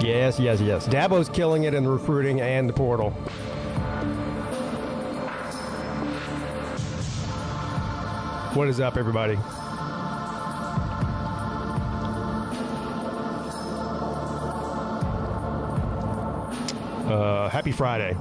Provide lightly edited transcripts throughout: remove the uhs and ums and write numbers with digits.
Yes, yes, yes. Dabo's killing it in the recruiting and the portal. What is up, everybody? Happy Friday.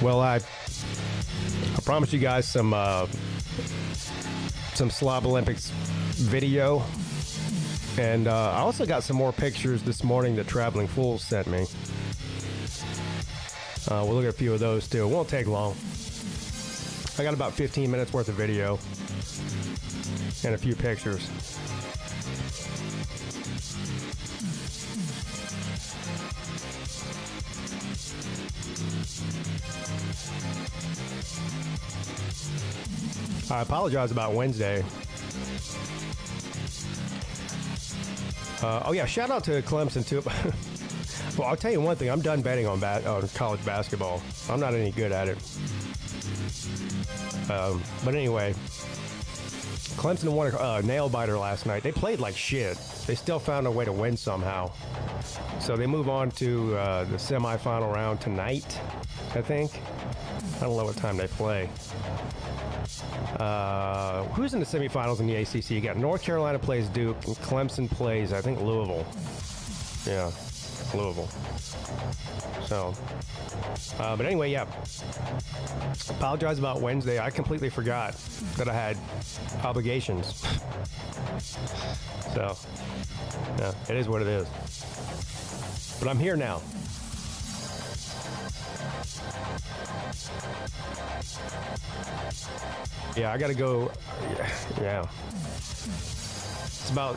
Well, I promised you guys some Slob Olympics video, and I also got some more pictures this morning that Traveling Fools sent me. We'll look at a few of those too. It won't take long. I got about 15 minutes worth of video and a few pictures. I apologize about Wednesday. Oh yeah, shout out to Clemson too. Well, I'll tell you one thing. I'm done betting on college basketball. I'm not any good at it. But anyway, Clemson won a nail biter last night. They played like shit. They still found a way to win somehow. So they move on to the semifinal round tonight, I think. I don't know what time they play. Who's in the semifinals in the ACC? You got North Carolina plays Duke, and Clemson plays, I think, Louisville. Yeah, Louisville. So, but anyway, yeah. Apologize about Wednesday. I completely forgot that I had obligations. So, yeah, it is what it is. But I'm here now. Yeah, I gotta go. Yeah.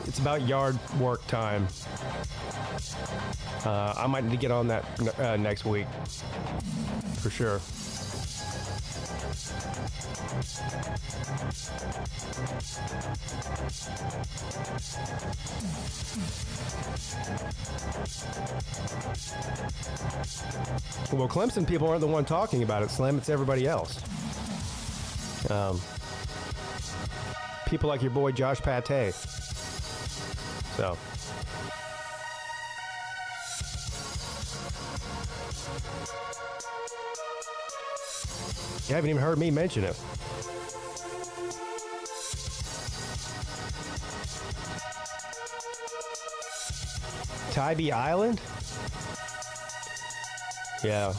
It's about yard work time. I might need to get on that next week for sure. Well, Clemson people aren't the one talking about it, Slim. It's everybody else. People like your boy Josh Pate. So. You haven't even heard me mention it. Tybee Island? Yeah.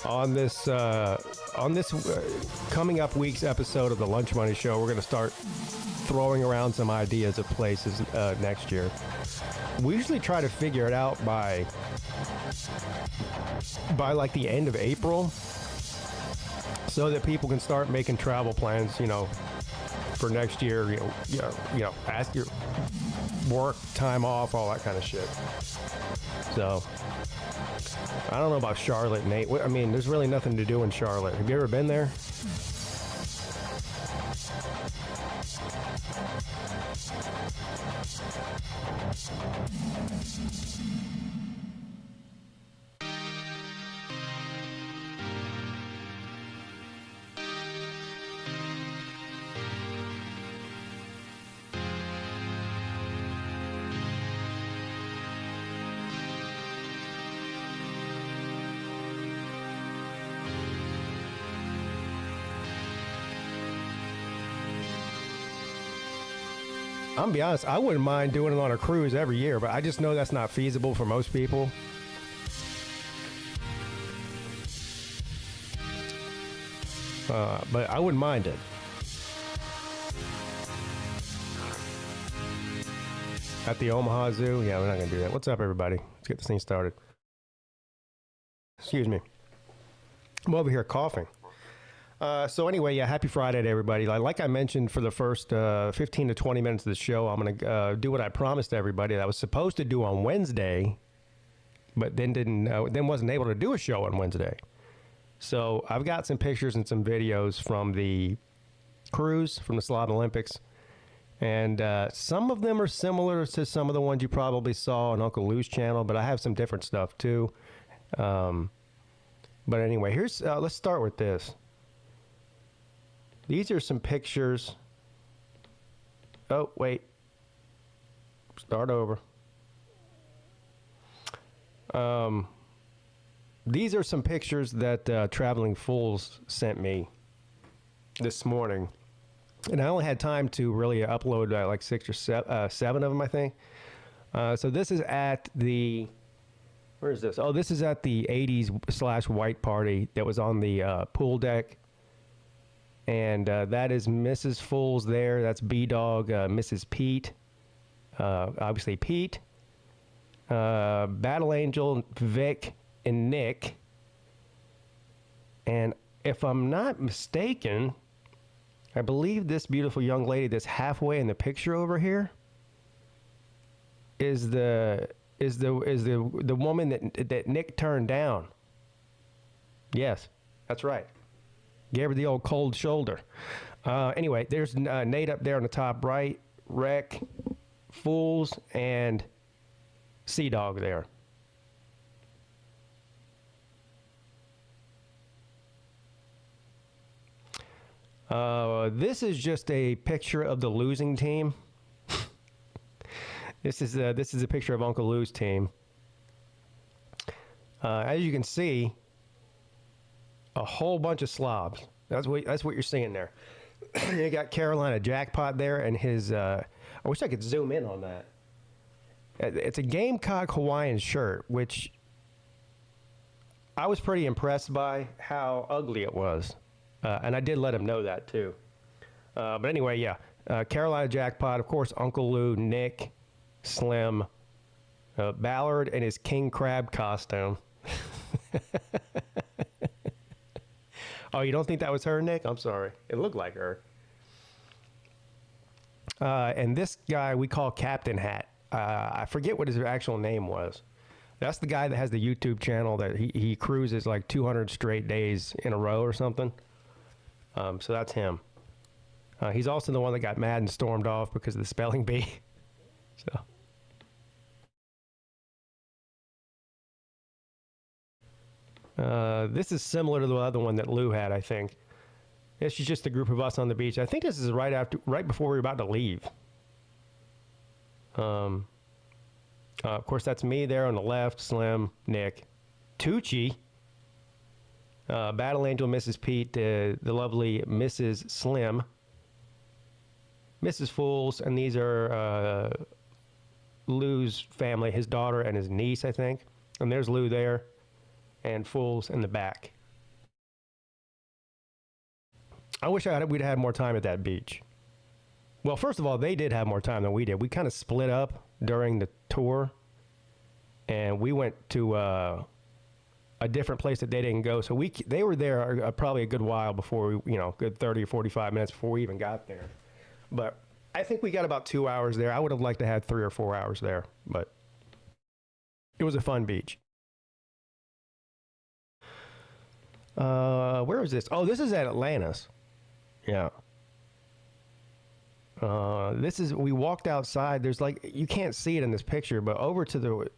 On this coming up week's episode of the Lunch Money Show, we're going to start throwing around some ideas of places next year. We usually try to figure it out by like the end of April, so that people can start making travel plans, you know, for next year. You know, ask your work time off, all that kind of shit. So. I don't know about Charlotte, Nate. I mean, there's really nothing to do in Charlotte. Have you ever been there? I'm gonna be honest, I wouldn't mind doing it on a cruise every year, but I just know that's not feasible for most people. but I wouldn't mind it. At the Omaha Zoo? Yeah, we're not going to do that. What's up, everybody? Let's get this thing started. Excuse me. I'm over here coughing. So anyway, yeah, happy Friday to everybody. Like I mentioned, for the first 15 to 20 minutes of the show, I'm going to do what I promised everybody that I was supposed to do on Wednesday, but then wasn't able to do a show on Wednesday. So I've got some pictures and some videos from the cruise, from the Slob Olympics. And some of them are similar to some of the ones you probably saw on Uncle Lou's channel, but I have some different stuff too. But anyway, here's let's start with this. These are some pictures. Oh, wait. Start over. These are some pictures that Traveling Fools sent me this morning. And I only had time to really upload like 6 or 7 of them, I think. So this is at the, where is this? Oh, this is at the 80s / white party that was on the pool deck. And that is Mrs. Fools there. That's B-Dog, Mrs. Peete. Obviously Pete. Battle Angel, Vic, and Nick. And if I'm not mistaken, I believe this beautiful young lady that's halfway in the picture over here is the woman that Nick turned down. Yes, that's right. Gave her the old cold shoulder. Anyway, there's Nate up there on the top right, Rec, Fools, and Sea Dog there. This is just a picture of the losing team. This is a picture of Uncle Lou's team. As you can see, a whole bunch of slobs. That's what you're seeing there. You got Carolina Jackpot there, and his. I wish I could zoom in on that. It's a Gamecock Hawaiian shirt, which I was pretty impressed by how ugly it was. And I did let him know that too. But anyway, yeah. Carolina Jackpot, of course, Uncle Lou, Nick, Slim, Ballard, and his King Crab costume. Oh, you don't think that was her, Nick? I'm sorry. It looked like her. And this guy we call Captain Hat. I forget what his actual name was. That's the guy that has the YouTube channel that he cruises like 200 straight days in a row or something. So that's him. He's also the one that got mad and stormed off because of the spelling bee. So this is similar to the other one that Lou had, I think. This is just a group of us on the beach. I think this is right before we were about to leave. Of course, that's me there on the left, Slim, Nick, Tucci, Battle Angel, Mrs. Pete, the lovely Mrs. Slim, Mrs. Fools, and these are Lou's family, his daughter and his niece, I think. And there's Lou there, and Fools in the back. I wish we'd had more time at that beach. Well, first of all, they did have more time than we did. We kind of split up during the tour, and we went to a different place that they didn't go. So they were there probably a good while before we, good 30 or 45 minutes before we even got there. But I think we got about 2 hours there. I would have liked to have 3 or 4 hours there, but it was a fun beach. Where is this? Oh, this is at Atlantis. Yeah. We walked outside. There's you can't see it in this picture, but over to the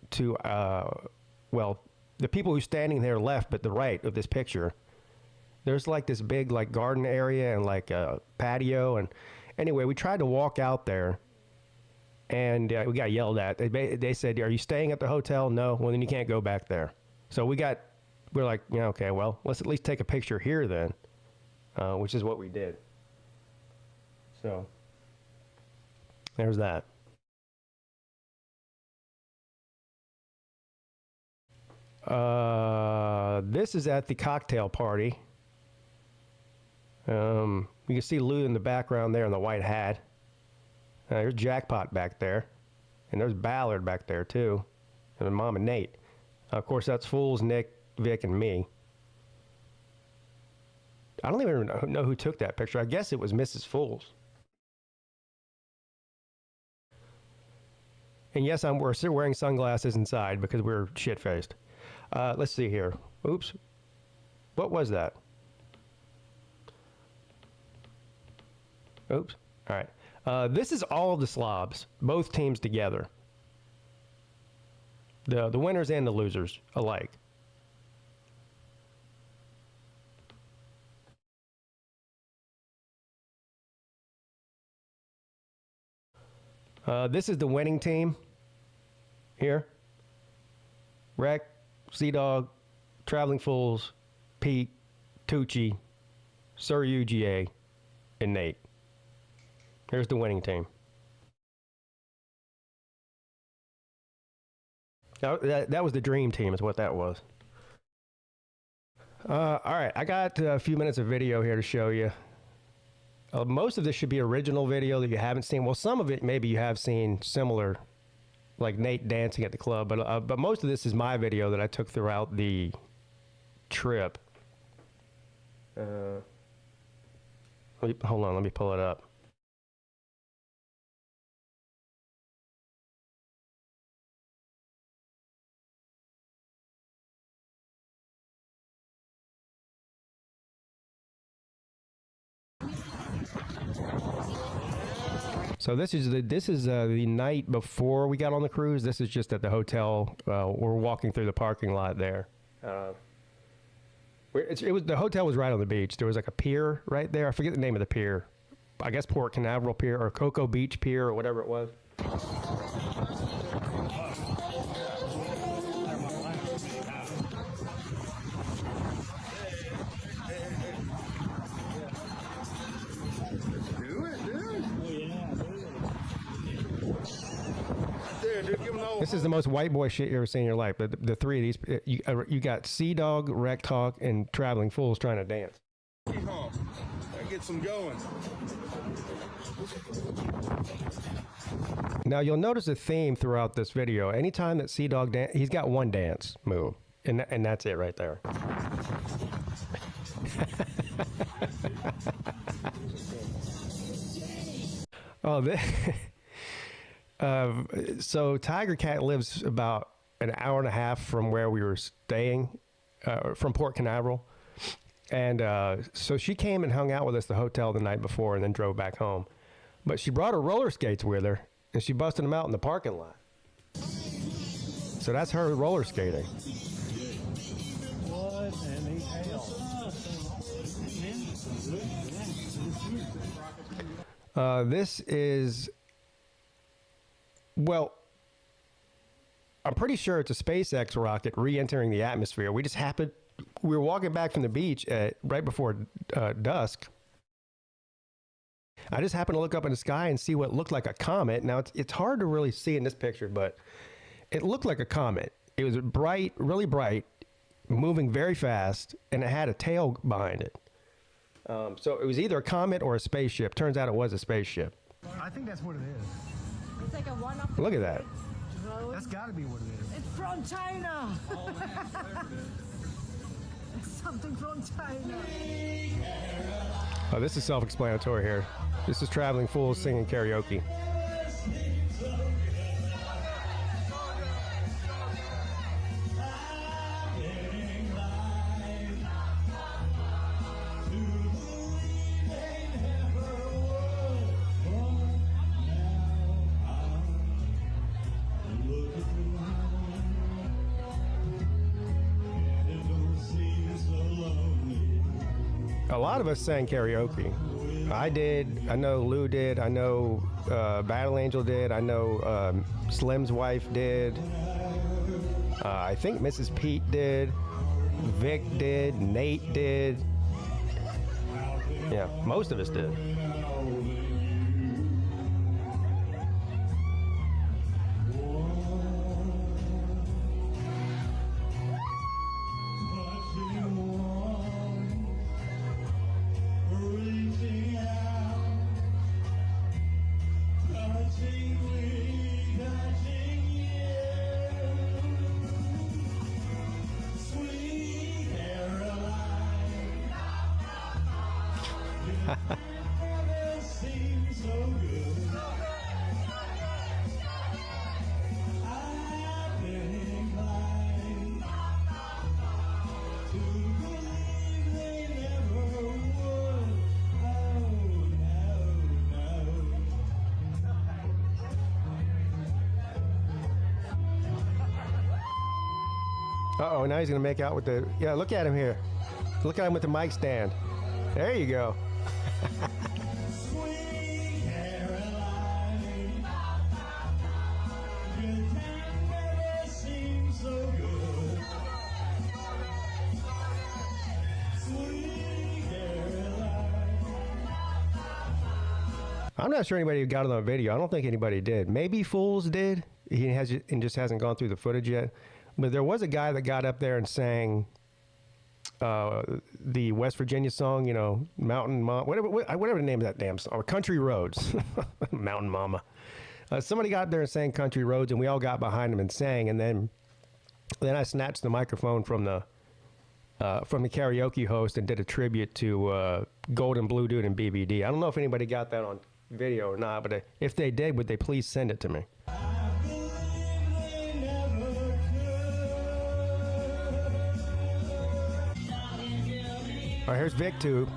people who's standing there left, but the right of this picture, there's this big garden area and a patio. And anyway, we tried to walk out there, and we got yelled at. They said, "Are you staying at the hotel?" No. Well, then you can't go back there. So we're like, yeah, okay, well, let's at least take a picture here then, which is what we did. So there's that. This is at the cocktail party. You can see Lou in the background there in the white hat. There's Jackpot back there. And there's Ballard back there, too. And Mom and Nate. Of course, that's Fools, Nick, Vic, and me. I don't even know who took that picture. I guess it was Mrs. Fools. And yes, we're still wearing sunglasses inside because we're shit-faced. Let's see here. Oops. What was that? Oops. All right. This is all of the slobs, both teams together. The winners and the losers alike. This is the winning team here. Rec, Sea-Dog, Traveling Fools, Pete, Tucci, Sir UGA, and Nate. Here's the winning team. That was the dream team is what that was. All right, I got a few minutes of video here to show you. Most of this should be original video that you haven't seen. Well, some of it maybe you have seen similar, like Nate dancing at the club. But most of this is my video that I took throughout the trip. Hold on, let me pull it up. So this is the night before we got on the cruise. This is just at the hotel. We're walking through the parking lot there. The hotel was right on the beach. There was like a pier right there. I forget the name of the pier. I guess Port Canaveral Pier or Cocoa Beach Pier or whatever it was. This is the most white boy shit you ever seen in your life. The three of these, you got Sea-Dog, Rec Talk, and Traveling Fools trying to dance. Get some going. Now you'll notice a theme throughout this video. Anytime that Sea-Dog dance, he's got one dance move, and that's it right there. So Tiger Cat lives about an hour and a half from where we were staying, from Port Canaveral. And so she came and hung out with us at the hotel the night before and then drove back home. But she brought her roller skates with her, and she busted them out in the parking lot. So that's her roller skating. What in the hell? This is... Well, I'm pretty sure it's a SpaceX rocket re-entering the atmosphere. We were walking back from the beach right before dusk. I just happened to look up in the sky and see what looked like a comet. Now, it's hard to really see in this picture, but it looked like a comet. It was bright, really bright, moving very fast, and it had a tail behind it. So it was either a comet or a spaceship. Turns out it was a spaceship. I think that's what it is. It's like a one-off. Look at that. That's got to be what it is. It's from China. It's something from China. Oh, this is self-explanatory here. This is Traveling Fools singing karaoke. A lot of us sang karaoke. I did. I know Lou did. I know Battle Angel did. I know Slim's wife did. I think Mrs. Peete did. Vic did. Nate did. Yeah, most of us did. Uh-oh, now he's going to make out with the... Yeah, look at him here. Look at him with the mic stand. There you go. I'm not sure anybody got it on video. I don't think anybody did. Maybe Fools did. He has and just hasn't gone through the footage yet. But there was a guy that got up there and sang the West Virginia song, you know, Mountain Mama, whatever the name of that damn song, or Country Roads, Mountain Mama. Somebody got up there and sang Country Roads, and we all got behind him and sang. And then I snatched the microphone from the karaoke host and did a tribute to Golden Blue Dude and BBD. I don't know if anybody got that on video or not, but if they did, would they please send it to me? All right, here's VicTube.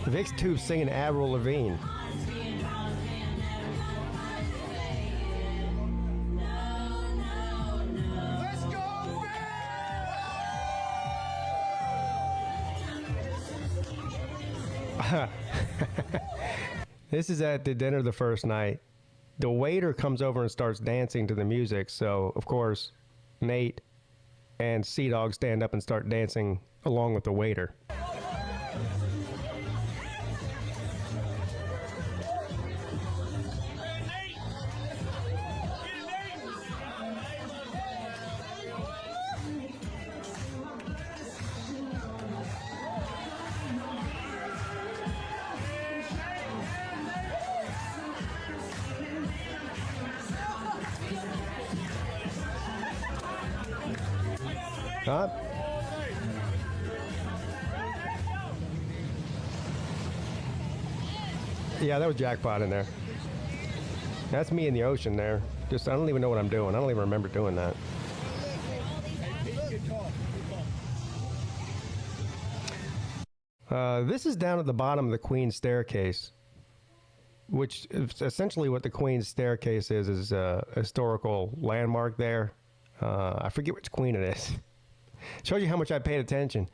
VicTube singing Avril Lavigne. Let's go, This is at the dinner the first night. The waiter comes over and starts dancing to the music. So, of course, Nate and Sea-Dog stand up and start dancing along with the waiter. Huh? Yeah, that was Jackpot in there. That's me in the ocean there. Just, I don't even know what I'm doing. I don't even remember doing that. This is down at the bottom of the Queen's Staircase, which is essentially what the Queen's Staircase is a historical landmark there. I forget which queen it is. Shows you how much I paid attention.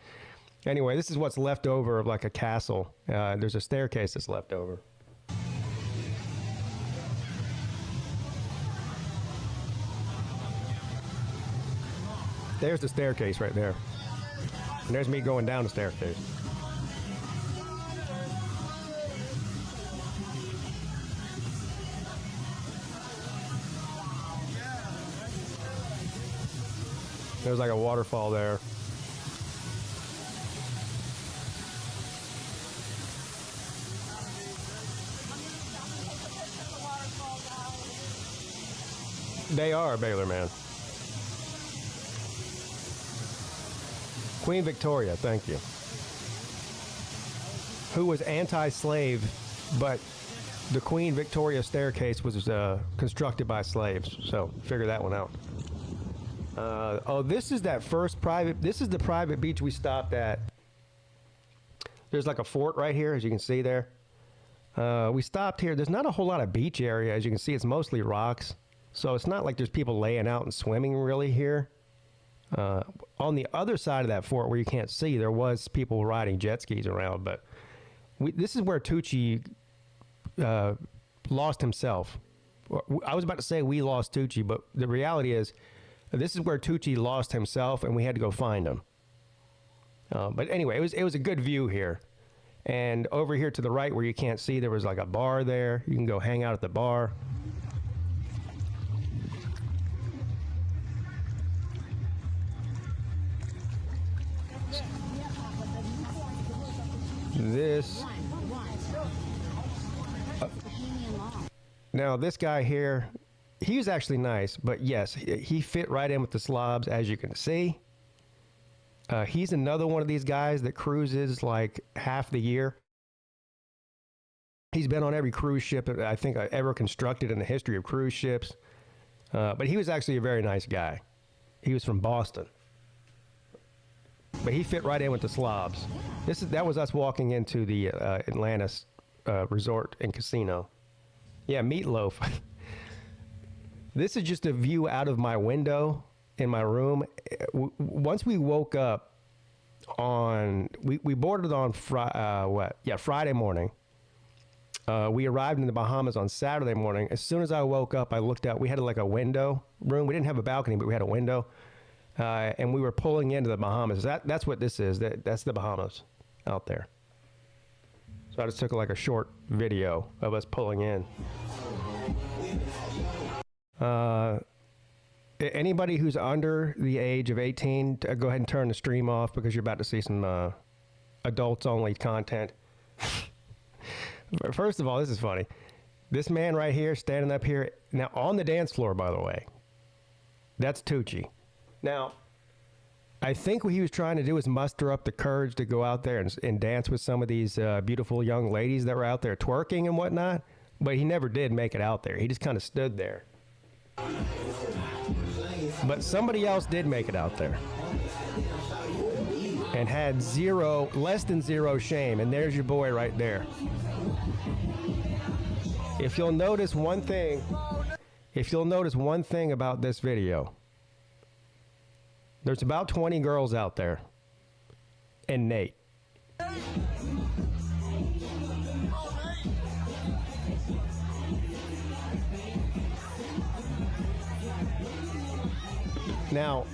Anyway, this is what's left over of like a castle. There's a staircase that's left over. There's the staircase right there. And there's me going down the staircase. There's like a waterfall there. They are, Baylor man. Queen Victoria, thank you. Who was anti-slave, but the Queen Victoria staircase was constructed by slaves. So figure that one out. Oh, this is that first private. This is the private beach we stopped at. There's like a fort right here, as you can see there. We stopped here. There's not a whole lot of beach area, as you can see. It's mostly rocks. So it's not like there's people laying out and swimming really here. On the other side of that fort where you can't see, there was people riding jet skis around. But this is where Tucci lost himself. I was about to say we lost Tucci, but the reality is this is where Tucci lost himself, and we had to go find him. But anyway, it was a good view here. And over here to the right where you can't see, there was like a bar there. You can go hang out at the bar. This. Now, this guy here, he was actually nice, but yes, he fit right in with the slobs, as you can see. He's another one of these guys that cruises like half the year. He's been on every cruise ship that I think I ever constructed in the history of cruise ships. But he was actually a very nice guy. He was from Boston. But he fit right in with the slobs. That was us walking into the Atlantis resort and casino. Yeah, Meatloaf. This is just a view out of my window in my room. Once we woke up we boarded on Friday morning. We arrived in the Bahamas on Saturday morning. As soon as I woke up, I looked out. We had like a window room. We didn't have a balcony, but we had a window. And we were pulling into the Bahamas. That's what this is. That's the Bahamas out there. So I just took like a short video of us pulling in. Anybody who's under the age of 18, go ahead and turn the stream off because you're about to see some adults-only content. First of all, this is funny. This man right here, standing up here, now on the dance floor, by the way, that's Tucci. Now, I think what he was trying to do is muster up the courage to go out there and dance with some of these beautiful young ladies that were out there twerking and whatnot, but he never did make it out there. He just kind of stood there. But somebody else did make it out there and had less than zero shame, and there's your boy right there. If you'll notice one thing about this video, there's about 20 girls out there, and Nate. Now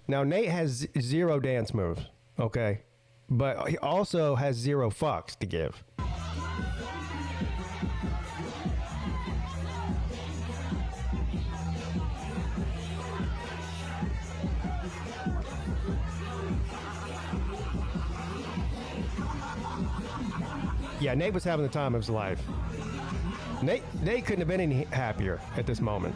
Nate has zero dance moves, okay? But he also has zero fucks to give. Yeah, Nate was having the time of his life. Nate couldn't have been any happier at this moment.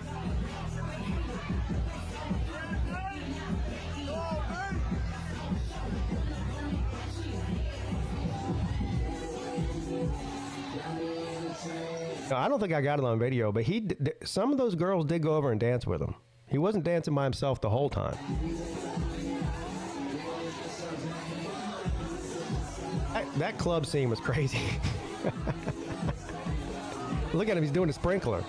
I don't think I got it on video, but some of those girls did go over and dance with him. He wasn't dancing by himself the whole time. That club scene was crazy. Look at him, he's doing a sprinkler.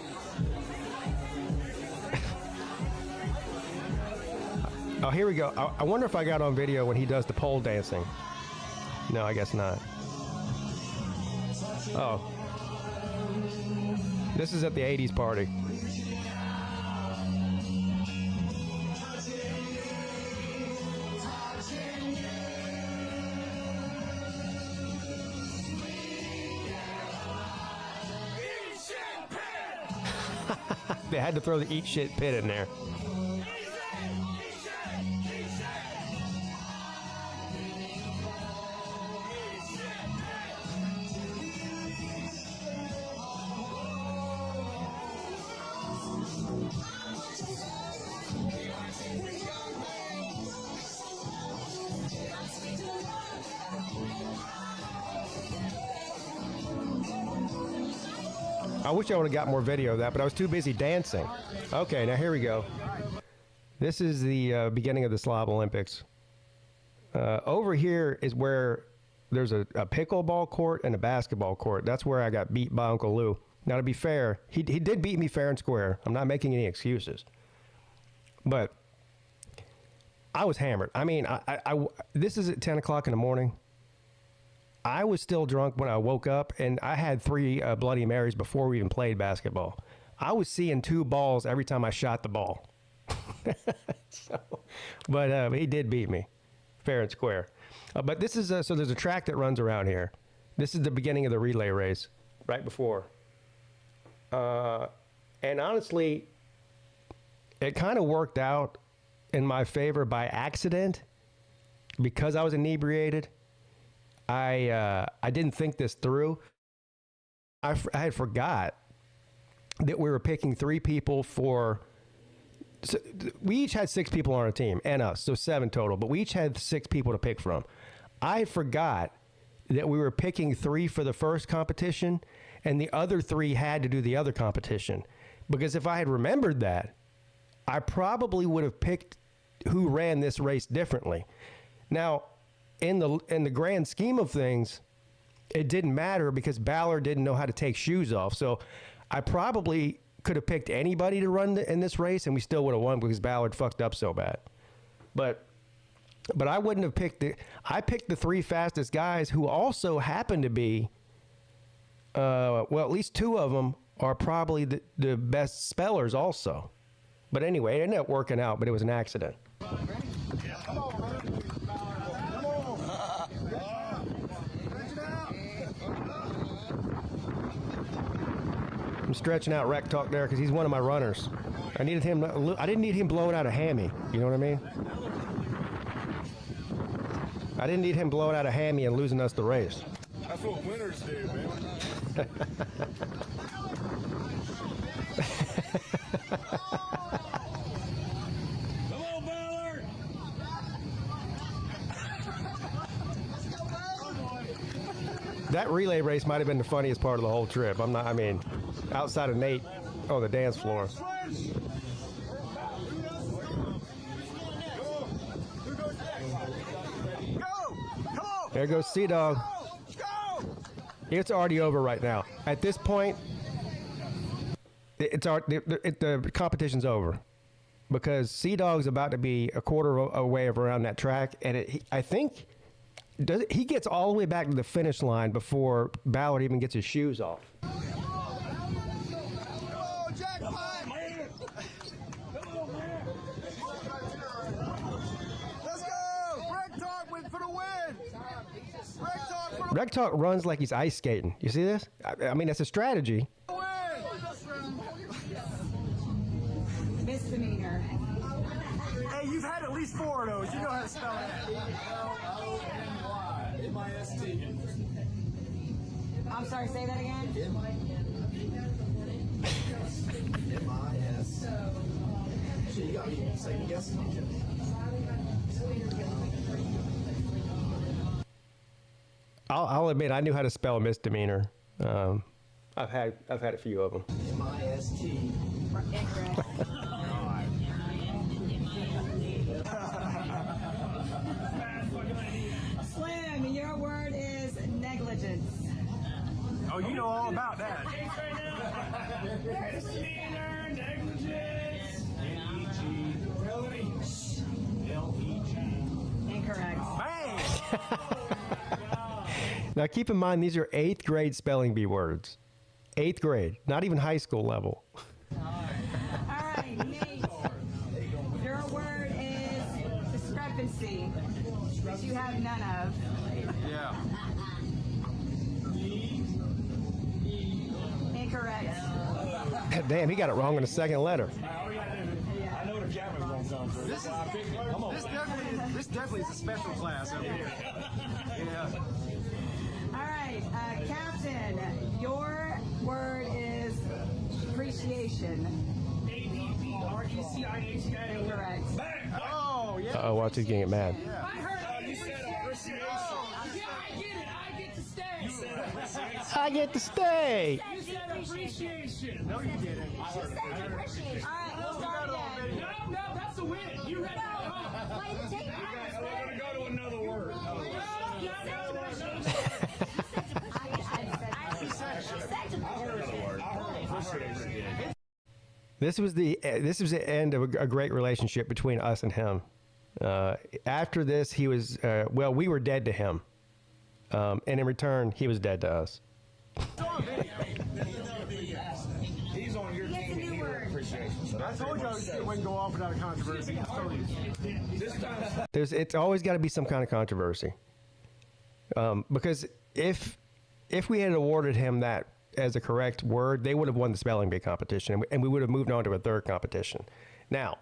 Oh, here we go. I wonder if I got on video when he does the pole dancing. No, I guess not. Oh. This is at the 80s party. They had to throw the eat shit pit in there. I wish I would have got more video of that, but I was too busy dancing. Okay, now here we go. This is the beginning of the Slob Olympics. Over here is where there's a pickleball court and a basketball court. That's where I got beat by Uncle Lou. Now, to be fair, he did beat me fair and square. I'm not making any excuses. But I was hammered. I mean, this is at 10 o'clock in the morning. I was still drunk when I woke up, and I had 3 Bloody Marys before we even played basketball. I was seeing 2 balls every time I shot the ball. But he did beat me, fair and square. But this is so there's a track that runs around here. This is the beginning of the relay race, right before. And honestly, it kind of worked out in my favor by accident because I was inebriated. I didn't think this through. I had forgot that we were picking 3 people for. So we each had 6 people on our team and us, so 7 total. But we each had 6 people to pick from. I forgot that we were picking 3 for the first competition, and the other 3 had to do the other competition. Because if I had remembered that, I probably would have picked who ran this race differently. Now, in the grand scheme of things, it didn't matter because Ballard didn't know how to take shoes off. So I probably could have picked anybody to run in this race, and we still would have won because Ballard fucked up so bad. But I wouldn't have picked I picked the 3 fastest guys who also happen to be, well, at least 2 of them are probably the best spellers also. But anyway, it ended up working out, but it was an accident. I'm stretching out Rec Talk there because he's one of my runners. I didn't need him blowing out a hammy. You know what I mean? I didn't need him blowing out a hammy and losing us the race. That's what winners do, man. Come on, Ballard! That relay race might have been the funniest part of the whole trip. Outside of Nate on the dance floor. There goes Sea-Dog. It's already over right now. At this point, the competition's over because Sea-Dog's about to be a quarter away around that track, and I think he gets all the way back to the finish line before Ballard even gets his shoes off. Rec Talk runs like he's ice skating. You see this? I mean, that's a strategy. Misdemeanor. Hey, you've had at least 4 of those. You know how to spell it. M-I-S-T. I'm sorry, say that again? M-I-S. Shit, you got me second guessing. I'll admit I knew how to spell misdemeanor. I've had a few of them. M-I-S-T. Incorrect. Slim, your word is negligence. Oh, you know all about that. Misdemeanor, negligence. L-E-G. Incorrect. Bang! Now keep in mind these are 8th grade spelling bee words. 8th grade, not even high school level. All right, Nate. Your word is discrepancy, which you have none of. Yeah. Incorrect. Damn, he got it wrong in the second letter. I know the camera's gonna come through. That's why I picked it. Come on. This definitely is a special class up here. Yeah. All right, Captain, your word is appreciation. A-P-P-R-E-C-I-A-T-I-O. Incorrect. Oh, yeah. Uh-oh, watch he's getting mad. I heard you said appreciation. Yeah, I get it. I get to stay. You said appreciation. I get to stay. You said appreciation. No, you didn't. I heard appreciation. All right, we'll start again. No, that's a win. You read that wrong. We're going to go to another word. This was the end of a great relationship between us and him. After this, he was we were dead to him, and in return, he was dead to us. He's on your team. He would appreciation. I told you it wouldn't go off without a controversy. I told you. It's always got to be some kind of controversy, because if if we had awarded him that as a correct word, they would have won the spelling bee competition, and we would have moved on to a third competition. Now,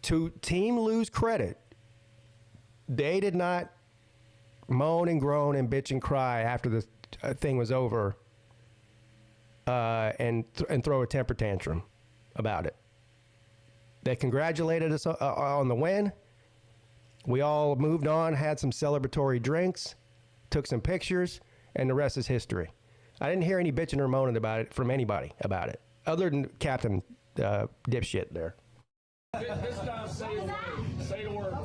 to Team Lou's credit, they did not moan and groan and bitch and cry after the thing was over and throw a temper tantrum about it. They congratulated us on the win. We all moved on, had some celebratory drinks, took some pictures, and the rest is history. I didn't hear any bitching or moaning about it from anybody about it, other than Captain Dipshit there. This time, say the word.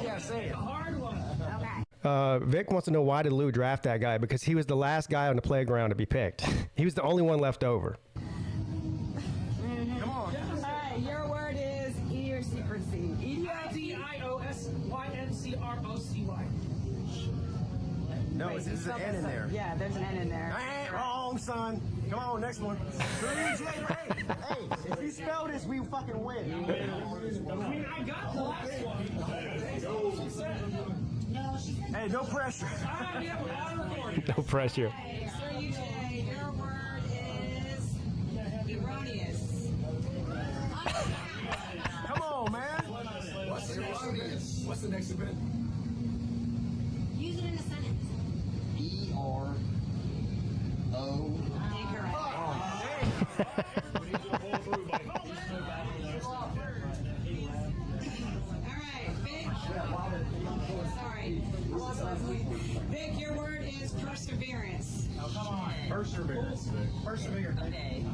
Yeah, say it. A hard one. Vic wants to know, why did Lou draft that guy? Because he was the last guy on the playground to be picked. He was the only one left over. Come on. All right, your word is idiosyncrasy. IDIOSYNCROCY. No, there's an N in there. Yeah, there's an N in there. Wrong, son. Come on, next one. Hey, if you spell this, we fucking win. I mean, I got the last one. Hey, no pressure. No pressure. Okay, so UJ, your word is erroneous. Come on, man. What's the next event? Use it in a sentence. ERO. Incorrect. All right, Vic. Sorry, I lost Leslie. Vic, your word is perseverance. Perseverance. Perseverance. Okay.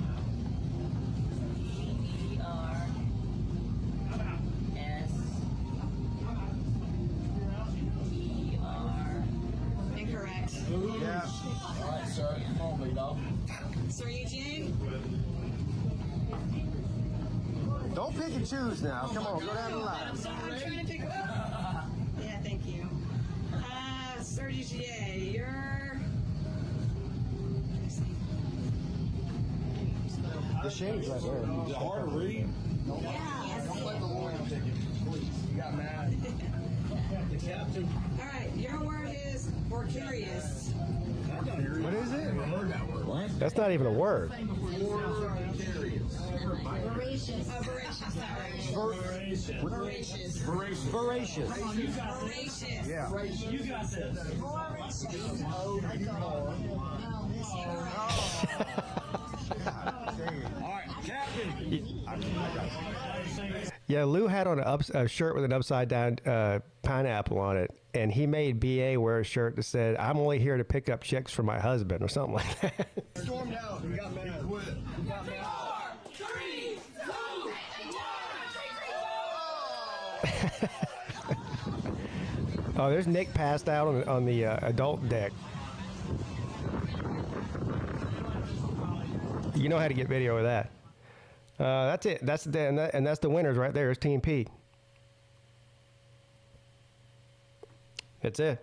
Incorrect. Yeah. All right, sir. Come on, big dog. Sir Eugene? Don't pick and choose now. Come on, go down the line. I'm trying to pick up. Yeah, thank you. Sir UGA, you're... The shade's right there. Is it hard to read? Yeah. Don't let the lawyer take it, please. You got mad. The captain. All right, your word is porcarious. What is it? What? That's not even a word. Voracious. Voracious, sorry. Voracious. Voracious. Voracious. Voracious. Yeah. You got this. All right, Captain. Yeah, Lou had on a shirt with an upside down pineapple on it, and he made BA wear a shirt that said, "I'm only here to pick up chicks for my husband," or something like that. Stormed out. We got mad. We got mad. 4, 3, 2, 1. Oh, there's Nick passed out on the adult deck. You know how to get video of that. That's it. That's the winners right there. It's Team Peete. That's it.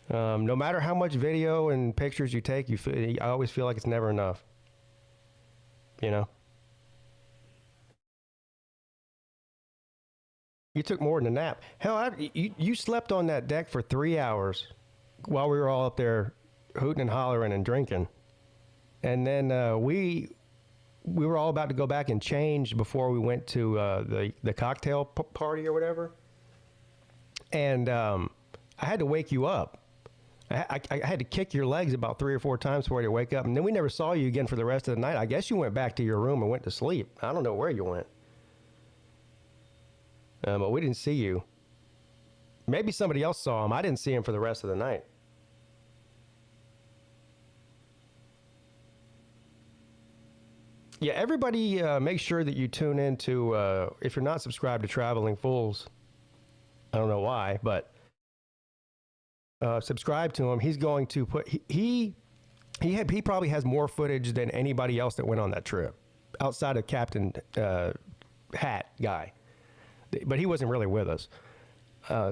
No matter how much video and pictures you take, I always feel like it's never enough. You know? You took more than a nap. Hell, you slept on that deck for 3 hours while we were all up there hooting and hollering and drinking. And then we were all about to go back and change before we went to the cocktail party or whatever. And I had to wake you up. I had to kick your legs about 3 or 4 times before you wake up. And then we never saw you again for the rest of the night. I guess you went back to your room and went to sleep. I don't know where you went. But we didn't see you. Maybe somebody else saw him. I didn't see him for the rest of the night. Yeah, everybody make sure that you tune into, if you're not subscribed to Traveling Fools, I don't know why, but subscribe to him. He's going to put, he probably has more footage than anybody else that went on that trip, outside of Captain Hat guy. But he wasn't really with us.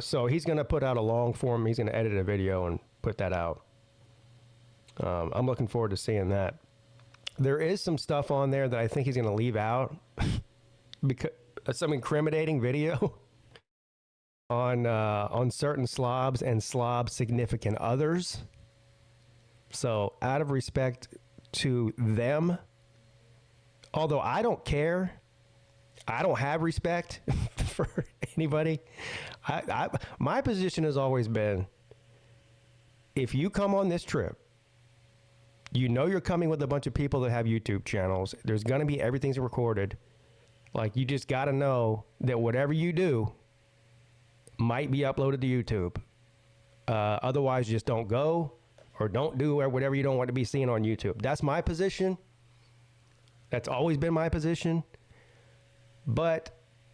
So he's going to put out a long form. He's going to edit a video and put that out. I'm looking forward to seeing that. There is some stuff on there that I think he's going to leave out because some incriminating video. on certain slobs and slob significant others. So out of respect to them, although I don't care, I don't have respect for anybody. My position has always been, if you come on this trip, you know you're coming with a bunch of people that have YouTube channels. There's going to be everything's recorded. Like, you just got to know that whatever you do might be uploaded to YouTube. Otherwise, just don't go or don't do whatever you don't want to be seen on YouTube. That's my position. That's always been my position. But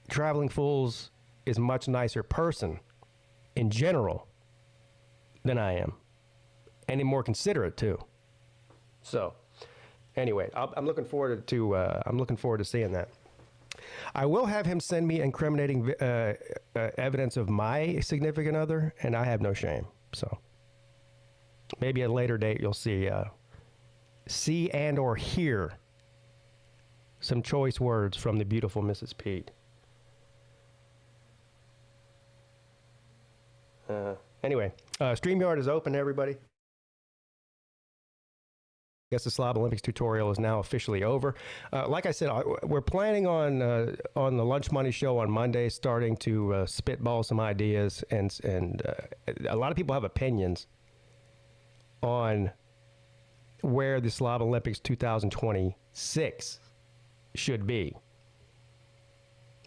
Traveling Fools is a much nicer person in general than I am. And more considerate, too. So, anyway, I'm looking forward to seeing that. I will have him send me incriminating evidence of my significant other, and I have no shame. So, maybe at a later date you'll see and or hear some choice words from the beautiful Mrs. Peete. Anyway, StreamYard is open, everybody. I guess the Slob Olympics tutorial is now officially over. Like I said, we're planning on the Lunch Money Show on Monday, starting to spitball some ideas, and a lot of people have opinions on where the Slob Olympics 2026 should be.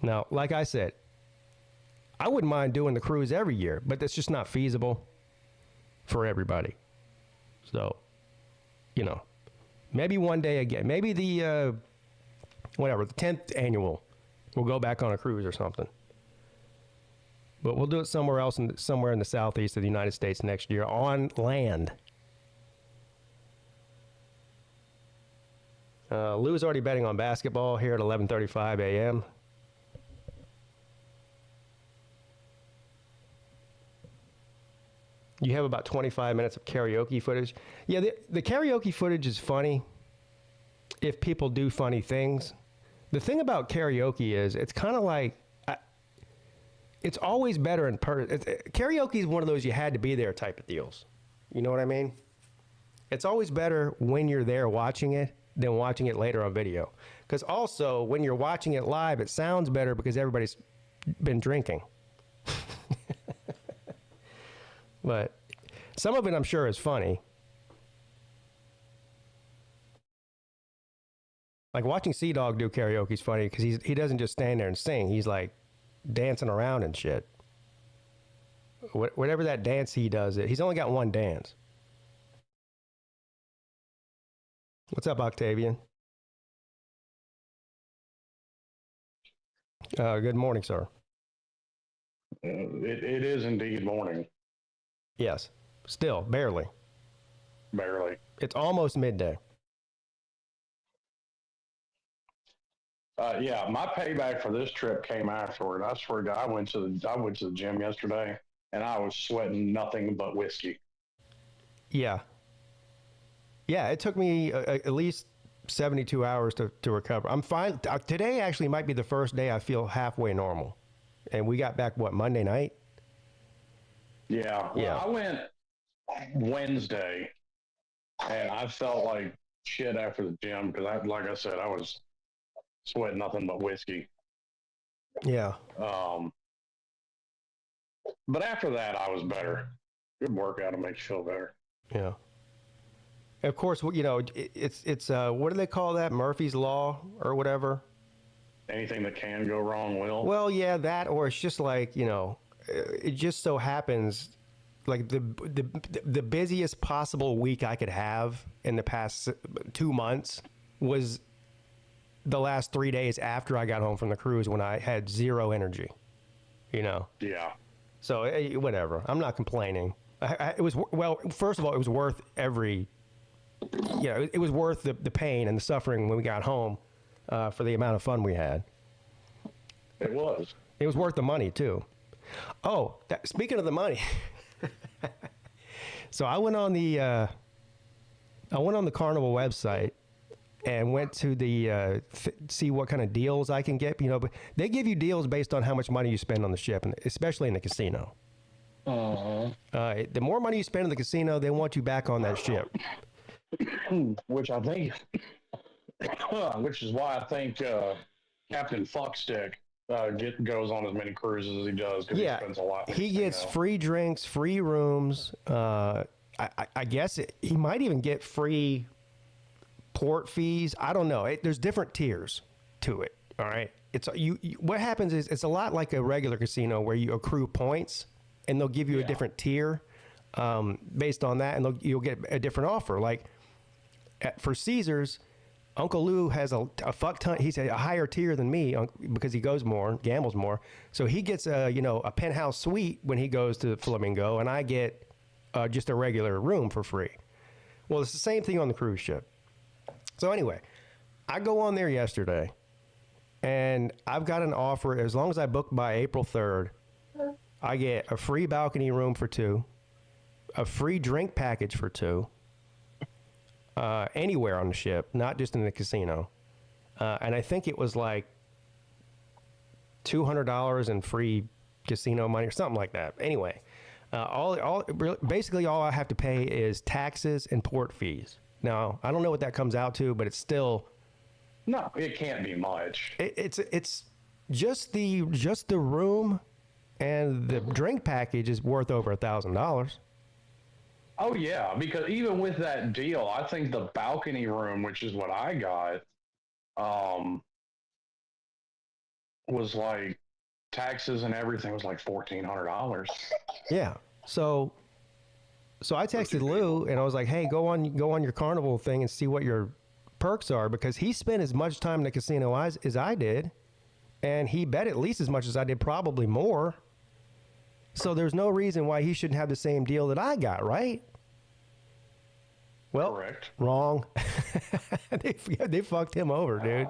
Now, like I said, I wouldn't mind doing the cruise every year, but that's just not feasible for everybody. So, you know, maybe one day again, maybe the 10th annual, we'll go back on a cruise or something. But we'll do it somewhere else, somewhere in the southeast of the United States next year on land. Lou's already betting on basketball here at 11:35 a.m. You have about 25 minutes of karaoke footage. Yeah, the karaoke footage is funny if people do funny things. The thing about karaoke is it's kind of like, it's always better in person. Karaoke is one of those you had to be there type of deals. You know what I mean? It's always better when you're there watching it than watching it later on video. Because also, when you're watching it live, it sounds better because everybody's been drinking. But some of it, I'm sure, is funny. Like watching Sea Dog do karaoke is funny because he doesn't just stand there and sing. He's like dancing around and shit. Whatever that dance he does, he's only got one dance. What's up, Octavian? Good morning, sir. It is indeed morning. Yes. Still, barely. Barely. It's almost midday. Yeah, my payback for this trip came afterward. I swear to God, I went to the gym yesterday, and I was sweating nothing but whiskey. Yeah. Yeah, it took me at least 72 hours to recover. I'm fine. Today actually might be the first day I feel halfway normal. And we got back, what, Monday night? Yeah. Well, Yeah. I went Wednesday, and I felt like shit after the gym because, like I said, I was sweating nothing but whiskey. Yeah. But after that, I was better. Good workout to make you feel better. Yeah. Of course, you know, it's what do they call that? Murphy's Law or whatever? Anything that can go wrong will. Well, yeah, that, or it's just like, you know, it just so happens like the busiest possible week I could have in the past 2 months was the last 3 days after I got home from the cruise when I had zero energy, you know? Yeah. So whatever. I'm not complaining. It was, well, first of all, it was worth it was worth the pain and the suffering when we got home for the amount of fun we had. It was. It was worth the money too. Oh, speaking of the money, so I went on the Carnival website and went to the see what kind of deals I can get. But they give you deals based on how much money you spend on the ship, and especially in the casino. The more money you spend in the casino, they want you back on that ship. Which I think, which is why I think Captain Fuckstick goes on as many cruises as he does, because he spends a lot. He gets free drinks, free rooms. I guess he might even get free port fees. I don't know. There's different tiers to it. All right. It's what happens is it's a lot like a regular casino where you accrue points, and they'll give you a different tier based on that, and you'll get a different offer. Like for Caesars, Uncle Lou has a fuck ton. He's a higher tier than me because he goes more, gambles more. So he gets a penthouse suite when he goes to Flamingo, and I get just a regular room for free. Well, it's the same thing on the cruise ship. So anyway, I go on there yesterday, and I've got an offer. As long as I book by April 3rd, I get a free balcony room for 2, a free drink package for 2, anywhere on the ship, not just in the casino. And I think it was like $200 in free casino money or something like that. Anyway, basically all I have to pay is taxes and port fees. Now, I don't know what that comes out to, but it's still... No, it can't be much. It's just the room and the drink package is worth over $1,000. Oh yeah, because even with that deal, I think the balcony room, which is what I got, was like taxes and everything was like $1,400. Yeah. So I texted Lou and I was like, "Hey, go on your Carnival thing and see what your perks are," because he spent as much time in the casino as I did, and he bet at least as much as I did, probably more. So there's no reason why he shouldn't have the same deal that I got, right? Well, correct. Wrong. They fucked him over, dude.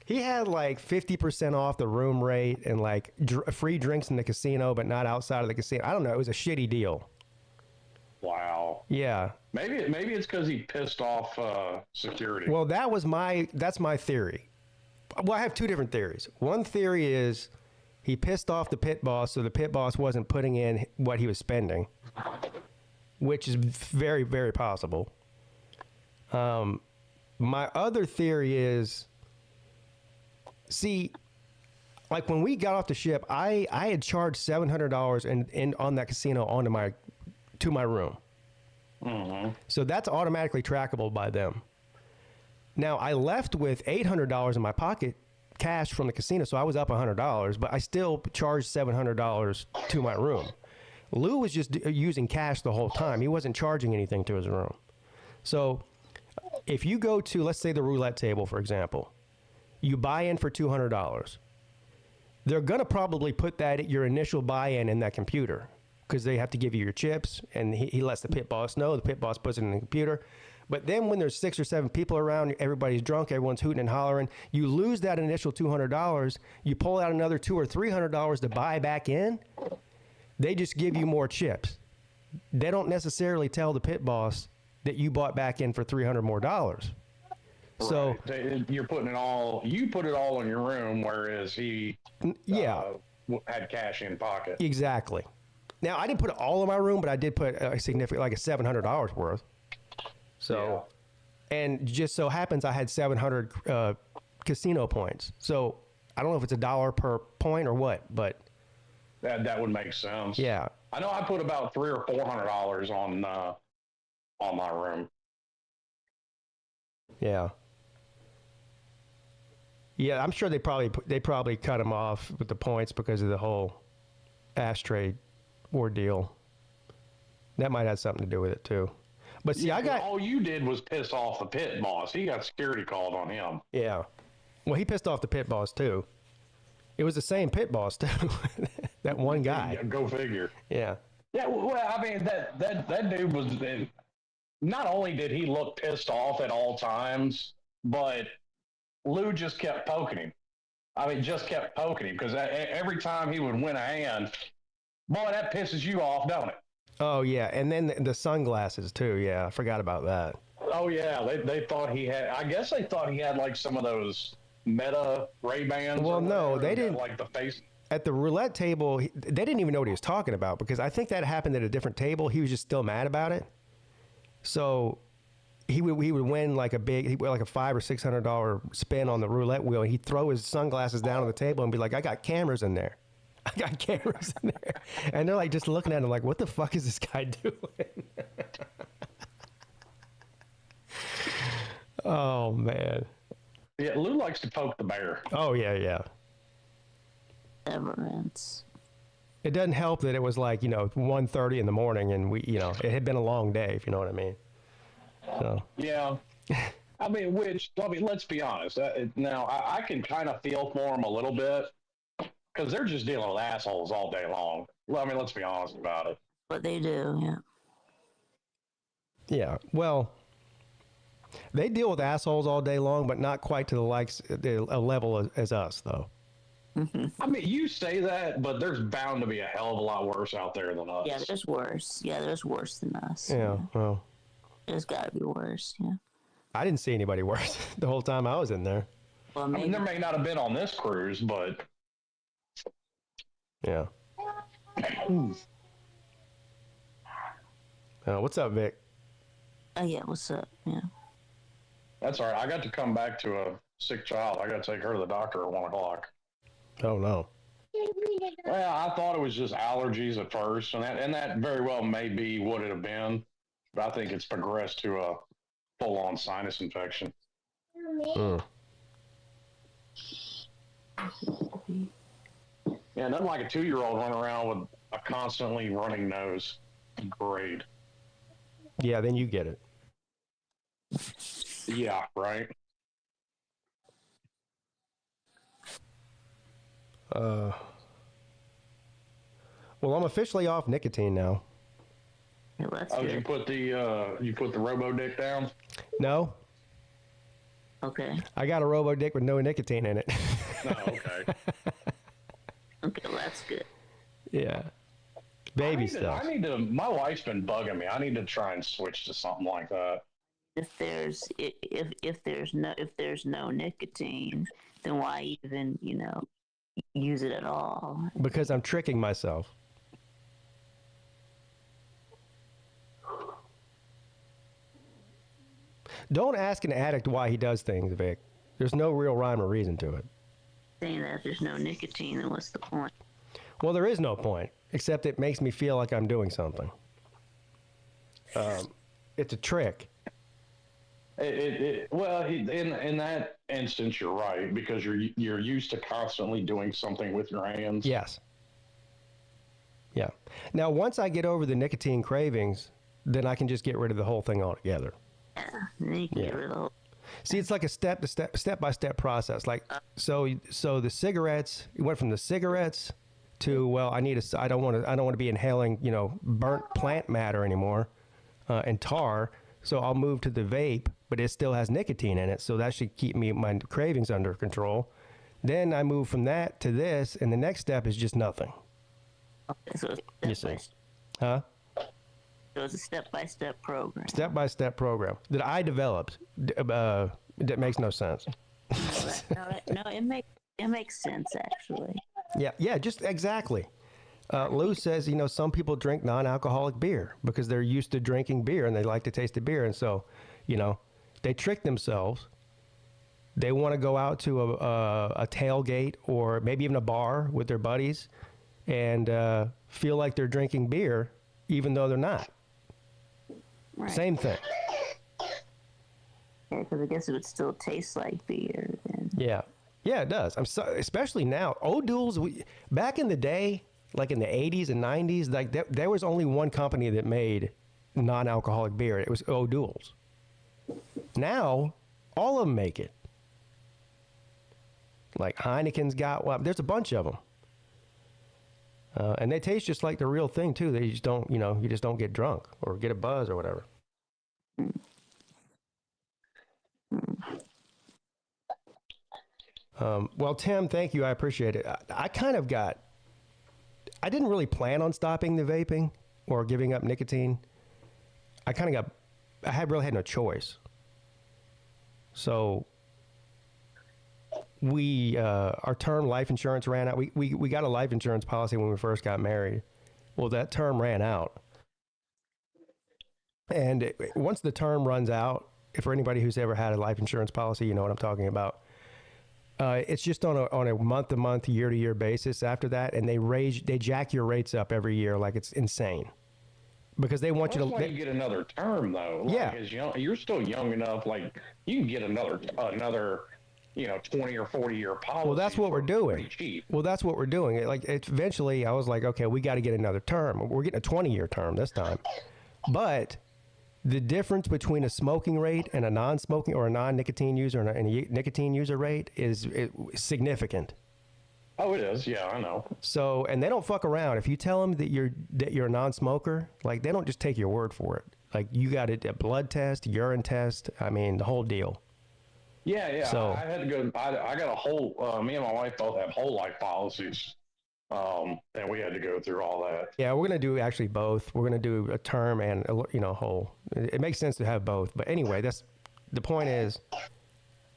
He had like 50% off the room rate and like free drinks in the casino, but not outside of the casino. I don't know. It was a shitty deal. Wow. Yeah. Maybe it's because he pissed off security. Well, that's my theory. Well, I have 2 different theories. One theory is he pissed off the pit boss, so the pit boss wasn't putting in what he was spending, which is very, very possible. My other theory is, see, like when we got off the ship, I had charged $700 on that casino to my room. Mm-hmm. So that's automatically trackable by them. Now, I left with $800 in my pocket, cash from the casino, so I was up $100, but I still charged $700 to my room. Lou was just using cash the whole time. He wasn't charging anything to his room. So if you go to, let's say, the roulette table, for example, you buy in for $200. They're going to probably put your initial buy-in in that computer because they have to give you your chips, and he lets the pit boss know. The pit boss puts it in the computer. But then when there's 6 or 7 people around, everybody's drunk, everyone's hooting and hollering, you lose that initial $200, you pull out another $200 or $300 to buy back in, they just give you more chips. They don't necessarily tell the pit boss that you bought back in for $300 more. So you're putting it all. You put it all in your room, whereas he had cash in pocket. Exactly. Now I didn't put it all in my room, but I did put a significant, like a $700 worth. So, and just so happens I had 700 casino points. So I don't know if it's $1 per point or what, but that would make sense. Yeah. I know I put about $300 or $400 on my room. Yeah. Yeah, I'm sure they probably cut him off with the points because of the whole ashtray ordeal. That might have something to do with it too. But see, all you did was piss off the pit boss. He got security called on him. Yeah. Well, he pissed off the pit boss too. It was the same pit boss too. That one guy. Yeah, go figure. Yeah. Yeah. Well, I mean that dude was. Not only did he look pissed off at all times, but Lou just kept poking him. I mean, just kept poking him because every time he would win a hand, boy, that pisses you off, don't it? Oh, yeah. And then the sunglasses, too. Yeah, I forgot about that. Oh yeah, they thought he had. I guess they thought he had like some of those Meta Ray-Bans. Well, no, they didn't. Like the face. At the roulette table, they didn't even know what he was talking about because I think that happened at a different table. He was just still mad about it. So he would win like a big, like a $500 or $600 spin on the roulette wheel. And he'd throw his sunglasses down on the table and be like, "I got cameras in there. I got cameras in there." And they're like just looking at him like, "What the fuck is this guy doing?" Oh man. Yeah, Lou likes to poke the bear. Oh yeah. Everence. It doesn't help that it was like 1:30 in the morning, and we it had been a long day, if you know what I mean. So yeah, let's be honest. Now I can kind of feel for them a little bit because they're just dealing with assholes all day long. Well, let's be honest about it. What they do, yeah. Yeah, well, they deal with assholes all day long, but not quite to a level as us, though. Mm-hmm. You say that, but there's bound to be a hell of a lot worse out there than us. Yeah, there's worse. Yeah, there's worse than us. Yeah, well. There's got to be worse, yeah. I didn't see anybody worse the whole time I was in there. Well, maybe. There may not have been on this cruise, but... Yeah. What's up, Vic? Oh, yeah, what's up? Yeah. That's all right. I got to come back to a sick child. I got to take her to the doctor at 1 o'clock. Oh, no. Well, I thought it was just allergies at first, and that very well may be what it have been. But I think it's progressed to a full-on sinus infection. Yeah, nothing like a 2-year-old running around with a constantly running nose. Great. Yeah, then you get it. Yeah, right. Well, I'm officially off nicotine now. Yeah, that's Oh, good. you put the Robo Dick down? No, Okay. I got a Robo Dick with no nicotine in it. No, okay. Okay, well, that's good. Yeah. Baby stuff. My wife's been bugging me. I need to try and switch to something like that. If there's no nicotine, then why even use it at all? Because I'm tricking myself. Don't ask an addict why he does things, Vic. There's no real rhyme or reason to it. Saying that if there's no nicotine, then what's the point? Well, there is no point, except it makes me feel like I'm doing something. It's a trick. Well, in that instance, you're right, because you're used to constantly doing something with your hands. Yes. Yeah. Now, once I get over the nicotine cravings, then I can just get rid of the whole thing altogether. Yeah, then you can get rid of the whole. See, it's like a step-by-step process. Like, so the cigarettes, it went from the cigarettes to, well, I don't want to be inhaling, burnt plant matter anymore, and tar. So I'll move to the vape, but it still has nicotine in it. So that should keep my cravings under control. Then I move from that to this, and the next step is just nothing. Okay, so it's You see. Huh? So it's a step-by-step program. Step-by-step program that I developed. That makes no sense. No, it makes sense actually. Yeah, just exactly. Lou says, some people drink non-alcoholic beer because they're used to drinking beer and they like to taste the beer. And so, they trick themselves. They want to go out to a tailgate or maybe even a bar with their buddies and feel like they're drinking beer, even though they're not. Right. Same thing. Yeah, because I guess it would still taste like beer. Then. Yeah, it does. Especially now. O'Doul's, back in the day, like in the 80s and 90s, like there was only one company that made non-alcoholic beer. It was O'Doul's. Now, all of them make it. Like Heineken's got one. There's a bunch of them. And they taste just like the real thing too. They just don't, you just don't get drunk or get a buzz or whatever. Well, Tim, thank you. I appreciate it. I didn't really plan on stopping the vaping or giving up nicotine. I kind of got really had no choice. So we our term life insurance ran out. We got a life insurance policy when we first got married. Well, that term ran out. And once the term runs out, for anybody who's ever had a life insurance policy, you know what I'm talking about. It's just on a month-to-month, year-to-year basis after that, and they jack your rates up every year like it's insane. Because they want That's you why you get another term, though. Like, Yeah. as young, you're still young enough. Like, you can get another 20 or 40 year policy. Well, that's what we're doing. Pretty cheap. Well, that's what we're doing. Eventually, I was like, okay, we got to get another term. We're getting a 20-year term this time. But the difference between a smoking rate and a non-smoking or a non-nicotine user and a nicotine user rate is significant. Oh, it is. Yeah, I know. So, and they don't fuck around. If you tell them that you're a non-smoker, like, they don't just take your word for it. Like, you got a blood test, urine test. I mean, the whole deal. Yeah. So- I had to go. I got a whole. Me and my wife both have whole life policies, and we had to go through all that. Yeah, we're gonna do actually both. We're gonna do a term and whole. It makes sense to have both. But anyway, that's the point. Is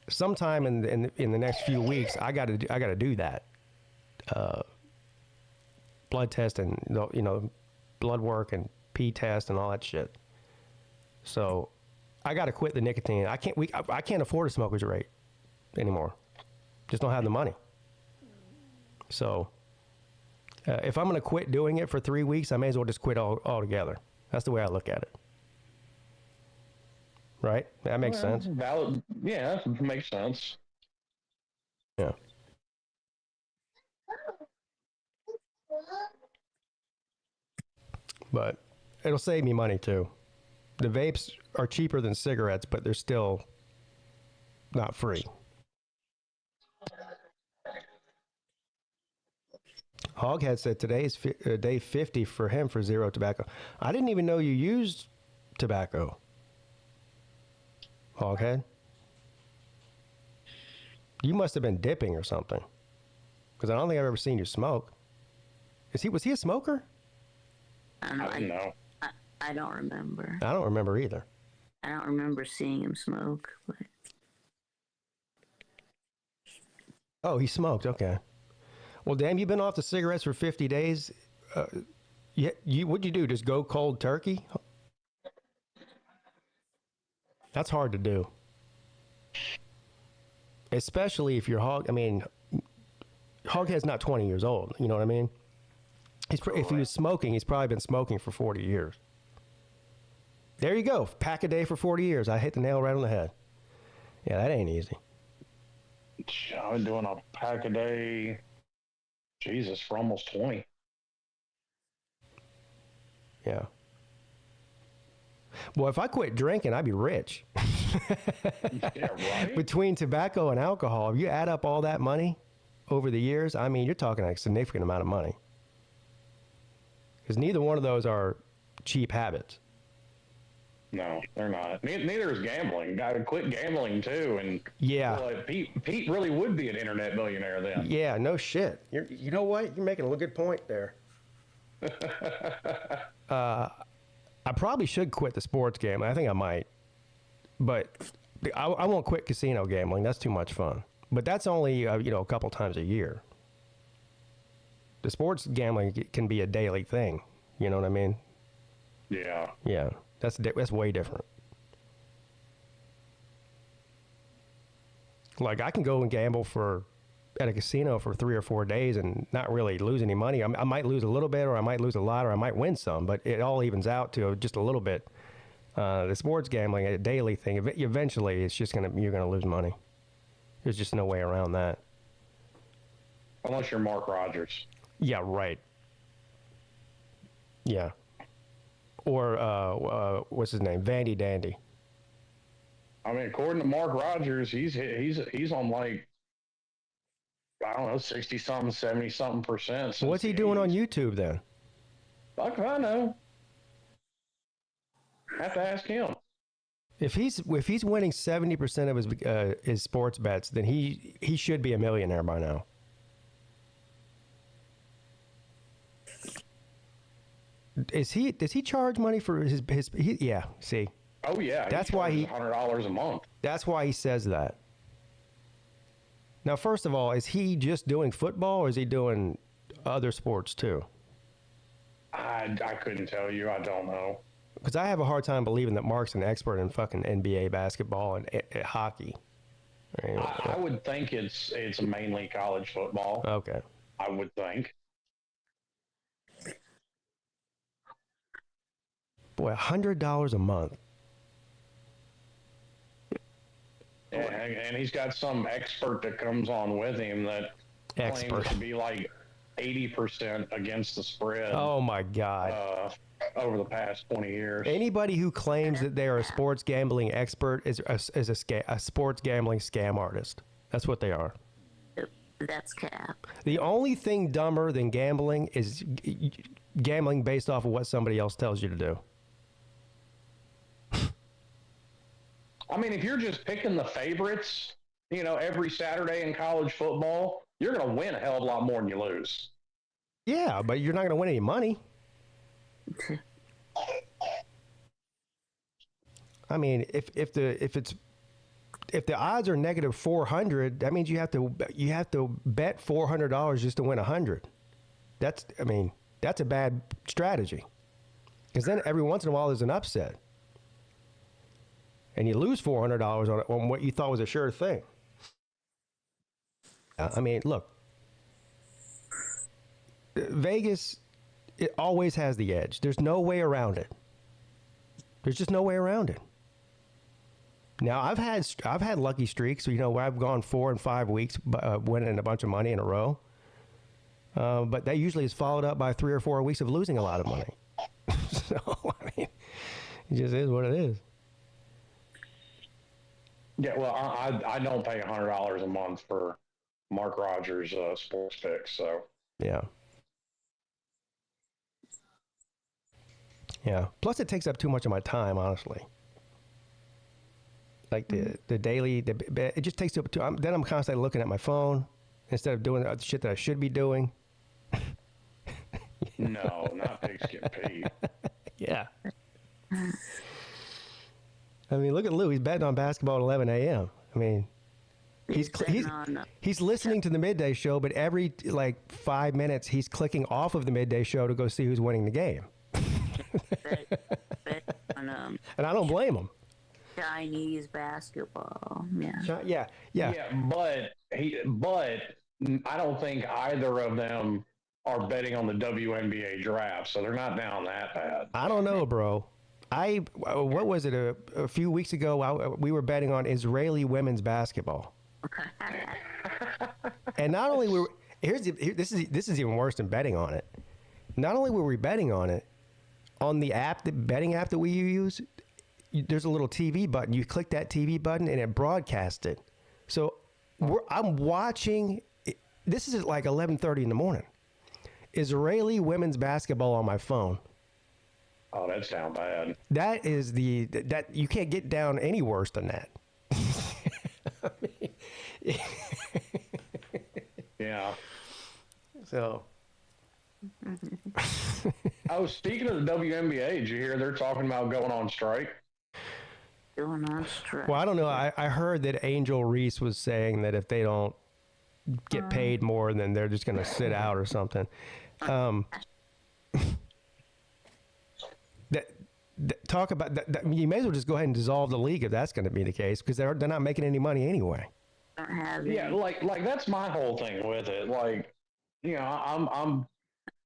sometime in the next few weeks, I gotta do that. Blood test and blood work and pee test and all that shit. So I got to quit the nicotine. I can't afford a smoker's rate anymore. Just don't have the money. So if I'm going to quit doing it for 3 weeks, I may as well just quit altogether. That's the way I look at it. Right? That makes sense. Valid. Yeah, that makes sense. Yeah. But it'll save me money too. The vapes are cheaper than cigarettes, but they're still not free. Hoghead said today is day 50 for him for zero tobacco. I didn't even know you used tobacco. Hoghead. You must have been dipping or something. Because I don't think I've ever seen you smoke. Was he a smoker? I don't know. I don't know. I don't remember. I don't remember either. I don't remember seeing him smoke. But Oh, he smoked. Okay. Well, damn, you've been off the cigarettes for 50 days. What'd you do? Just go cold turkey? That's hard to do. Especially if you're Hoghead's not 20 years old. You know what I mean? If he was smoking, he's probably been smoking for 40 years. There you go. Pack a day for 40 years. I hit the nail right on the head. Yeah, that ain't easy. I've been doing a pack a day, Jesus, for almost 20. Yeah. Well, if I quit drinking, I'd be rich. Yeah, right? Between tobacco and alcohol, if you add up all that money over the years, I mean, you're talking a significant amount of money. Because neither one of those are cheap habits. No, they're not. Neither is gambling. Got to quit gambling too. And Yeah. well, Pete really would be an internet millionaire then. Yeah, no shit. You know what? You're making a good point there. I probably should quit the sports gambling. I think I might. But I won't quit casino gambling. That's too much fun. But that's only, a couple times a year. The sports gambling can be a daily thing. You know what I mean? Yeah. Yeah. That's way different. Like, I can go and gamble at a casino for 3 or 4 days and not really lose any money. I might lose a little bit, or I might lose a lot, or I might win some, but it all evens out to just a little bit. The sports gambling, a daily thing, eventually it's just you're gonna lose money. There's just no way around that. Unless you're Mark Rogers. Yeah, right. Yeah. Or what's his name? Vandy Dandy. I mean, according to Mark Rogers, he's on like, I don't know, 60-something, 70-something%. So what's he doing on YouTube then? Fuck if I know. Have to ask him. If he's winning 70% of his sports bets, then he should be a millionaire by now. Does he charge money for his yeah, see. Oh yeah, That's why he $100 a month. That's why he says that. Now, first of all, is he just doing football or is he doing other sports too? I couldn't tell you. I don't know. Because I have a hard time believing that Mark's an expert in fucking NBA basketball and hockey. I would think it's mainly college football. Okay. I would think. Boy, $100 a month. And he's got some expert that comes on with him that claims to be like 80% against the spread. Oh my God. Over the past 20 years. Anybody who claims that they are a sports gambling expert is a sports gambling scam artist. That's what they are. That's cap. The only thing dumber than gambling is gambling based off of what somebody else tells you to do. I mean, if you're just picking the favorites, every Saturday in college football, you're going to win a hell of a lot more than you lose. Yeah, but you're not going to win any money. I mean, if the odds are negative 400, that means you have to bet $400 just to win 100. That's a bad strategy. Because then every once in a while there's an upset. And you lose $400 on what you thought was a sure thing. I mean, look, Vegas, it always has the edge. There's no way around it. There's just no way around it. Now, I've had lucky streaks, where I've gone 4 and 5 weeks winning a bunch of money in a row. But that usually is followed up by 3 or 4 weeks of losing a lot of money. So, I mean, it just is what it is. Yeah, well, I don't pay $100 a month for Mark Rogers' sports picks, so. Yeah. Yeah. Plus, it takes up too much of my time, honestly. Like the daily, it just takes up too. Then I'm constantly looking at my phone instead of doing the shit that I should be doing. No, not PigskinPeete. Yeah. I mean, look at Lou. He's betting on basketball at 11 a.m. I mean, he's listening to the Midday show, but every 5 minutes he's clicking off of the Midday show to go see who's winning the game. And I don't blame him. Chinese basketball, Yeah. But I don't think either of them are betting on the WNBA draft, so they're not down that bad. I don't know, bro. What was it a few weeks ago? We were betting on Israeli women's basketball, and not only this is even worse than betting on it. Not only were we betting on it, on the betting app that we use, there's a little TV button. You click that TV button and it broadcasts it. So I'm watching. This is at 11:30 in the morning. Israeli women's basketball on my phone. Oh, that's down bad. That is that you can't get down any worse than that. Yeah. So. Oh, speaking of the WNBA, did you hear they're talking about going on strike? Going on strike. Well, I don't know. I heard that Angel Reese was saying that if they don't get paid more, then they're just going to sit out or something. Talk about that. You may as well just go ahead and dissolve the league if that's going to be the case, because they're not making any money anyway. Yeah, like that's my whole thing with it.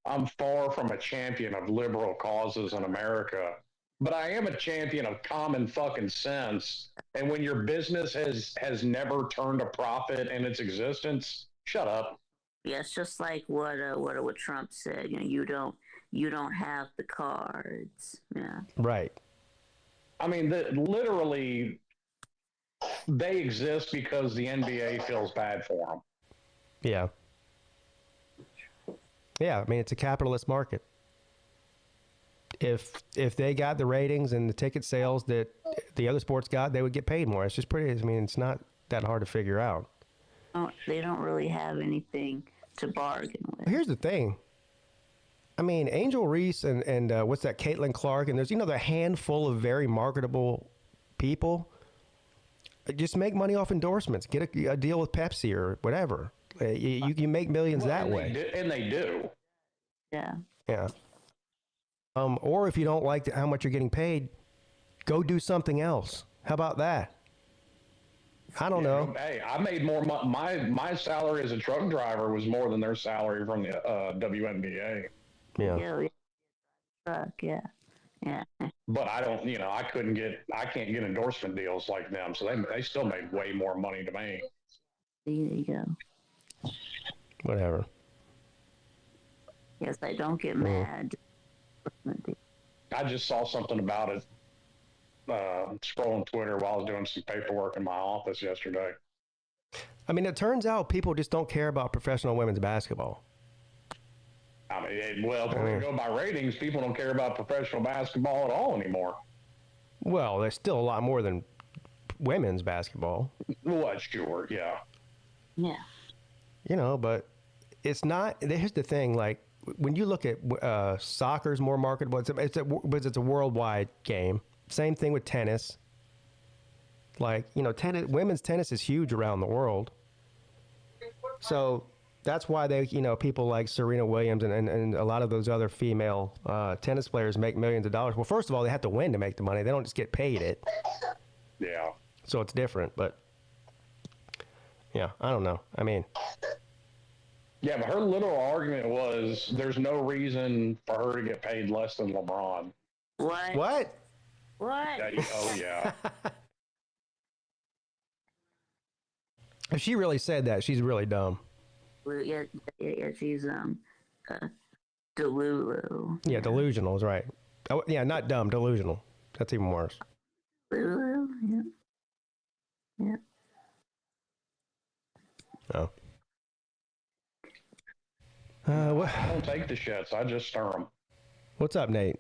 I'm far from a champion of liberal causes in America, but I am a champion of common fucking sense. And when your business has never turned a profit in its existence, shut up. Yeah, it's just like what Trump said. You don't have the cards. Yeah. Right. I mean, literally, they exist because the NBA feels bad for them. Yeah. Yeah, I mean, it's a capitalist market. If they got the ratings and the ticket sales that the other sports got, they would get paid more. It's just it's not that hard to figure out. They don't really have anything to bargain with. Here's the thing. I mean, Angel Reese and what's that, Caitlin Clark, and there's, the handful of very marketable people. Just make money off endorsements. Get a deal with Pepsi or whatever. You can make millions that way. And they do. Yeah. Yeah. Or if you don't like how much you're getting paid, go do something else. How about that? I don't know. Hey, I made more. My salary as a truck driver was more than their salary from the WNBA. Yeah. Truck, yeah. But I don't, I can't get endorsement deals like them. So they still made way more money to me. There you go. Whatever. Yes, I don't get mad. I just saw something about it scrolling Twitter while I was doing some paperwork in my office yesterday. I mean, it turns out people just don't care about professional women's basketball. I mean, if we're going to go by ratings, people don't care about professional basketball at all anymore. Well, there's still a lot more than women's basketball. Well, sure, yeah. Yeah. But it's not. Here's the thing: like when you look at soccer's more marketable. It's a worldwide game. Same thing with tennis. Like women's tennis is huge around the world. So that's why people like Serena Williams and a lot of those other female tennis players make millions of dollars. Well, first of all, they have to win to make the money. They don't just get paid it. Yeah. So it's different, but yeah, I don't know. I mean, yeah, but her literal argument was there's no reason for her to get paid less than LeBron. What? What? Oh yeah. If she really said that, she's really dumb. Yeah, she's Delulu. Yeah, delusional is right. Oh, yeah, not dumb, delusional. That's even worse. Delulu, yeah. Oh. I don't take the shits. I just stir them. What's up, Nate?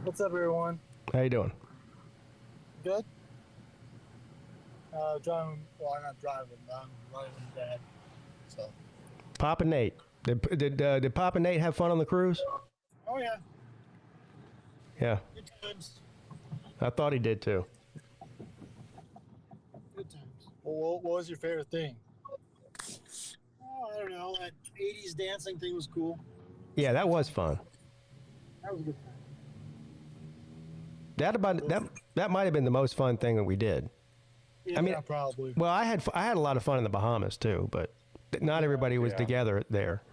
What's up, everyone? How you doing? Good. Driving. Well, I'm not driving. I'm running with Dad. So. Papa Nate. Did Papa Nate have fun on the cruise? Oh yeah. Yeah. Good times. I thought he did too. Good times. Well, what was your favorite thing? Oh, I don't know. That 80s dancing thing was cool. Yeah, that was fun. That was a good time. That might have been the most fun thing that we did. Yeah, I mean, probably. Well, I had a lot of fun in the Bahamas too, but not everybody was together there.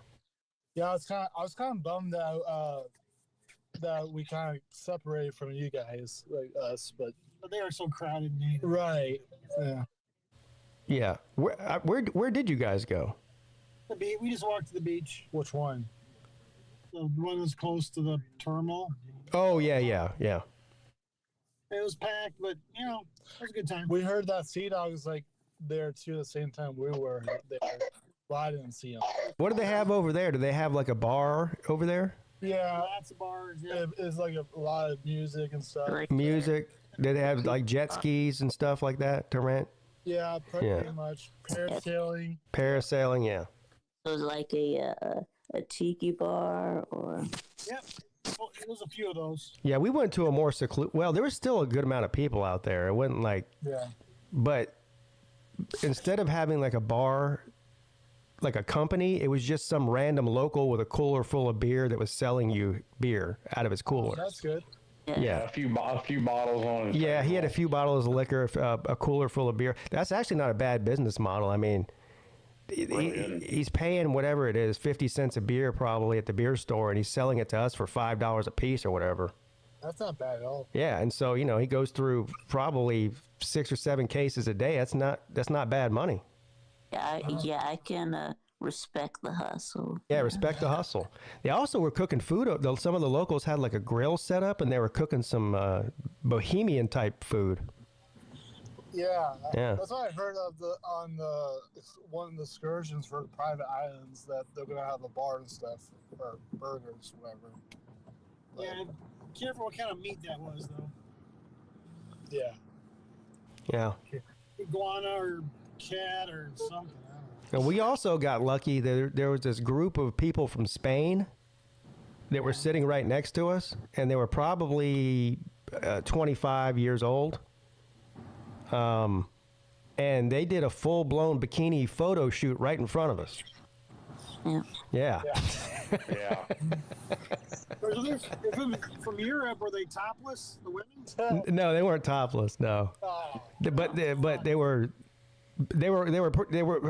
Yeah, I was kind of bummed that we kind of separated from you guys, like us, but they were so crowded. Right. Yeah. Yeah. Where did you guys go? The beach. We just walked to the beach. Which one? The one that was close to the terminal. Oh yeah. It was packed, but it was a good time. We heard that Sea Dog was like there too at the same time we were there. Well, I didn't see him. What do they have over there? Do they have like a bar over there? Yeah, lots of bars. Yeah. It's like a lot of music and stuff. Music? Did they have like jet skis and stuff like that to rent? Yeah, pretty much. Parasailing. Parasailing, yeah. So it was like a tiki bar or. Yep. Well, there was a few of those. Yeah, we went to a more secluded. Well, there was still a good amount of people out there. It wasn't like. Yeah. But instead of having like a bar, like a company, it was just some random local with a cooler full of beer that was selling you beer out of his cooler. That's good. Yeah. A few bottles on. Yeah, he had a few bottles of liquor, a cooler full of beer. That's actually not a bad business model. I mean, he's paying whatever it is, 50 cents a beer probably at the beer store, and he's selling it to us for $5 a piece or whatever. That's not bad at all. Yeah, and so he goes through probably 6 or 7 cases a day. That's not bad money. I can respect the hustle. Yeah, respect the hustle. They also were cooking food. Some of the locals had like a grill set up, and they were cooking some bohemian type food. Yeah, Yeah. That's what I heard of one of the excursions for the private islands, that they're gonna have a bar and stuff, or burgers, whatever. Yeah, careful what kind of meat that was, though. Yeah. Yeah. Iguana or cat or something. And we also got lucky that there was this group of people from Spain that were sitting right next to us, and they were probably 25 years old. And they did a full-blown bikini photo shoot right in front of us. Yeah. Yeah. From Europe, were they topless? The women? No, they weren't topless. No, Oh, but they were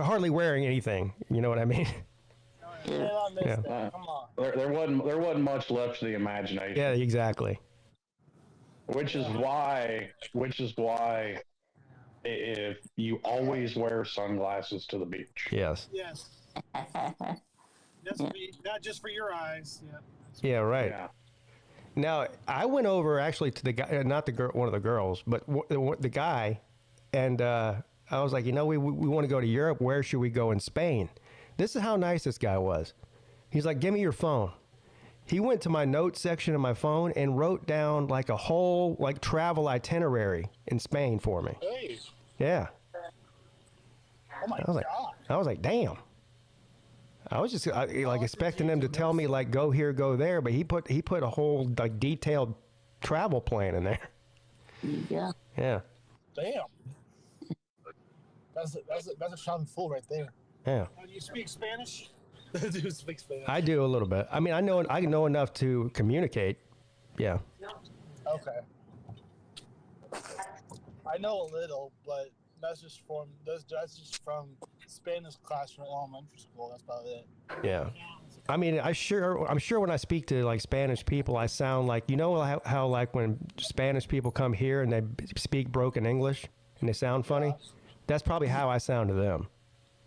hardly wearing anything. You know what I mean? yeah. I missed Yeah. that. Come on. There wasn't much left to the imagination. Yeah, exactly. Which is why if you always wear sunglasses to the beach. Yes. Yes. Not just for your eyes. Yeah. Yeah. Right. Yeah. Now I went over actually to the guy, not the girl, one of the girls, but the guy, and I was like, we want to go to Europe. Where should we go in Spain? This is how nice this guy was. He's like, give me your phone. He went to my notes section of my phone and wrote down like a whole travel itinerary in Spain for me. Hey. Yeah. Oh my I was like, damn. I was just expecting them to tell me like go here, go there, but he put a whole like detailed travel plan in there. Yeah. Yeah. Damn. That's a shot in full right there. Yeah. Do you speak Spanish? Do you speak Spanish? I do a little bit. I mean, I know enough to communicate. Yeah. Okay. I know a little, but that's just from Spanish class from elementary school. That's about it. Yeah. I mean, I'm sure when I speak to like Spanish people, I sound like, how like when Spanish people come here and they speak broken English and they sound funny. That's probably how I sound to them.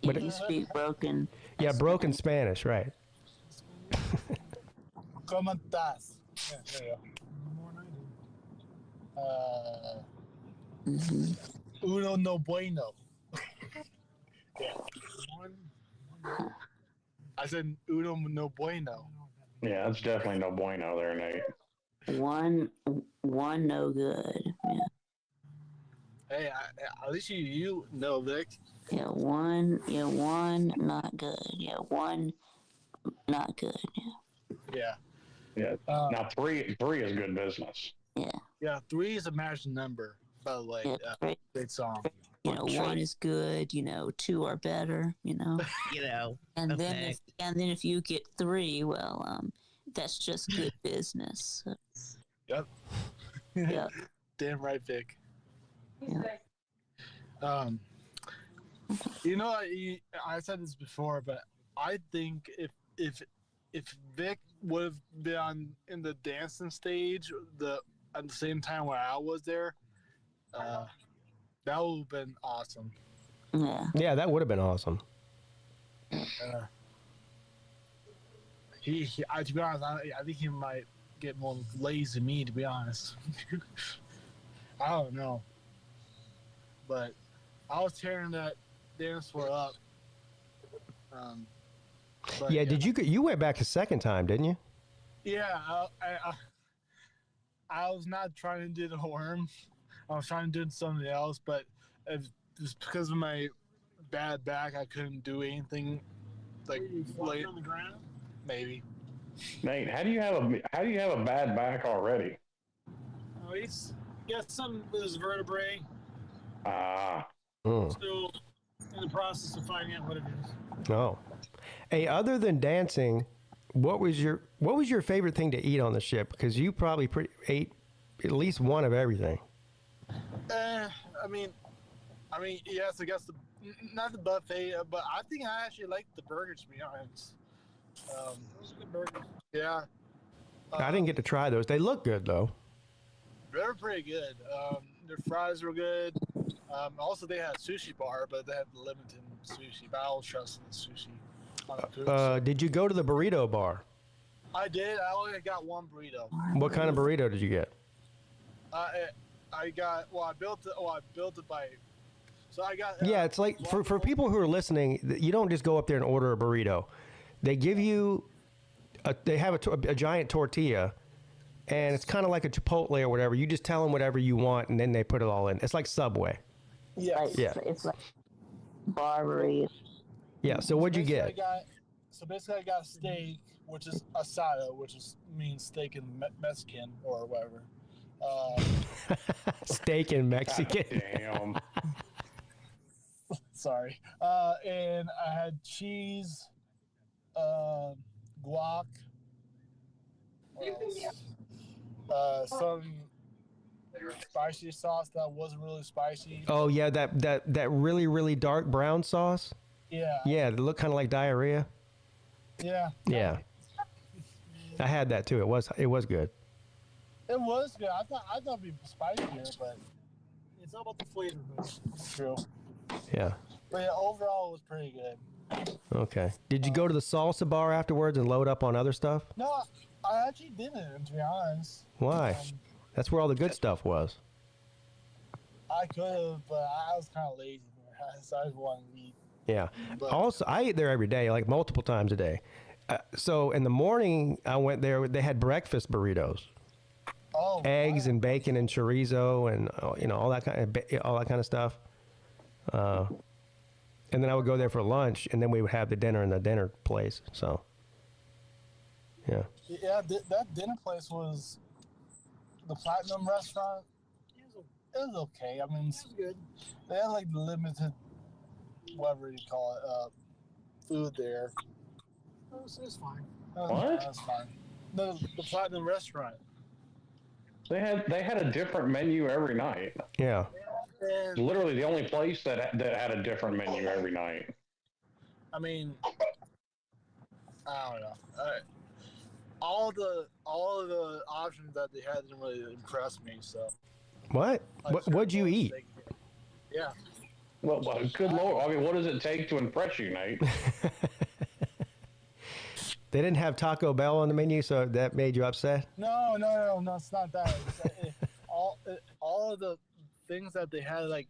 But you speak broken. Yeah, broken Spanish, right? ¿Cómo estás? Yeah, there you go. Uno no bueno. Yeah. I said uno no bueno. Yeah, it's definitely no bueno there, Nate. One no good. Yeah. Hey, at least you know, Vic. Yeah, one not good. Yeah, one not good. Yeah. Yeah. Now three is good business. Yeah. Yeah, 3 is a magic number, by the way. Yeah, great. Great song. One is good. 2 are better. You know. And Okay. then if you get 3, well, that's just good business. Yep. Yeah. Damn right, Vic. Yeah. I said this before, but I think if Vic would have been in the dancing stage at the same time where I was there, that would have been awesome. Yeah. Yeah, that would have been awesome. To be honest, I think he might get more lazy than me, to be honest. I don't know. But I was tearing that dance floor up. Yeah, did you went back a second time, didn't you? Yeah, I was not trying to do the worm. I was trying to do something else, but just because of my bad back, I couldn't do anything. Like on the ground? Maybe. Nate, how do you have a bad back already? Oh, he's got something with his vertebrae. Mm. Still in the process of finding out what it is. Oh. Hey, other than dancing, what was your favorite thing to eat on the ship? Because you probably ate at least one of everything. I mean, yes, I guess not the buffet, but I think I actually liked the burgers, to be honest. Those are good burgers. Yeah. I didn't get to try those. They look good though. They were pretty good. Their fries were good. Also, they had a sushi bar, but they had limited sushi. But I was trusting the sushi. Did you go to the burrito bar? I did. I only got one burrito. What kind of burrito did you get? I built it by. So I got. Yeah, it's like for people who are listening, you don't just go up there and order a burrito. They give you, they have a giant tortilla, and it's kind of like a Chipotle or whatever. You just tell them whatever you want, and then they put it all in. It's like Subway. Yeah. Yeah. It's like Barbary. Yeah. So what'd you get? Basically, I got steak, which is asado, which means steak in Mexican or whatever. Steak and Mexican. God damn. Sorry. And I had cheese, guac, some spicy sauce that wasn't really spicy. Oh yeah, that really really dark brown sauce. Yeah. Yeah, it looked kind of like diarrhea. Yeah. Yeah. I had that too. It was good. It was good. I thought it'd be spicier, but It's all about the flavor, but it's true. Yeah. But yeah, overall, it was pretty good. Okay. Did you go to the salsa bar afterwards and load up on other stuff? No, I actually didn't, to be honest. Why? That's where all the good stuff was. I could have, but I was kind of lazy. So I just wanted to eat. Yeah. But- Also, I eat there every day, like multiple times a day. So in the morning, I went there. They had breakfast burritos, Oh, eggs wow. and bacon and chorizo and all that kind of stuff. And then I would go there for lunch, and then we would have the dinner in the dinner place. So, yeah. Yeah, that dinner place was the Platinum Restaurant. It was okay. I mean, it was good. they had like limited, whatever you call it, food there. It was fine. What? That's fine. The Platinum Restaurant. They had a different menu every night. Yeah. And Literally the only place that had a different menu every night. I mean, I don't know. All of the options that they had didn't really impress me. So. What? What'd you eat? Yeah. Well, good lord. I mean, what does it take to impress you, Nate? They didn't have Taco Bell on the menu, so that made you upset? No, it's not that. All of the things that they had, like,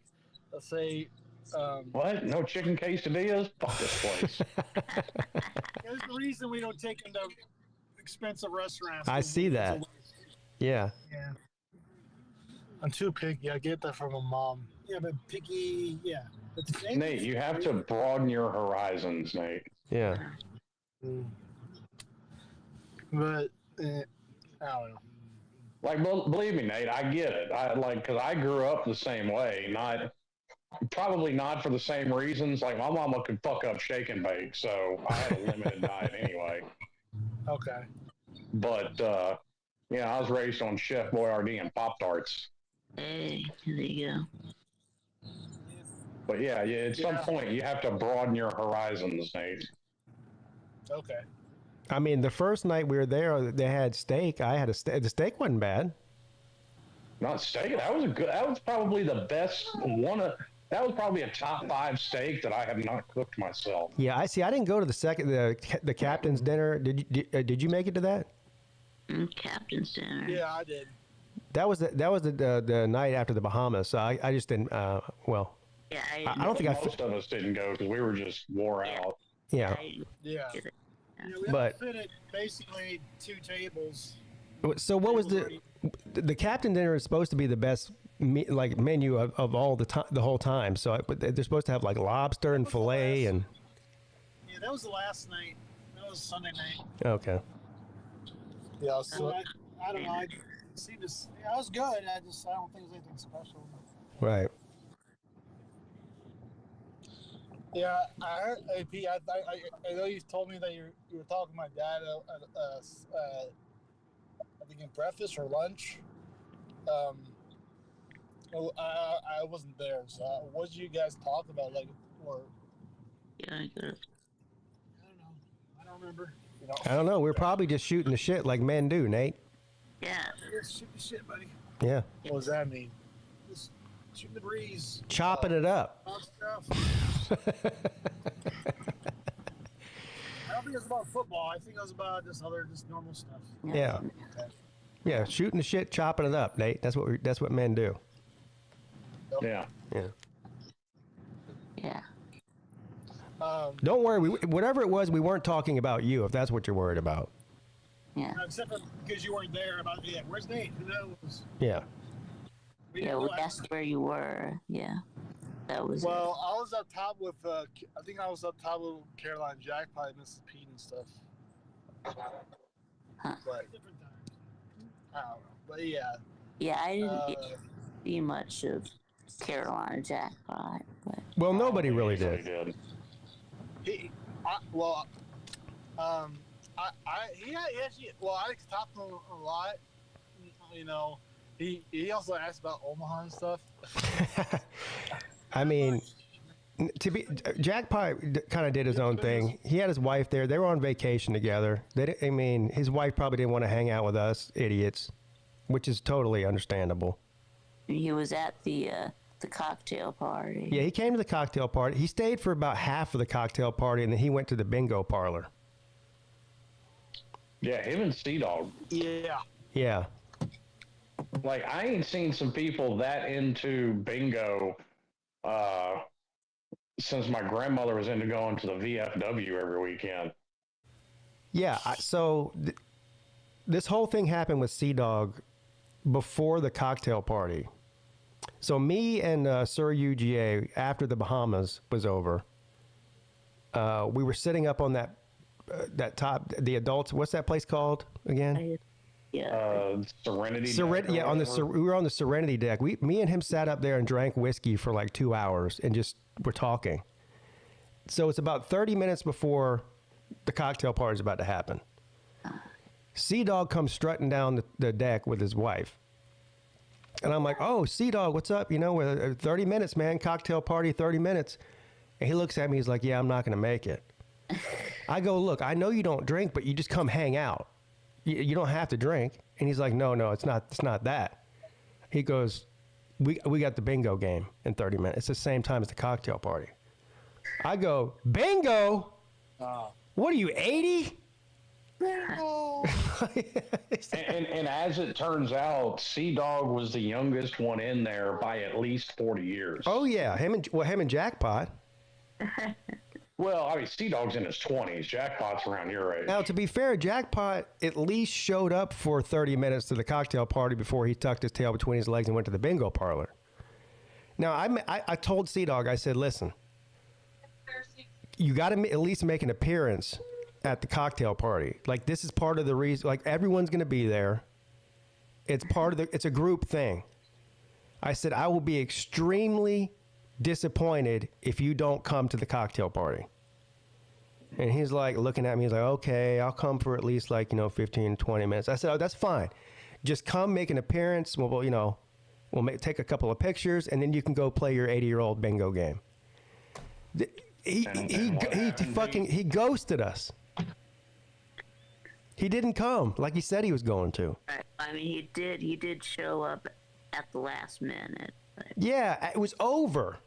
let's say, What? No chicken quesadillas? Fuck this place. There's the reason we don't take them to expensive restaurants. I see that. Yeah. Yeah. I'm too picky. I get that from my mom. Yeah, but picky, yeah. But the thing Nate, you have to broaden your horizons, Nate. Yeah. But I don't know. Like, believe me, Nate, I get it. Because I grew up the same way. Probably not for the same reasons. Like, my mama could fuck up shake and bake, so I had a limited diet anyway. Okay. But, I was raised on Chef Boyardee and Pop-Tarts. Hey, there you go. But yeah, at some point, you have to broaden your horizons, Nate. Okay. I mean, the first night we were there, they had steak. I had the steak wasn't bad. Not steak. That was probably the best one. That was probably a top 5 steak that I have not cooked myself. Yeah, I see. I didn't go to the captain's dinner. Did you make it to that? Captain's dinner. Yeah, I did. That was the night after the Bahamas. So I just didn't. Well, Yeah, I don't think Most of us didn't go because we were just wore out. Yeah. Yeah. Yeah, we But- had to fit at basically 2 tables. So what was the captain dinner is supposed to be the best menu of all the whole time. So but they're supposed to have like lobster and fillet and. Yeah, that was the last night. That was Sunday night. Okay. Yeah. So So I don't know. I seemed to. Yeah, it was good. I don't think it was anything special. Right. yeah, I heard. Hey, Pete, I know you told me that you were talking to my dad. I think in breakfast or lunch. I wasn't there. So what did you guys talk about? Like, or Yeah, I got it. I don't know. I don't remember. you know? I don't know. We're probably just shooting the shit like men do, Nate. Yeah. Just shoot the shit, buddy. Yeah. What does that mean? Just shooting the breeze. Chopping it up. All stuff. I don't think it was about football. I think it was about just normal stuff. Yeah. Yeah. Shooting the shit, chopping it up, Nate. That's what men do. Yeah. Yeah. Yeah. Don't worry. Whatever it was, we weren't talking about you. If that's what you're worried about. Yeah. Except for because you weren't there. Where's Nate? Who knows? Yeah. We Yeah, didn't well, know. that's where you were. Yeah. That was Well, I was up top with, I think I was up top with Caroline Jackpot and Mrs. Peete and stuff. Huh. But, I don't know. But yeah. Yeah, I didn't get to see much of Carolina Jackpot, but Well, nobody really He did. did. He actually, I talked to him a lot. You know, he also asked about Omaha and stuff. I mean, Jackpot kind of did his own thing. He had his wife there. They were on vacation together. His wife probably didn't want to hang out with us idiots, which is totally understandable. he was at the cocktail party. Yeah, he came to the cocktail party. He stayed for about half of the cocktail party, and then he went to the bingo parlor. Yeah, him and Sea-Dog. Yeah. Yeah. Like, I ain't seen some people that into bingo since my grandmother was into going to the VFW every weekend. Yeah, this whole thing happened with Sea Dog before the cocktail party. So me and Sir UGA, after the Bahamas was over, we were sitting up on that top, the adults. What's that place called again? Yeah. Serenity. Serenity. Yeah, we were on the Serenity deck. Me and him sat up there and drank whiskey for like 2 hours and just were talking. So it's about 30 minutes before the cocktail party is about to happen. Sea Dog comes strutting down the deck with his wife. And I'm like, oh, Sea Dog, what's up? You know, we're 30 minutes, man. Cocktail party, 30 minutes. And he looks at me. He's like, yeah, I'm not going to make it. I go, look, I know you don't drink, but you just come hang out. You don't have to drink. And he's like, no, it's not that. He goes, we got the bingo game in 30 minutes. It's the same time as the cocktail party. I go, bingo? What are you, 80? and as it turns out, Sea Dog was the youngest one in there by at least 40 years. Oh yeah, him and Jackpot. Well, I mean, Sea Dog's in his 20s. Jackpot's around your age. Now, to be fair, Jackpot at least showed up for 30 minutes to the cocktail party before he tucked his tail between his legs and went to the bingo parlor. Now, I told Sea Dog, I said, listen, you got to at least make an appearance at the cocktail party. Like, this is part of the reason, like, everyone's going to be there. It's it's a group thing. I said, I will be extremely disappointed if you don't come to the cocktail party. And he's like looking at me, he's like, okay, I'll come for at least 15, 20 minutes. I said, oh, that's fine. Just come make an appearance. We'll take a couple of pictures and then you can go play your 80-year-old bingo game. He ghosted us. He didn't come like he said he was going to. I mean, he did show up at the last minute. But yeah, it was over.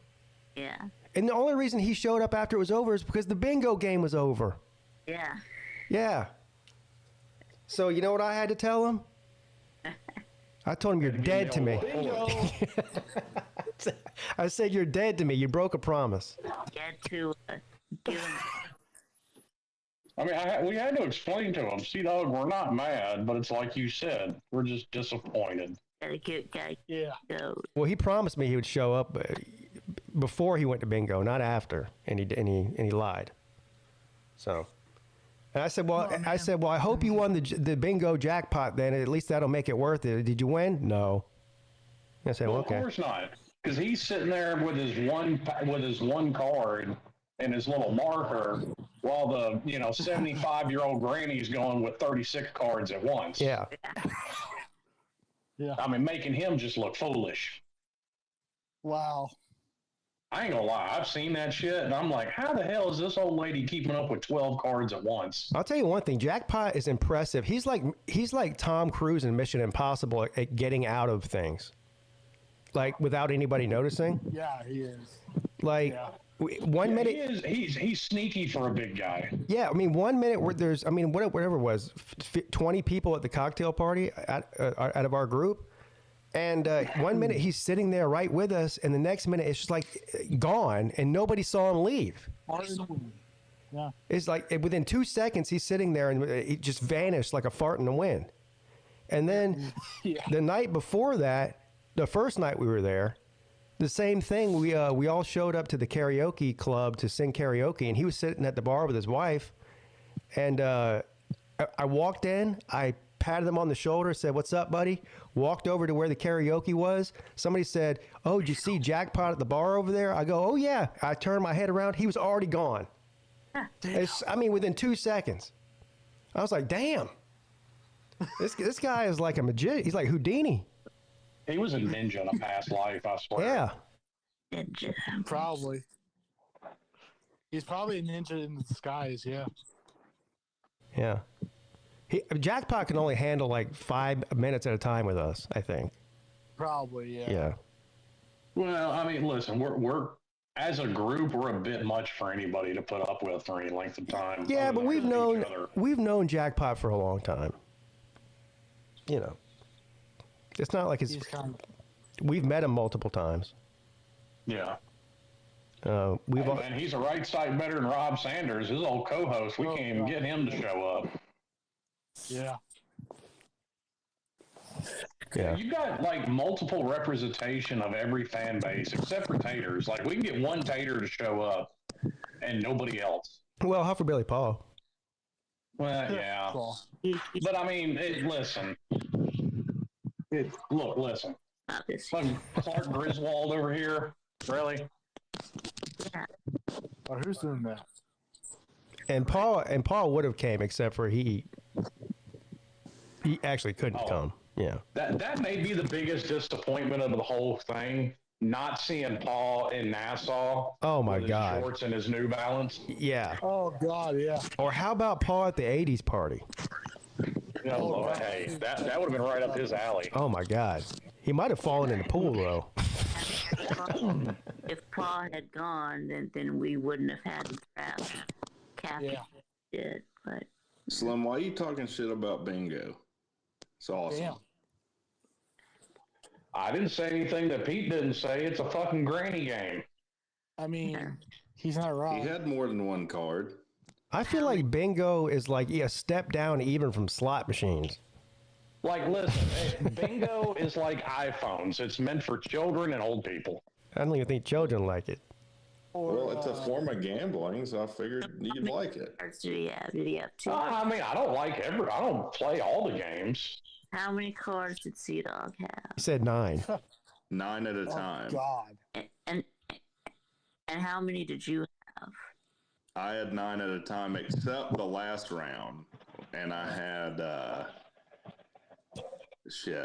yeah. And the only reason he showed up after it was over is because the bingo game was over. Yeah. Yeah. So you know what I had to tell him? I told him, you're dead to me. I said, you're dead to me. You broke a promise. Get to give him. I mean, we had to explain to him, Sea Dog, we're not mad, but it's like you said, we're just disappointed. Yeah. Go. Well, he promised me he would show up before he went to bingo, not after, and he lied. So, and I said, well, I hope you won the bingo jackpot. Then at least that'll make it worth it. Did you win? No. I said, well, okay. Of course not, because he's sitting there with his one card and his little marker, while the 75-year-old granny's going with 36 cards at once. Yeah. Yeah. I mean, making him just look foolish. Wow. I ain't gonna lie, I've seen that shit, and I'm like, how the hell is this old lady keeping up with 12 cards at once? I'll tell you one thing, Jackpot is impressive. He's like Tom Cruise in Mission Impossible at getting out of things, like without anybody noticing. Yeah, he is. Like. Yeah. 1 minute, he's sneaky for a big guy. Yeah, I mean, 1 minute where there's, I mean, whatever it was, 20 people at the cocktail party out of our group, and 1 minute he's sitting there right with us, and the next minute it's just like gone, and nobody saw him leave. Yeah. It's like within 2 seconds he's sitting there, and he just vanished like a fart in the wind. And then the night before that, the first night we were there, The same thing. We all showed up to the karaoke club to sing karaoke, and he was sitting at the bar with his wife. And I walked in. I patted him on the shoulder, said, "What's up, buddy?" Walked over to where the karaoke was. Somebody said, "Oh, did you see Jackpot at the bar over there?" I go, "Oh yeah." I turned my head around. He was already gone. Within 2 seconds. I was like, "Damn, this guy is like a magician. He's like Houdini." He was a ninja in a past life, I swear. Yeah. Ninja. Probably. He's probably a ninja in the disguise, yeah. Yeah. Jackpot can only handle like 5 minutes at a time with us, I think. Probably, yeah. Yeah. Well, I mean, listen, we're as a group, we're a bit much for anybody to put up with for any length of time. Yeah, but we've known Jackpot for a long time. You know. It's not like we've met him multiple times. Yeah. And he's a right side better than Rob Sanders, his old co-host. We can't even get him to show up. Yeah. Yeah. You got like multiple representation of every fan base except for Taters. Like we can get one Tater to show up and nobody else. Well, Hufflebilly Paul. Well, yeah. But I mean, listen. Listen. Fucking Clark Griswold over here. Really? Yeah. Oh, who's doing that? And Paul would have came, except for he actually couldn't come. Yeah. That may be the biggest disappointment of the whole thing. Not seeing Paul in Nassau. Oh my with God. His shorts and his New Balance. Yeah. Oh God, yeah. Or how about Paul at the '80s party? Hey, that would have been right up his alley. Oh my God. He might have fallen in the pool though. If Paul had gone, then we wouldn't have had the draft. Captain did, but Slim, why are you talking shit about bingo? It's awesome. Damn. I didn't say anything that Pete didn't say. It's a fucking granny game. I mean, he's not wrong. He had more than one card. I feel like bingo is like a step down even from slot machines. Like, listen, bingo is like iPhones. It's meant for children and old people. I don't even think children like it. Well, it's a form of gambling, so I figured you'd like it. cards did he have? Did he have two? I mean, I don't play all the games. How many cards did Sea Dog have? He said 9. 9 at a time. God. And how many did you have? I had 9 at a time, except the last round, and I had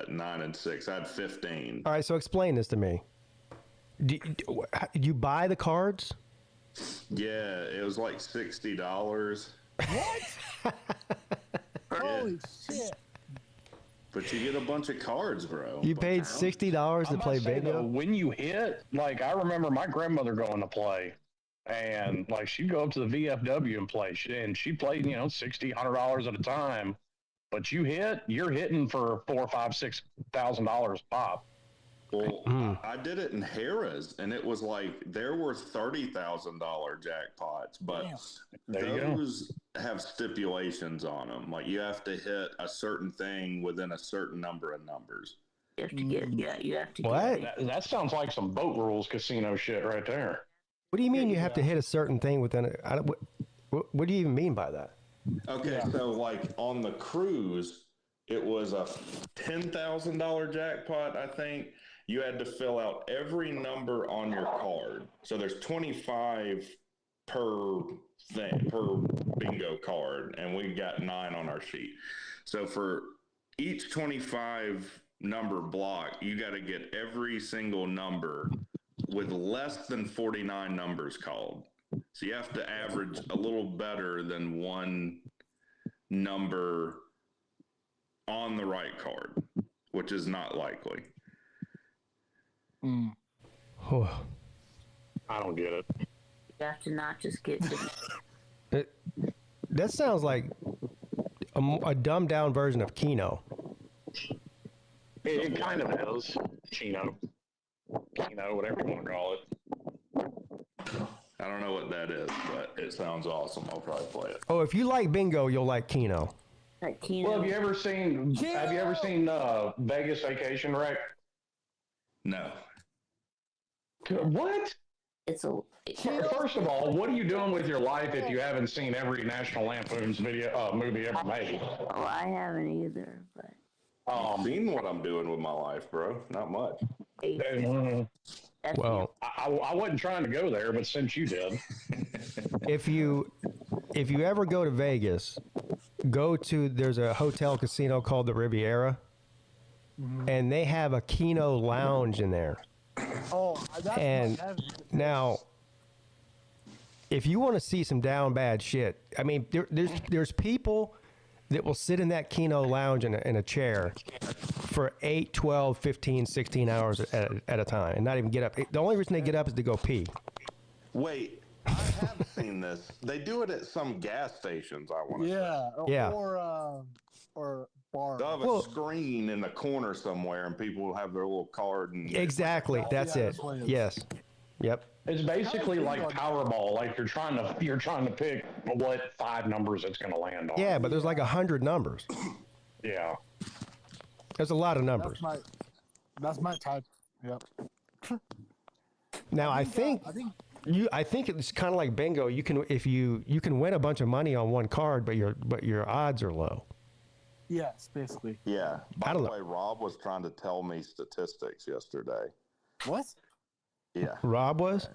9 and 6. I had 15. All right, so explain this to me. Do you buy the cards? Yeah, it was like $60. What? Holy shit. But you get a bunch of cards, bro. You paid $60 to play bingo? When you hit, like, I remember my grandmother going to play, and, like, she'd go up to the VFW and play, and she played, $60, $100 at a time. But you're hitting for $4,000, $5,000, $6,000 pop. Well, I did it in Harrah's, and it was like there were $30,000 jackpots, but those have stipulations on them. Like you have to hit a certain thing within a certain number of numbers. You have to get, you have to What? That sounds like some boat rules casino shit right there. What do you mean you have to hit a certain thing within it? What do you even mean by that? Okay, so like on the cruise, it was a $10,000 jackpot, I think. You had to fill out every number on your card. So there's 25 per bingo card, and we got 9 on our sheet. So for each 25 number block, you got to get every single number with less than 49 numbers called. So you have to average a little better than one number on the right card, which is not likely. I don't get it. You have to not just get That sounds like a dumbed down version of Keno. It kind of is. Keno, whatever you want to call it. I don't know what that is, but it sounds awesome. I'll probably play it. Oh, if you like bingo, you'll like Keno. Well, have you ever seen Vegas Vacation Wreck? No. What? It's a. First of all, what are you doing with your life if you haven't seen every National Lampoon's movie ever made? Oh, I haven't either, but. Seen what I'm doing with my life, bro. Not much. Well, I wasn't trying to go there, but since you did, if you ever go to Vegas, there's a hotel casino called the Riviera, and they have a Keno lounge in there. Oh, that's And now, if you want to see some down bad shit, I mean, there's people that will sit in that Keno lounge in a chair for 8, 12, 15, 16 hours at a time and not even get up. The only reason they get up is to go pee. Wait, I have seen this. They do it at some gas stations, I want to say. Yeah. Or bar. They'll have a screen in the corner somewhere, and people will have their little card. And Exactly. That's it. Yes. Yep. it's basically like Powerball. Like you're trying to pick what 5 numbers it's going to land on. Yeah, but there's like 100 numbers. Yeah. There's a lot of numbers. That's my type. Yep. Now I think it's kind of like bingo. You can win a bunch of money on one card, but your odds are low. Yes, basically. Yeah. By the way, Rob was trying to tell me statistics yesterday. What? Yeah. Rob was?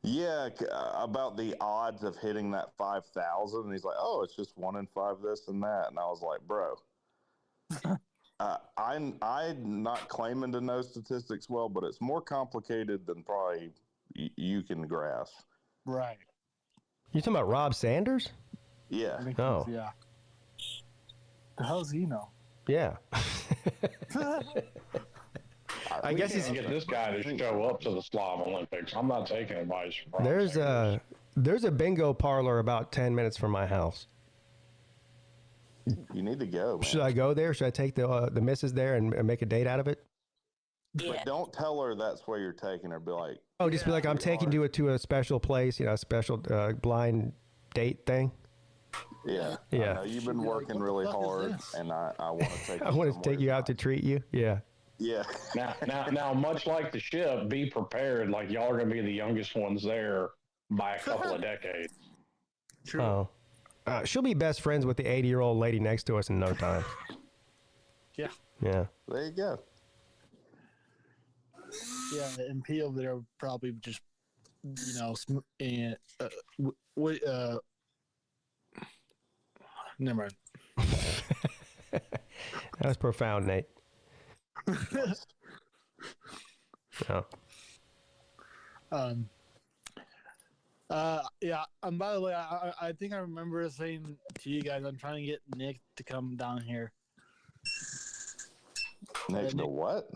Yeah, about the odds of hitting that 5,000. And he's like, oh, it's just 1 in 5 this and that. And I was like, bro, I'm not claiming to know statistics well, but it's more complicated than probably you can grasp. Right. You talking about Rob Sanders? Yeah. Oh. Yeah. The hell does he know? Yeah. I guess he's get this guy to show up to the Slob Olympics. I'm not taking advice from There's a bingo parlor about 10 minutes from my house. You need to go, man. Should I go there? Should I take the missus there and make a date out of it? But don't tell her that's where you're taking her. Be like, oh, just be like, I'm taking you to a special place, a special blind date thing. Yeah. Yeah. I know you've been working really hard, and I want to take. I want to take you out to treat you. Yeah. Yeah. Now, much like the ship, be prepared. Like y'all are going to be the youngest ones there by a couple of decades. True. Oh. She'll be best friends with the 80-year-old lady next to us in no time. Yeah. Yeah. There you go. Yeah, and P over there probably just, and never mind. That was profound, Nate. Yeah. Yeah. By the way, I think I remember saying to you guys, I'm trying to get Nick to come down here. Nick to what?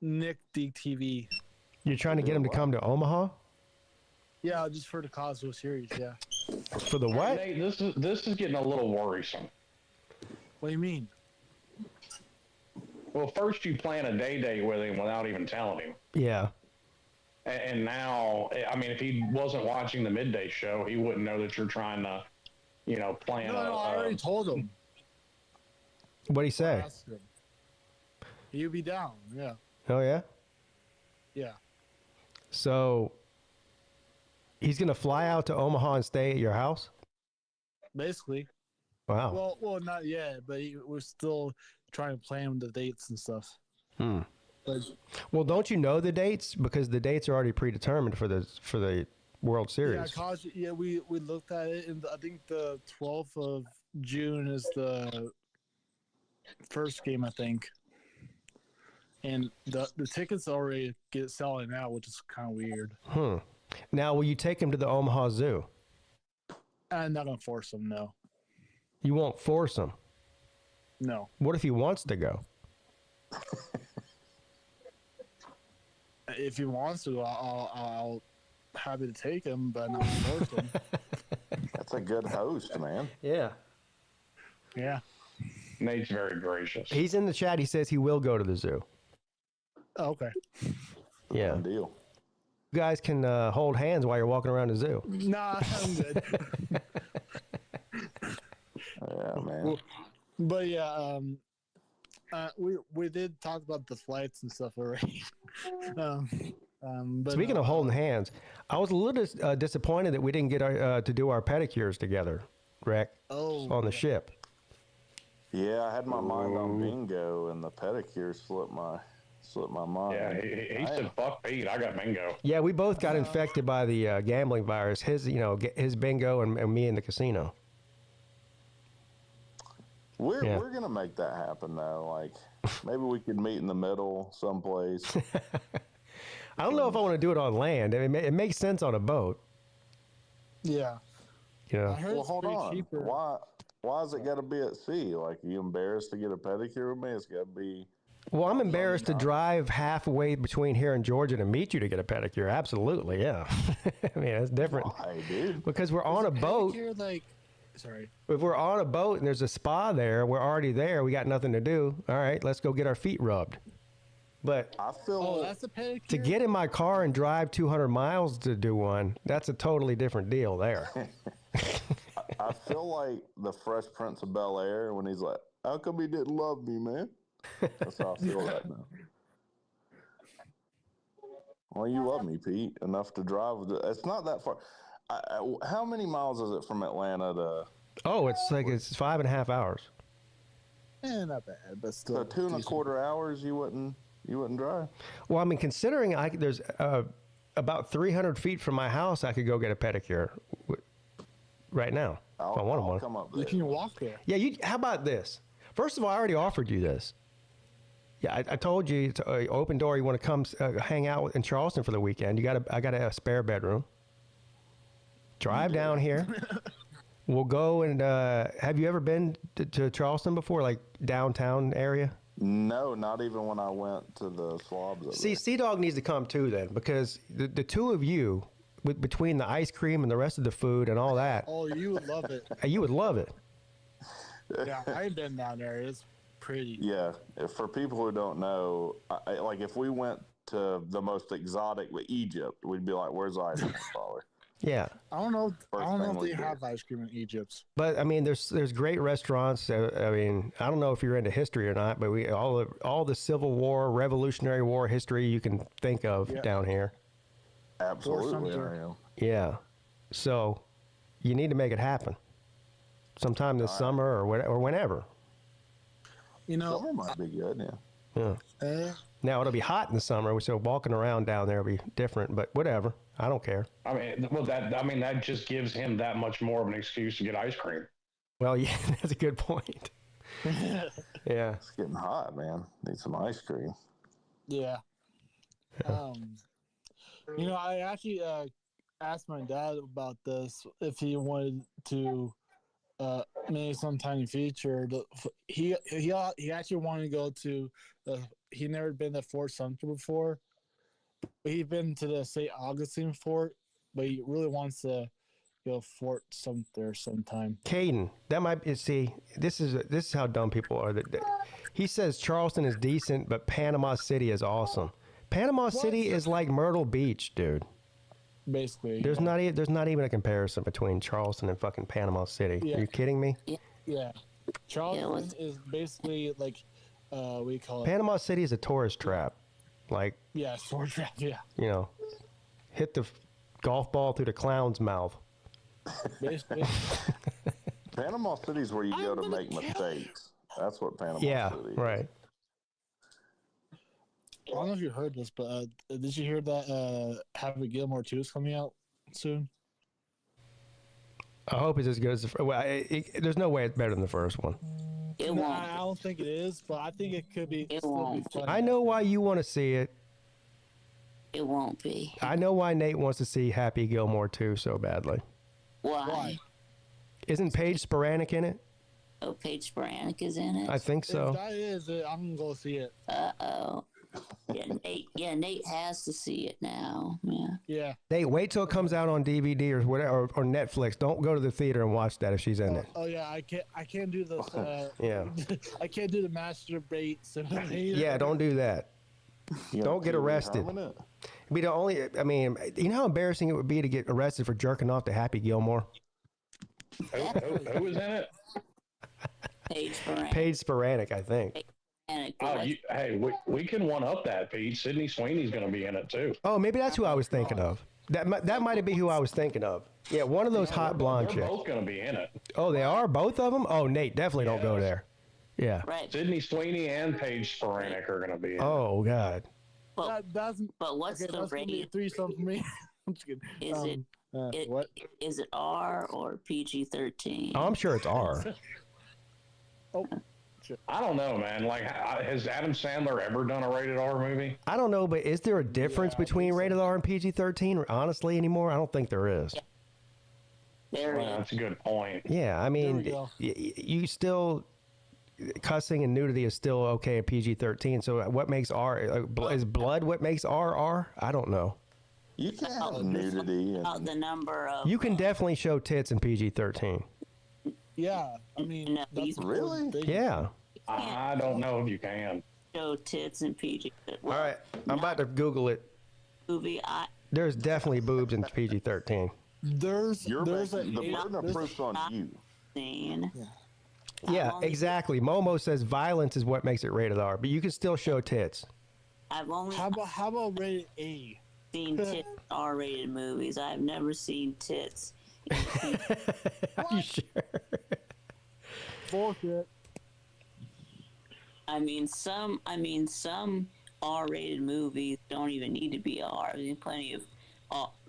Nick DTV. You're trying to get him to come to Omaha? Yeah, just for the Cosmo series. Yeah. For the what? Nate, this is getting a little worrisome. What do you mean? Well, first you plan a day with him without even telling him. Yeah. And now, I mean, if he wasn't watching the Midday show, he wouldn't know that you're trying to, plan No, I already told him. What'd he say? You'd be down. Yeah. Oh, yeah? Yeah. So he's going to fly out to Omaha and stay at your house? Basically. Wow. Well, not yet, but we're still trying to plan the dates and stuff. But, well, don't you know the dates? Because the dates are already predetermined for the World Series. Yeah, we looked at it, and I think the 12th of June is the first game, I think. And the tickets already get selling out, which is kind of weird. Now, will you take him to the Omaha Zoo? I'm not going to force him, no. You won't force him? No. What if he wants to go? If he wants to, I'll happy to take him, but not force him. That's a good host, man. Yeah. Yeah. Nate's very gracious. He's in the chat. He says he will go to the zoo. Oh, okay. Yeah. Good deal. You guys can hold hands while you're walking around the zoo. Nah, I'm good. Yeah, man. But yeah, we did talk about the flights and stuff already. But Speaking of holding hands, I was a little disappointed that we didn't get our, to do our pedicures together, Rick, on the ship. Yeah, I had my mind on bingo, and the pedicure slipped my mind. Yeah, he said, "Fuck Pete, I got bingo." Yeah, we both got infected by the gambling virus. His bingo, and me in the casino. We're gonna make that happen though. Like maybe we could meet in the middle someplace. I don't know if I want to do it on land. I mean, it makes sense on a boat. Yeah. Yeah. Well, hold on. Cheaper. Why is it got to be at sea? Like, are you embarrassed to get a pedicure with me? It's got to be. Well, I'm embarrassed to drive halfway between here and Georgia to meet you to get a pedicure. Absolutely, yeah. I mean, it's different. Why, dude? Because we're on a boat. Sorry. If we're on a boat and there's a spa there, we're already there. We got nothing to do. All right, let's go get our feet rubbed. But I feel that's a pedicure? To get in my car and drive 200 miles to do one, that's a totally different deal there. I feel like the Fresh Prince of Bel-Air when he's like, "How come he didn't love me, man?" That's how I feel right now. Well, you love me, Pete, enough to drive. It's not that far. How many miles is it from Atlanta to? Oh, it's 5.5 hours. Not bad, but still. So 2.25 hours, you wouldn't drive? Well, I mean, considering there's about 300 feet from my house, I could go get a pedicure right now. I'll come up there. You can walk there. Yeah, how about this? First of all, I already offered you this. Yeah, I told you it's an open door. You want to come hang out in Charleston for the weekend? I got a spare bedroom. Drive down here. We'll go and have you ever been to Charleston before, like downtown area? No, not even when I went to the Slobs. See, Sea-Dog needs to come too then, because the two of you, between the ice cream and the rest of the food and all that. Oh, you would love it. You would love it. Yeah, I've been down there. It's pretty. Yeah, for people who don't know, like if we went to the most exotic, Egypt, we'd be like, "Where's ice cream, probably?" Yeah. I don't know if they have ice cream in Egypt. But I mean, there's great restaurants. I mean, I don't know if you're into history or not, but all the Civil War, Revolutionary War history you can think of down here. Absolutely, I am. Yeah. So you need to make it happen sometime this summer or whenever. Summer might be good. Yeah. Now it'll be hot in the summer, so walking around down there will be different. But whatever, I don't care. I mean, that just gives him that much more of an excuse to get ice cream. Well, yeah, that's a good point. Yeah. It's getting hot, man. Need some ice cream. Yeah. I actually asked my dad about this if he wanted to maybe sometime in the future. He actually wanted to go to. He never been to Fort Sumter before. He's been to the St. Augustine Fort, but he really wants to go Fort Sumter sometime. Caden, that might be. See, this is how dumb people are. He says Charleston is decent, but Panama City is awesome. Panama City is like Myrtle Beach, dude. Basically, there's not even a comparison between Charleston and fucking Panama City. Yeah. Are you kidding me? Yeah, Charleston is basically like we call it. Panama City is a tourist trap, like tourist trap. Yeah, hit the golf ball through the clown's mouth. Basically, Panama City is where you go to make mistakes. That's what Panama City is. Right. I don't know if you heard this, but did you hear that Happy Gilmore 2 is coming out soon? I hope it's as good as there's no way it's better than the first one. It won't. I don't think it is, but I think it could be. It won't. Be funny. I know why you want to see it. It won't be. I know why Nate wants to see Happy Gilmore 2 so badly. Why? Isn't Paige Sporanic in it? Oh, Paige Sporanic is in it? I think so. If that is it, I'm going to go see it. Uh-oh. Nate has to see it now. Yeah. Nate, wait till it comes out on DVD or whatever or Netflix. Don't go to the theater and watch that if she's in it. Oh yeah, I can't do this. Yeah. I can't do the masturbate. Yeah, don't do that. Don't get arrested. Be the only. I mean, you know how embarrassing it would be to get arrested for jerking off to Happy Gilmore. Who was in it? Paige Sporanic. Paige Sporanic, I think. We can one up that, Pete. Sydney Sweeney's going to be in it too. Oh, maybe that's who I was thinking of. That might be who I was thinking of. Yeah, one of those hot blonde They're chicks. both going to be in it. Oh, they are? Both of them? Oh, Nate, definitely don't go there. Yeah. Right. Sydney Sweeney and Paige Sporanic are going to be in it. Oh, God. But That's what's okay, the that's gonna be a rating? threesome for me. I'm just kidding. What? Is it R or PG-13? Oh, I'm sure it's R. I don't know, man. Like, has Adam Sandler ever done a rated R movie? I don't know, but is there a difference between rated R and PG-13 honestly anymore? I don't think there is. There is. That's a good point. Yeah, I mean, you still cussing and nudity is still okay at PG-13. So what makes R is blood? What makes R? I don't know. You can have nudity. About the number of. You can definitely show tits in PG-13. Yeah, I mean, No, you that's Really? Yeah. I don't know if you can. show tits in PG-13. All right, I'm about to Google it. Movie, There's definitely boobs in PG-13. There's The burden of proof's on you. scene. Yeah, exactly. Momo says violence is what makes it rated R, but you can still show tits. I've only how about rated A? seen tits in R-rated movies. I've never seen tits. Are you sure? Bullshit. I mean, some R-rated movies don't even need to be R. There's plenty of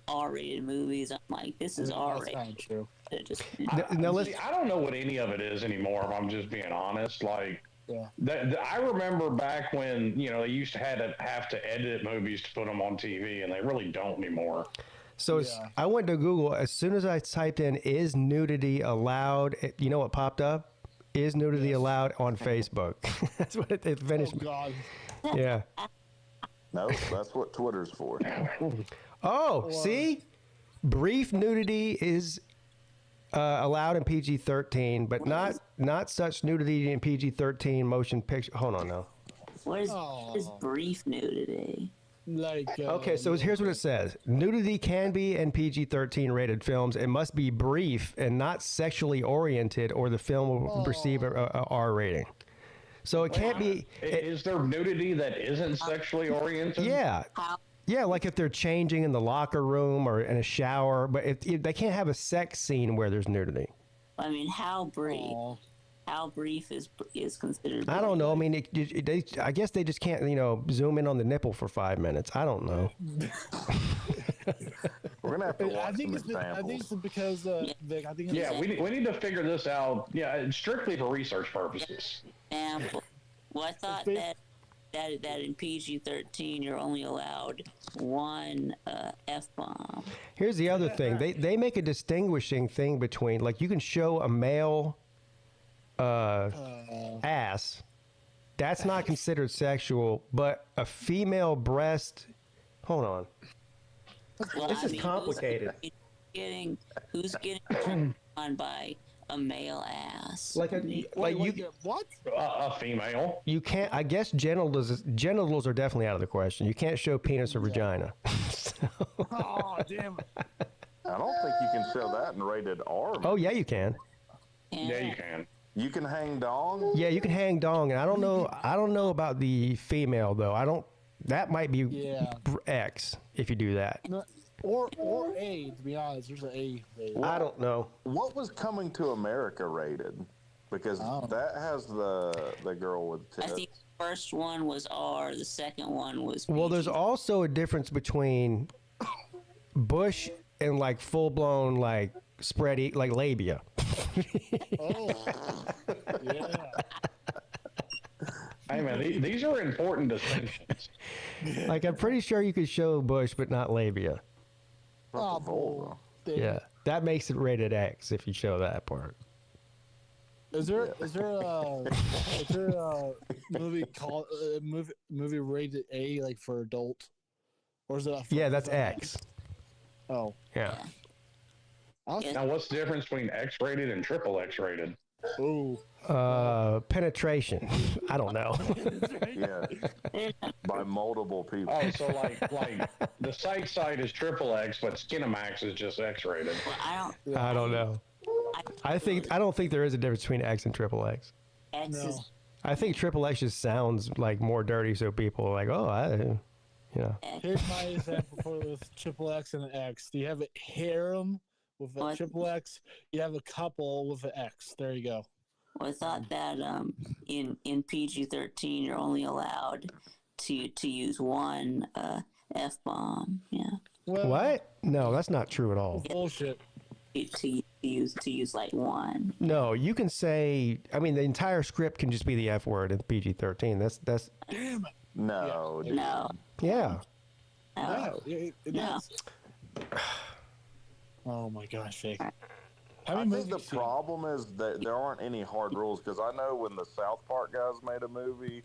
R-rated movies. I'm like, this is R-rated. That's not true. I don't know what any of it is anymore, if I'm just being honest. Like, I remember back when, they used to have to edit movies to put them on TV, and they really don't anymore. So I went to Google. As soon as I typed in, is nudity allowed? You know what popped up? Is nudity allowed on Facebook? That's what it finished. Oh, God. Yeah. No, that's what Twitter's for. Oh, see? Brief nudity is allowed in PG-13, but not such nudity in PG-13 motion picture. Hold on now. What is brief nudity? Like okay, so here's what it says. Nudity can be in PG-13 rated films. It must be brief and not sexually oriented, or the film will receive a R rating. So it can't be... Is there nudity that isn't sexually oriented? Yeah. Yeah, like if they're changing in the locker room or in a shower, but if they can't have a sex scene where there's nudity. I mean, how brief? How brief is considered brief? I don't know. I mean, I guess they just can't, zoom in on the nipple for 5 minutes. I don't know. We're gonna have to watch I think some it's because Vic, I think we need to figure this out. Yeah, strictly for research purposes. Well, I thought that in PG-13 you're only allowed one F-bomb. Here's the other thing. They make a distinguishing thing between, like, you can show a male ass. That's not considered sexual, but a female breast. Hold on. Well, This is complicated. Who's getting turned on by a male ass? What? A female. You can't. I guess genitals are definitely out of the question. You can't show penis or vagina. Oh, damn it. I don't think you can show that in rated R. Oh yeah, you can. Yeah, you can. You can hang dong. Yeah, you can hang dong, and I don't know about the female though. That might be X if you do that. No, or A, to be honest. There's an A. I don't know. What was Coming to America rated? Because that has the girl with tits. I think the first one was R. The second one was PG. Well, there's also a difference between bush and like full blown like spready like labia. Yeah. Hey man, these are important distinctions. Like I'm pretty sure you could show bush, but not labia. Oh, Yeah, that makes it rated X if you show that part. Is there a movie called movie rated A like for adult, or is it? Yeah, that's X. Oh. Yeah. Now, what's the difference between X-rated and triple X-rated? Ooh. Penetration. I don't know. Yeah. By multiple people. Oh, so like the site site is triple X, but Skinamax is just X-rated. Well, I don't know. I don't think there is a difference between X and triple X. X is I think Triple X just sounds like more dirty, so people are like, oh, Here's my example for with triple X and an X. Do you have a harem with a What? triple X? You have a couple with an X. There you go. Well, I thought that in PG-13 you're only allowed to use one F-bomb. Yeah. Well, what? No, that's not true at all. bullshit. To use like one. No, you can say. I mean, the entire script can just be the F word in PG-13. That's. Damn it. No, dude. No. Yeah. No, it No. is. Oh my gosh, fake. I think the problem is that there aren't any hard rules, because I know when the South Park guys made a movie,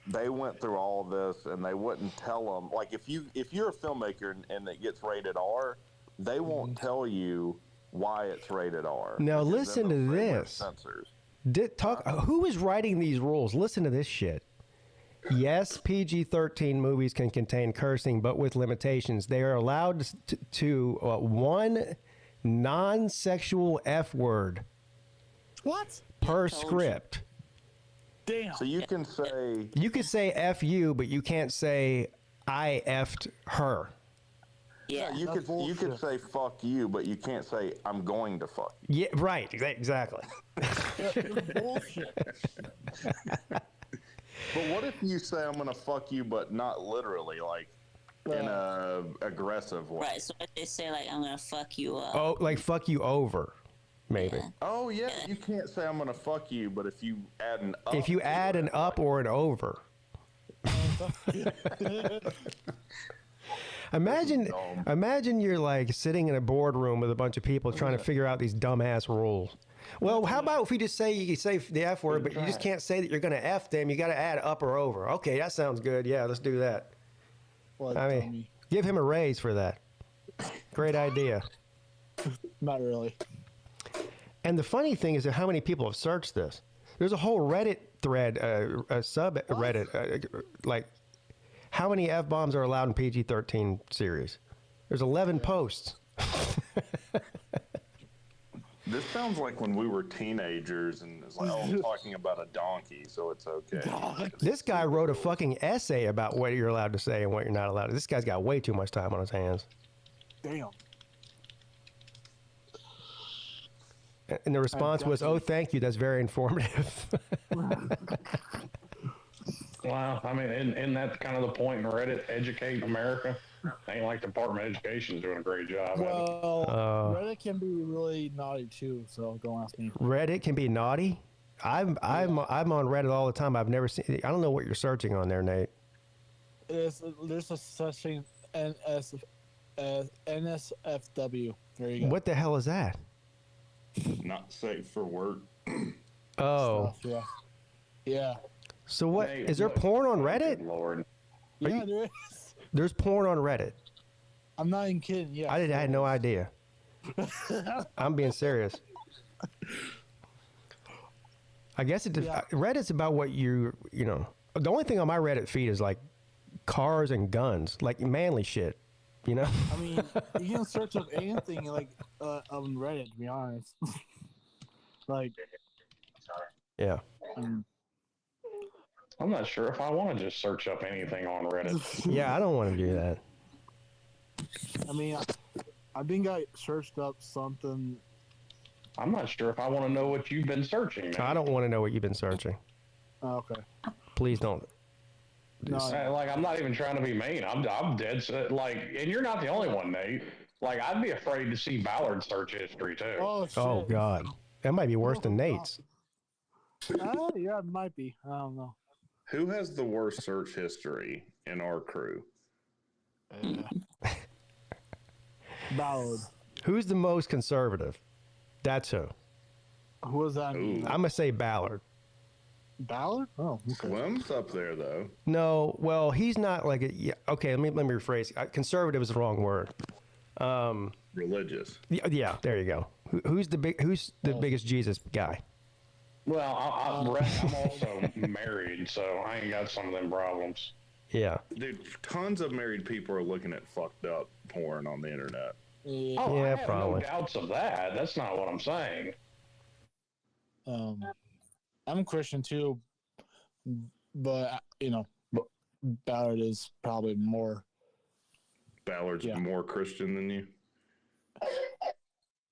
they went through all this and they wouldn't tell them. Like if you're a filmmaker and it gets rated R, they won't tell you why it's rated R. Now because listen then to they'll bring this. Censors. Who is writing these rules? Listen to this shit. Yes, PG-13 movies can contain cursing, but with limitations. They are allowed to one non-sexual F word What? per script. Damn. So you can say You could say F you, but you can't say I F'd her. Yeah. you That's could say fuck you, but you can't say I'm going to fuck you. Yeah, right. Exactly. Bullshit. But what if you say I'm gonna fuck you, but not literally, like in a aggressive way? Right. So if they say like I'm gonna fuck you up. Oh, like fuck you over, maybe. Yeah. Oh yeah, you can't say I'm gonna fuck you, but if you add an up, If you add an up or an over. Imagine you're like sitting in a boardroom with a bunch of people trying to figure out these dumbass rules. Well, how about if we just say you can say the F word, but you just can't say that you're going to F them. You got to add up or over. Okay, that sounds good. Yeah, let's do that. What, I mean, dummy? give him a raise for that. Great idea. Not really. And the funny thing is that how many people have searched this. There's a whole Reddit thread, a subreddit, like how many F-bombs are allowed in PG-13 series? There's 11 posts. This sounds like when we were teenagers and it's like, oh, I'm talking about a donkey, so it's okay. This guy wrote a fucking essay about what you're allowed to say and what you're not allowed to. This guy's got way too much time on his hands. Damn. And the response was, oh, thank you. That's very informative. Wow, I mean, isn't that kind of the point in Reddit? Educate America. Ain't like the Department of Education's doing a great job. Well, Reddit can be really naughty too, so don't ask me. Reddit can be naughty. I'm on Reddit all the time. I've never seen. I don't know what you're searching on there, Nate. There's a such thing as NSFW. There you go. What the hell is that? Not safe for work. Oh, Stuff, yeah. so what? Nate, Is there look, porn on Good Reddit? Lord. Yeah, there is. There's porn on Reddit. I'm not even kidding. Yeah. I had no idea. I'm being serious. I guess Reddit's about what you know. The only thing on my Reddit feed is like cars and guns, like manly shit. You know. I mean, you can search up anything like on Reddit. To be honest, like. Yeah. I'm not sure if I want to just search up anything on Reddit. Yeah, I don't want to do that. I mean, I think I searched up something. I'm not sure if I want to know what you've been searching. Man. I don't want to know what you've been searching. Oh, okay. Please don't. No, Like, I'm not even trying to be mean. I'm dead set. Like, and you're not the only one, Nate. Like, I'd be afraid to see Ballard's search history too. oh, shit. Oh God, that might be worse than Nate's. Yeah, it might be. I don't know. Who has the worst search history in our crew? Ballard. Who's the most conservative? That's who. Who was that? Ooh. I'm gonna say Ballard. Ballard? Oh, okay. Slim's up there though. No, well, he's not like a. Yeah, okay, let me rephrase. Conservative is the wrong word. Religious. Yeah, there you go. Who's the biggest Jesus guy? Well, I'm also married, so I ain't got some of them problems. Yeah. Dude, tons of married people are looking at fucked up porn on the internet. Oh, Yeah, I have probably. no doubts of that. That's not what I'm saying. I'm Christian too, but Ballard is probably more. Ballard's more Christian than you. I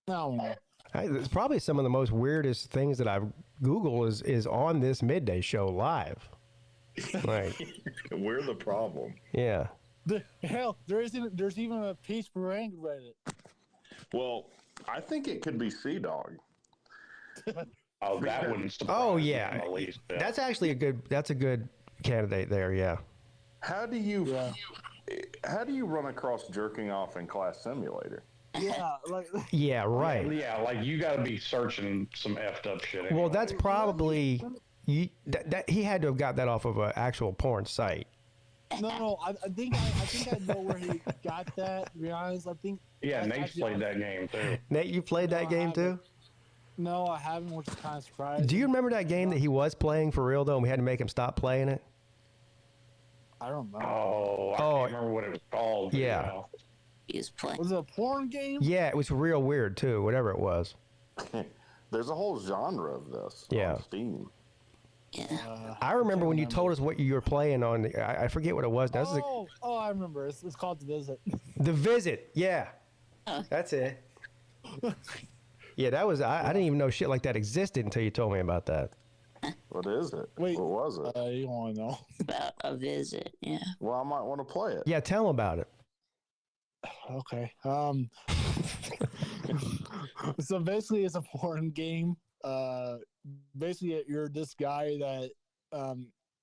don't know. It's probably some of the most weirdest things that I've Googled is on this Midday show live. Like, we're the problem. Yeah. There's even a Peach Meringue Reddit. Well, I think it could be Sea Dog. Oh, that wouldn't surprise Oh me yeah, in the least bit. that's actually a good candidate there. Yeah. How do you run across jerking off in Class Simulator? Yeah, like Yeah, right. Yeah, like you got to be searching some effed up shit. Well, anyway. that's probably that he had to have got that off of an actual porn site. no. I think I know where he got that. To be honest, I think. Yeah, Nate's played that game too. Nate, you played that game too? No, I haven't, which is kind of surprising. Do you remember that game that he was playing for real though, and we had to make him stop playing it? I don't know. Oh, I can't remember what it was called. Yeah. He's playing. Was it a porn game? Yeah, it was real weird too. Whatever it was. There's a whole genre of this on Steam. Yeah. I remember when you told us what you were playing on. I forget what it was. Now, I remember. It's called The Visit. The Visit. Yeah, that's it. Yeah, that was. I didn't even know shit like that existed until you told me about that. What is it? Wait, what was it? You want to know? About a visit, yeah. Well, I might want to play it. Yeah, tell him about it. Okay. So basically, it's a porn game. Basically, you're this guy that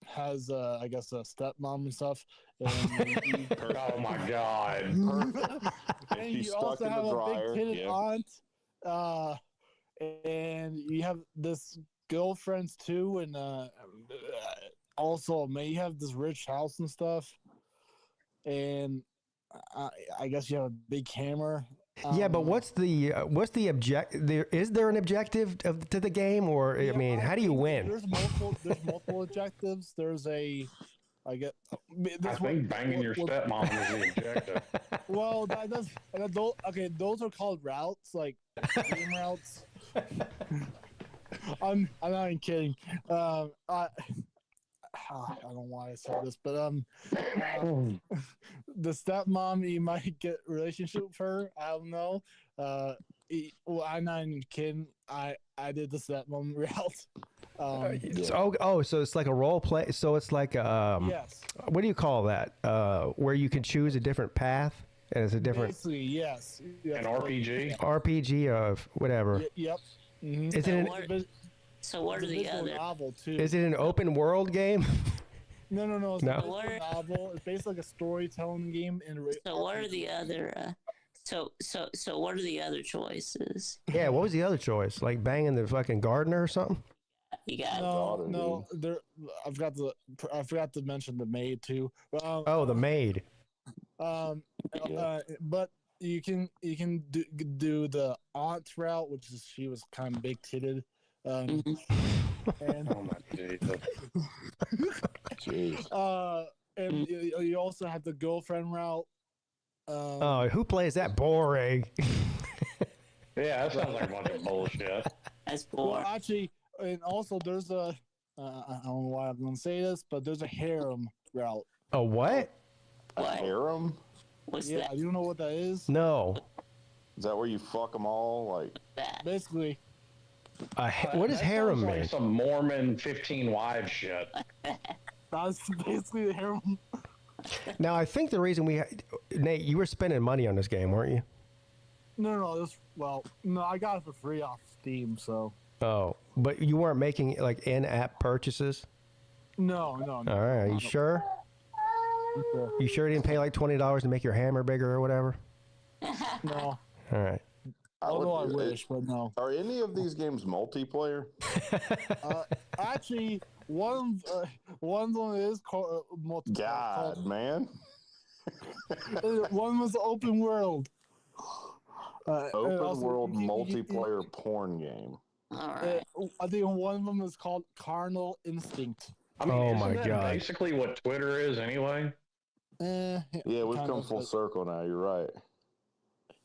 has, I guess, a stepmom and stuff. And Oh my god! and you also have a big titted aunt. And you have this girlfriends too, and also, man, you have this rich house and stuff. And I guess you have a big hammer. Yeah, but what's the is there an objective to the game, or I mean, how do you win? There's multiple objectives. There's a, I think banging your stepmom is the objective. Well, those are called routes, like game routes. I'm not even kidding. I don't know why I said this, but the stepmom, you might get a relationship with her. I don't know. Well, I'm not even kidding. I did the stepmom route. So it's like a role play. So it's like yes. What do you call that? Where you can choose a different path, and it's a different. Basically, yes. An RPG. RPG of whatever. Yep. Mm-hmm. Is it So what are the other? Novel too. Is it an open world game? No. It's No. a novel. It's basically like a storytelling game. So what are the other? So what are the other choices? Yeah, what was the other choice? Like banging the fucking gardener or something? You got no. I forgot to mention the maid too. The maid. But you can do the aunt route, which is she was kind of big titted. And Oh my Jesus. And you also have the girlfriend route. Who plays that? Boring. Yeah, that sounds like a bunch of bullshit. That's boring. Well, actually, and also there's a I don't know why I'm gonna say this, but there's a harem route. A what? A harem? What's that? You don't know what that is? No. Is that where you fuck them all? Like basically. What does harem mean? Like some Mormon 15 wives shit. That's basically the harem. Now, I think the reason Nate, you were spending money on this game, weren't you? No, I got it for free off Steam, so. Oh, but you weren't making like in-app purchases? No. All right, are you sure? Okay. You sure you didn't pay like $20 to make your hammer bigger or whatever? No. All right. Although I wish, but no. Are any of these games multiplayer? Actually, one of them is called multiplayer. God, man. One was open world. Open world multiplayer porn game. All right. I think one of them is called Carnal Instinct. I mean, Oh isn't my that God. basically what Twitter is anyway? Yeah, we've come full circle now. You're right.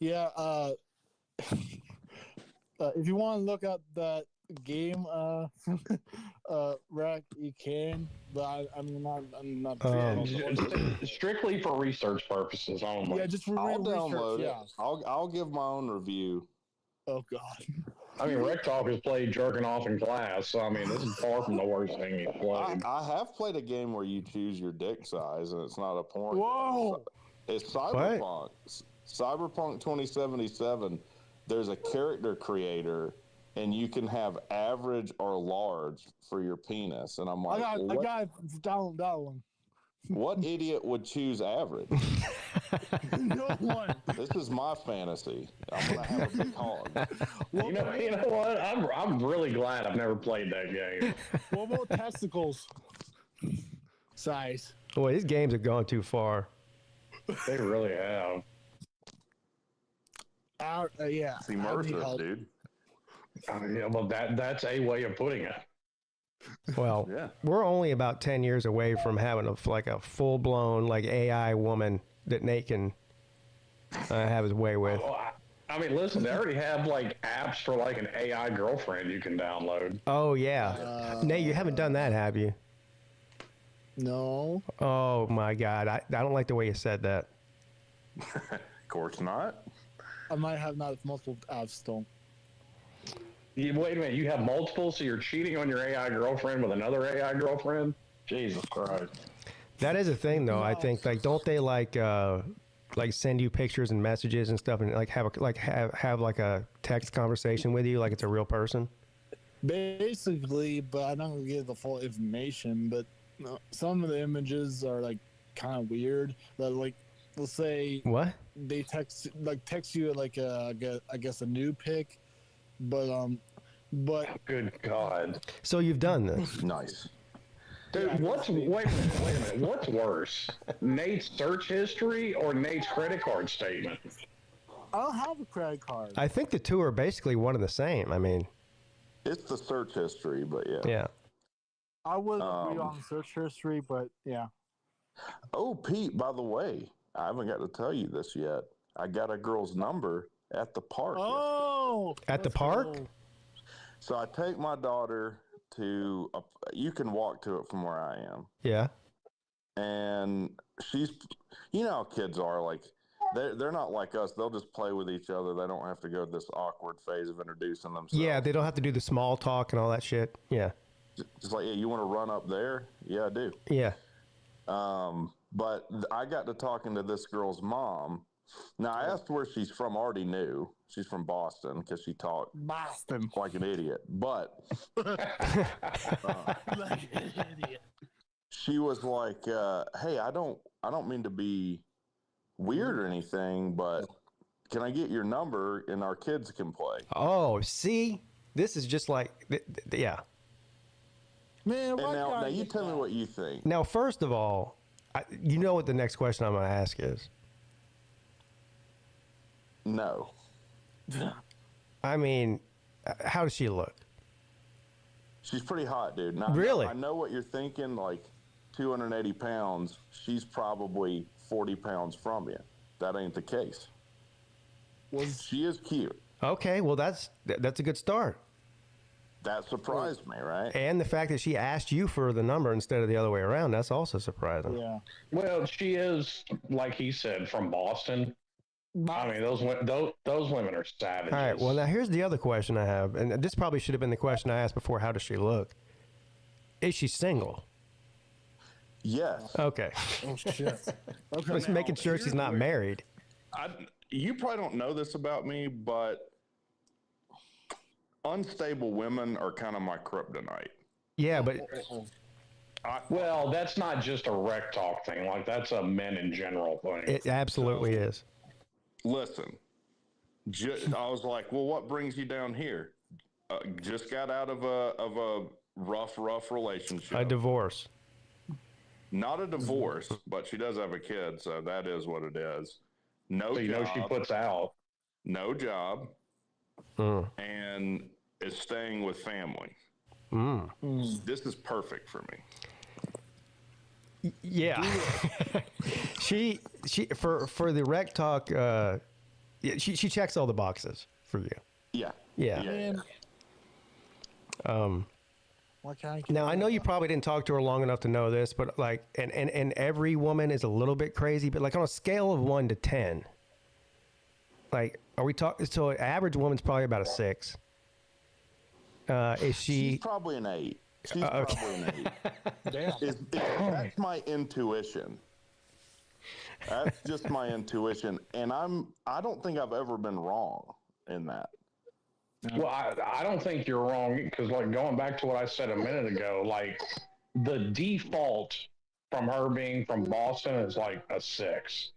Yeah. If you want to look up that game rack, you can, but I'm not. Strictly for research purposes only. Yeah, just for I'll download research. it. Yeah. I'll give my own review. Oh God. I mean, Rec Talk has played jerking off in class, so I mean, this is far from the worst thing he's played. I have played a game where you choose your dick size, and it's not a porn. Whoa! It's Cyberpunk. Cyberpunk 2077. There's a character creator, and you can have average or large for your penis. And I'm like, I got down that one. What idiot would choose average? No one. This is my fantasy. I'm gonna have a big hog. You know what? I'm really glad I've never played that game. What about testicles size? Boy, these games have gone too far. They really have. Yeah. It's immersive, dude. Yeah, well, that's a way of putting it. Well, Yeah. we're only about 10 years away from having a full-blown AI woman that Nate can have his way with. Well, I mean, listen, they already have apps for an AI girlfriend you can download. Oh, yeah. Nate, you haven't done that, have you? No. Oh, my God. I don't like the way you said that. Of course not. I might have not multiple apps still. Wait a minute, you have multiple, so you're cheating on your AI girlfriend with another AI girlfriend? Jesus Christ. That is a thing, though. I think, don't they, send you pictures and messages and stuff and, have a text conversation with you like it's a real person? Basically, but I don't give the full information. But some of the images are kind of weird. That let's say What? they text you I guess a new pic, but Good God. So you've done this? Nice. Dude, wait a minute. What's worse? Nate's search history or Nate's credit card statement? I don't have a credit card. I think the two are basically one and the same. I mean, It's the search history, but yeah. yeah. I would agree on search history, but yeah. Oh, Pete, by the way, I haven't got to tell you this yet. I got a girl's number at the park. Oh, At the park? cool. So I take my daughter to, you can walk to it from where I am. Yeah. And she's, you know how kids are, they're not like us. They'll just play with each other. They don't have to go this awkward phase of introducing themselves. Yeah, they don't have to do the small talk and all that shit. Yeah. Just like, yeah, you want to run up there? Yeah, I do. Yeah. But I got to talking to this girl's mom. Now, I asked where she's from, already knew. She's from Boston because she talked Boston. like an idiot. But Like an idiot. she was like, hey, I don't mean to be weird or anything, but can I get your number and our kids can play? Oh, see? This is just yeah. Man, And now you tell me what you think. Now, first of all, you know what the next question I'm going to ask is? No. I mean, how does she look? She's pretty hot, dude. Now, Really? I know what you're thinking, 280 pounds. She's probably 40 pounds from you. That ain't the case. She is cute. Okay, well, that's a good start. That surprised me, right? And the fact that she asked you for the number instead of the other way around, that's also surprising. Yeah. Well, she is, like he said, from Boston. I mean, those women are savages. All right, well, now here's the other question I have. And this probably should have been the question I asked before. How does she look? Is she single? Yes. Okay. Oh shit. Okay. Just making sure she's not married. You probably don't know this about me, but unstable women are kind of my kryptonite. Yeah, but Well, that's not just a rec talk thing. That's a men in general thing. it absolutely is. Listen, I was like, well, what brings you down here? Just got out of a rough relationship. A divorce. Not a divorce, but she does have a kid, so that is what it is. No So you job. know she puts out. No job. And is staying with family. This is perfect for me. Yeah. she for the rec talk, she checks all the boxes for you. Yeah. Yeah. Man, Why can't I get Now I know you probably didn't talk to her long enough to know this, but like, and every woman is a little bit crazy, but like on a scale of 1 to 10, like, are we talking? So an average woman's probably about a 6. Is she? She's probably an 8. She's okay. probably an 8. Damn. That's my intuition. That's just my intuition, and I don't think I've ever been wrong in that. Well, I don't think you're wrong, because like going back to what I said a minute ago, like the default from her being from Boston is like a 6.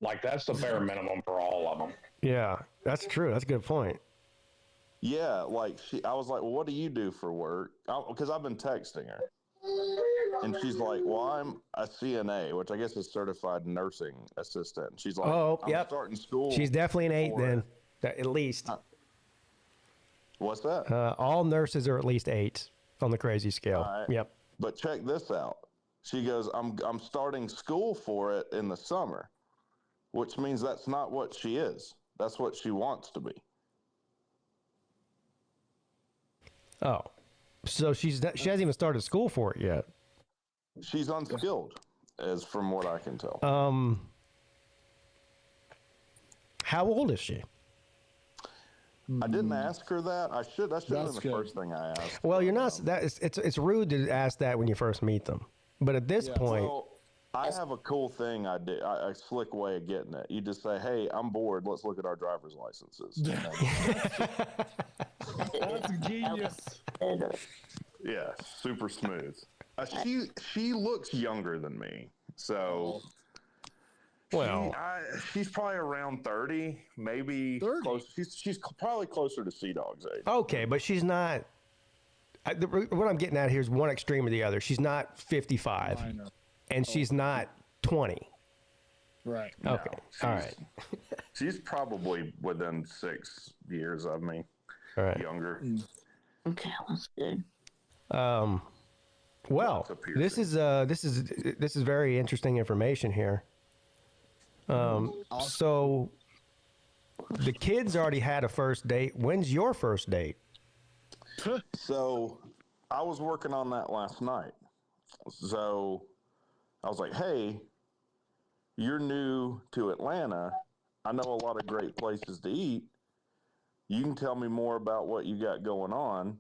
Like that's the bare minimum for all of them. Yeah, that's true. That's a good point. Yeah, like I was like, well, what do you do for work? Because I've been texting her. And she's like, well, I'm a CNA, which I guess is certified nursing assistant. And she's like, I'm starting school. She's definitely an 8 then, at least. What's that? All nurses are at least 8 on the crazy scale. All right. Yep. But check this out. She goes, I'm starting school for it in the summer, which means that's not what she is. That's what she wants to be. Oh, so she hasn't even started school for it yet. She's unskilled, as from what I can tell. How old is she? I didn't ask her that. I should. That should have been the first thing I asked. Well, you're not. It's rude to ask that when you first meet them. But at this point, well, I have a cool thing I did. A slick way of getting it. You just say, "Hey, I'm bored. Let's look at our driver's licenses." That's genius. Yeah, super smooth. She looks younger than me, so. Well, she's probably around 30, maybe 30? close. She's probably closer to Sea Dog's age. okay, but she's not. What I'm getting at here is one extreme or the other. She's not 55, I know. and she's not 20. Right. Okay, all right. She's probably within 6 years of me, All right. younger. Okay, that's good. Well, this is very interesting information here. So the kids already had a first date. When's your first date? So I was working on that last night. So I was like, hey, you're new to Atlanta. I know a lot of great places to eat. You can tell me more about what you got going on.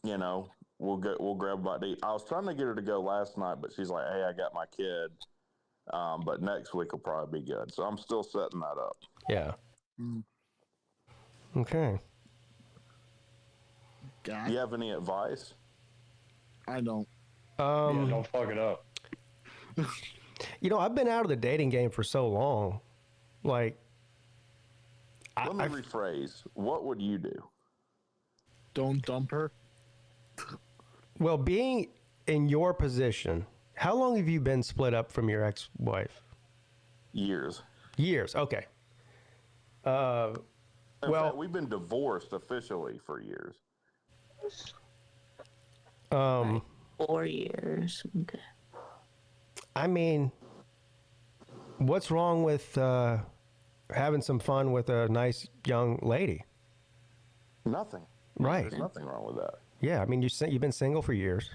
You know, we'll grab a bite to eat. I was trying to get her to go last night, but she's like, hey, I got my kid. But next week will probably be good. So I'm still setting that up. Yeah. Okay. Do you have any advice? I don't. Yeah, don't fuck it up. You know, I've been out of the dating game for so long. Like, Let me rephrase. What would you do? Don't dump her. well, being in your position, how long have you been split up from your ex-wife? Years. Years. Okay. In fact, we've been divorced officially for years. 4 years. Okay. I mean, what's wrong with having some fun with a nice young lady? Nothing. Right. There's nothing wrong with that. Yeah, I mean, you've been single for years.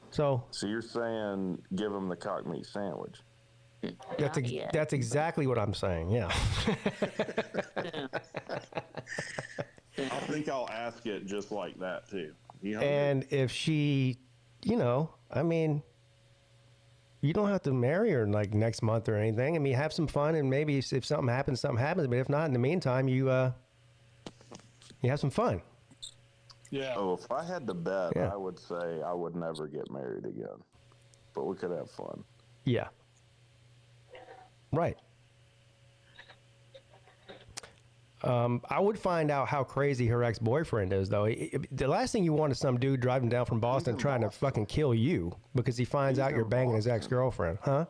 So you're saying give them the cock meat sandwich? That's exactly what I'm saying. Yeah. I think I'll ask it just like that too. And if she, I mean, you don't have to marry her like next month or anything. I mean, have some fun, and maybe if something happens, something happens. But if not, in the meantime, you have some fun. Yeah. Oh, if I had to bet, I would say I would never get married again. But we could have fun. Yeah. Right. I would find out how crazy her ex-boyfriend is, though. The last thing you want is some dude driving down from Boston trying to fucking kill you because he finds out you're banging his ex-girlfriend, huh?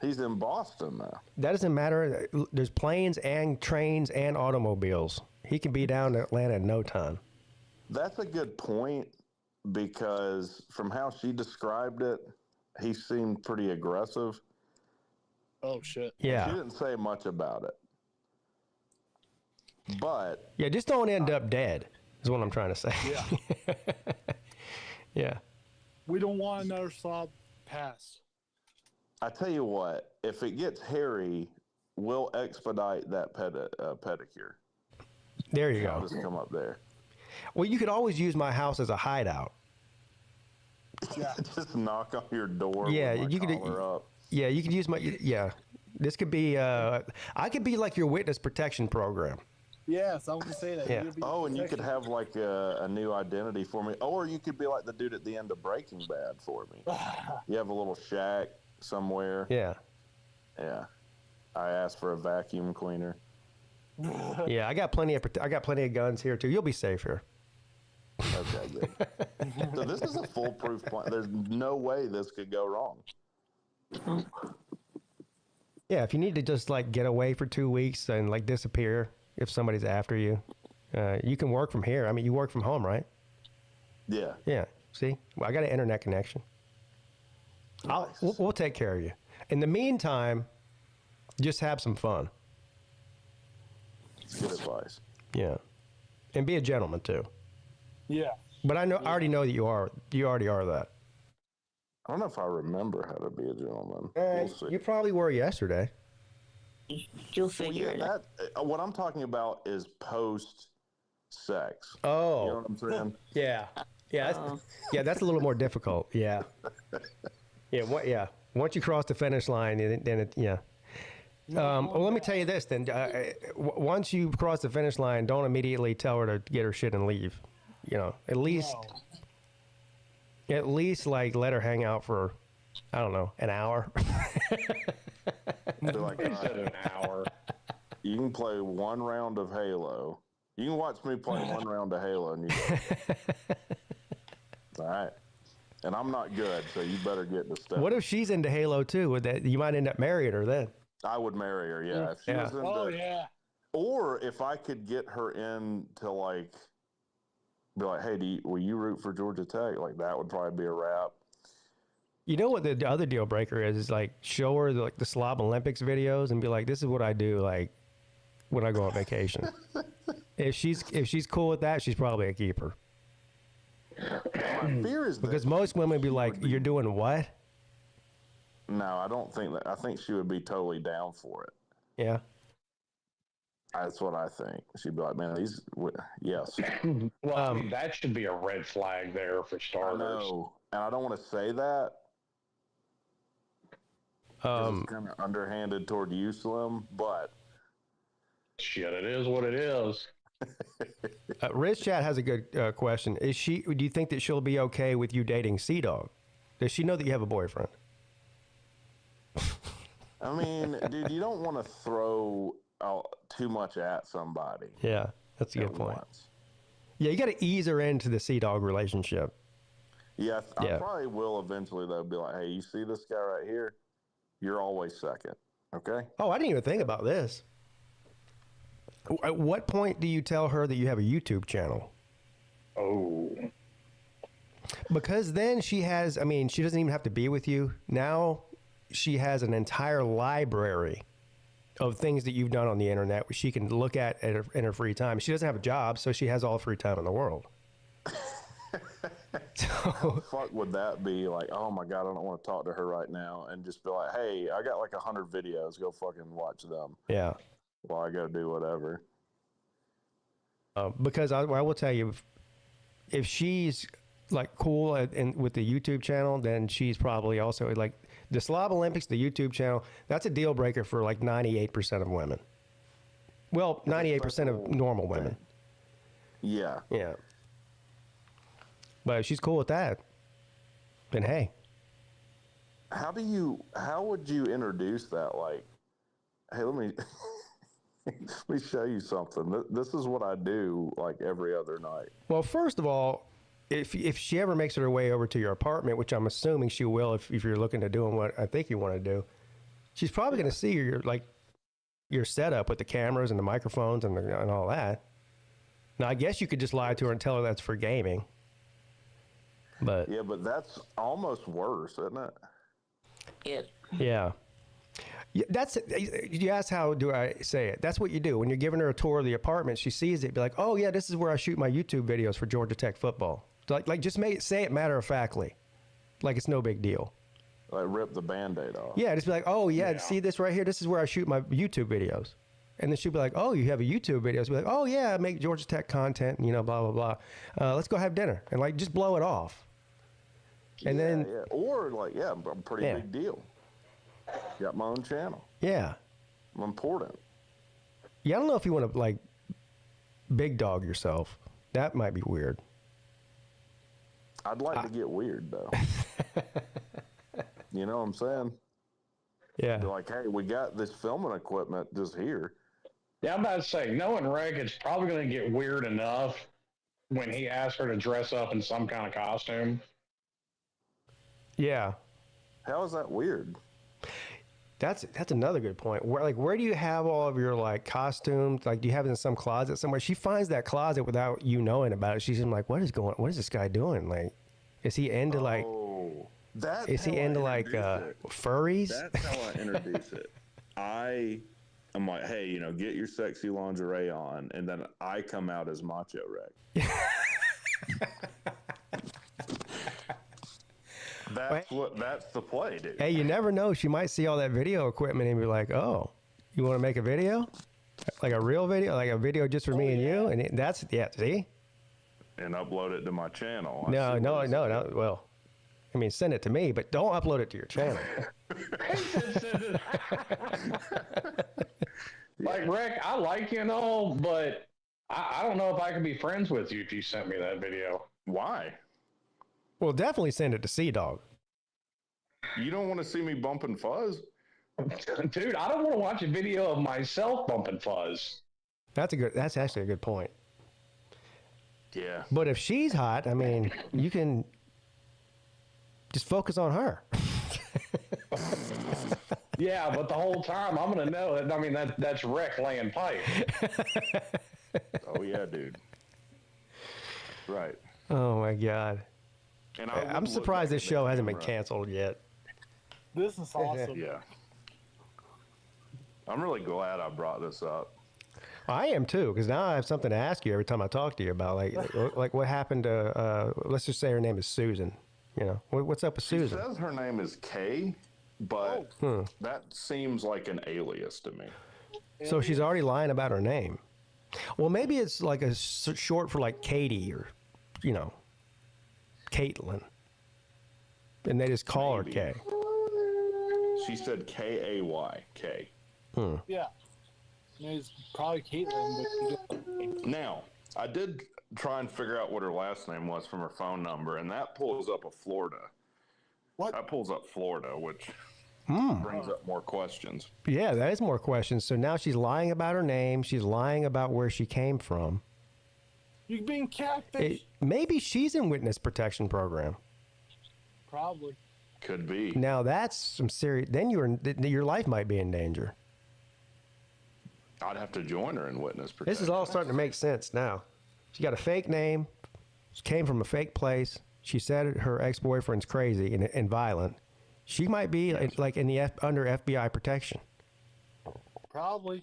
He's in Boston now. That doesn't matter. There's planes and trains and automobiles. He can be down in Atlanta in no time. That's a good point because from how she described it, he seemed pretty aggressive. Oh, shit. Yeah. She didn't say much about it. But Yeah, just don't end up dead, is what I'm trying to say. Yeah. Yeah. We don't want another Slob pass. I tell you what, if it gets hairy, we'll expedite that pedicure. There you I'll go. just come up there. Well, you could always use my house as a hideout. Yeah. Just knock on your door. Yeah, with my you could. collar up. Yeah, you could use my. Yeah, this could be. I could be like your witness protection program. Yes, I want to say that. Yeah. You'd be Oh, and you could protection. have like a new identity for me, or you could be like the dude at the end of Breaking Bad for me. You have a little shack somewhere. Yeah. Yeah. I asked for a vacuum cleaner. Yeah, I got plenty of guns here too. You'll be safe here. Okay, good. So this is a foolproof plan. There's no way this could go wrong. Yeah, if you need to just like get away for 2 weeks and like disappear if somebody's after you, you can work from here. I mean, you work from home, right? Yeah. Yeah. See, well, I got an internet connection. We'll take care of you. In the meantime, just have some fun. Good advice. Yeah, and be a gentleman too. Yeah. But I already know that you are. You already are that. I don't know if I remember how to be a gentleman. We'll see. You probably were yesterday. You'll Well, figure it yeah, out. what I'm talking about is post-sex. Oh. You know what I'm saying? Yeah. Yeah. That's a little more difficult. Yeah. Yeah. Once you cross the finish line, then it. Yeah. Well, let me tell you this then. Once you cross the finish line, don't immediately tell her to get her shit and leave. You know, at least like let her hang out for, I don't know, an hour. They're like, Instead of an hour. you can play one round of Halo. You can watch me play one round of Halo, and you go, all right. And I'm not good, so you better get to step. What if she's into Halo too? Would that you might end up marrying her then? I would marry her, yeah. If she Yeah. was into, Oh, yeah. Or if I could get her in to like, be like, hey, will you root for Georgia Tech? Like that would probably be a wrap. You know what the other deal breaker is like show her the Slob Olympics videos and be like, this is what I do like when I go on vacation. If she's cool with that, she's probably a keeper. My fear is Because that most women be like, you're doing what? no, I don't think that. I think she would be totally down for it. Yeah. That's what I think. She'd be like, man, yes. Well, I mean, that should be a red flag there for I starters. know. And I don't want to say that. 'Cause it's kind of underhanded toward you, Slim, but Shit, it is what it is. Riz Chat has a good question. Do you think that she'll be okay with you dating Sea-Dog? Does she know that you have a boyfriend? I mean, dude, you don't want to throw out too much at somebody. Yeah, that's a good at point. once. Yeah, you got to ease her into the Sea-Dog relationship. Yeah, I Yeah. probably will eventually, though, be like, hey, you see this guy right here? You're always second, okay? Oh, I didn't even think about this. At what point do you tell her that you have a YouTube channel? Oh. Because then she has, I mean, she doesn't even have to be with you. Now she has an entire library of things that you've done on the internet which she can look at in her free time. She doesn't have a job, so she has all the free time in the world. How fuck would that be? Like, oh my God, I don't want to talk to her right now. And just be like, hey, I got like 100 videos. Go fucking watch them Yeah. while I go do whatever. Because I will tell you, if she's like cool with the YouTube channel, then she's probably also like the Slob Olympics, the YouTube channel. That's a deal breaker for like 98% of women. Well, 98% of normal women. Yeah. Yeah. But if she's cool with that, then hey. How would you introduce that? Like, hey, let me show you something. This is what I do like every other night. Well, first of all, if she ever makes her way over to your apartment, which I'm assuming she will if you're looking to doing what I think you want to do, she's probably going to see your setup with the cameras and the microphones and all that. Now, I guess you could just lie to her and tell her that's for gaming. But Yeah, but that's almost worse, isn't it? It. yeah. Yeah, that's you asked how do I say it. That's what you do when you're giving her a tour of the apartment. She sees it, be like, "Oh yeah, this is where I shoot my YouTube videos for Georgia Tech football." Like just say it matter of factly, like it's no big deal. Like rip the Band-Aid off. Yeah, just be like, "Oh yeah, see this right here? This is where I shoot my YouTube videos." And then she'll be like, "Oh, you have a YouTube video?" She'll be like, "Oh yeah, I make Georgia Tech content, blah blah blah. Let's go have dinner," and like just blow it off. And then, or like, I'm a pretty big deal. Got my own channel. Yeah. I'm important. Yeah, I don't know if you want to like big dog yourself. That might be weird. I'd like to get weird though. You know what I'm saying? Yeah. Be like, hey, we got this filming equipment just here. Yeah, I'm about to say, knowing Rick, it's probably going to get weird enough when he asks her to dress up in some kind of costume. Yeah. How is that weird? That's another good point. Where do you have all of your like costumes? Like, do you have it in some closet somewhere? She finds that closet without you knowing about it. She's like, what is this guy doing? Like, is he into like? Is he into like furries? That's how I introduce it. I'm like, hey, get your sexy lingerie on, and then I come out as Macho Rick. That's the play, dude. Hey, you never know. She might see all that video equipment and be like, "Oh, you want to make a video? Like a real video, like a video just for me and you?" And that's see. And upload it to my channel. No. Well, I mean, send it to me, but don't upload it to your channel. Like, Rick, I like you and all, but I don't know if I can be friends with you if you sent me that video. Why? Well, definitely send it to Sea-Dog. You don't want to see me bumping fuzz? Dude, I don't want to watch a video of myself bumping fuzz. That's actually a good point. Yeah. But if she's hot, I mean, you can just focus on her. Yeah, but the whole time I'm going to know that, I mean, that's Rick laying pipe. Oh, yeah, dude. Right. Oh, my God. And I'm surprised this show hasn't been canceled yet. This is awesome. Yeah. I'm really glad I brought this up. I am too, because now I have something to ask you every time I talk to you about, like what happened to, let's just say her name is Susan. What's up with Susan? She says her name is Kay, but that seems like an alias to me. So she's already lying about her name. Well, maybe it's like a short for like Katie or, Caitlin. And they just call her Kay. She said K-A-Y, Kay. Yeah. It's probably Caitlin. But now, I did try and figure out what her last name was from her phone number, and that pulls up a Florida. What? That pulls up Florida, which brings up more questions. Yeah, that is more questions. So now she's lying about her name. She's lying about where she came from. You're being catfished. Maybe she's in witness protection program. Probably. Could be. Now that's some serious. Then your life might be in danger. I'd have to join her in witness protection. This is all starting to make sense now. She got a fake name. She came from a fake place. She said her ex-boyfriend's crazy and violent. She might be like in the under FBI protection. Probably.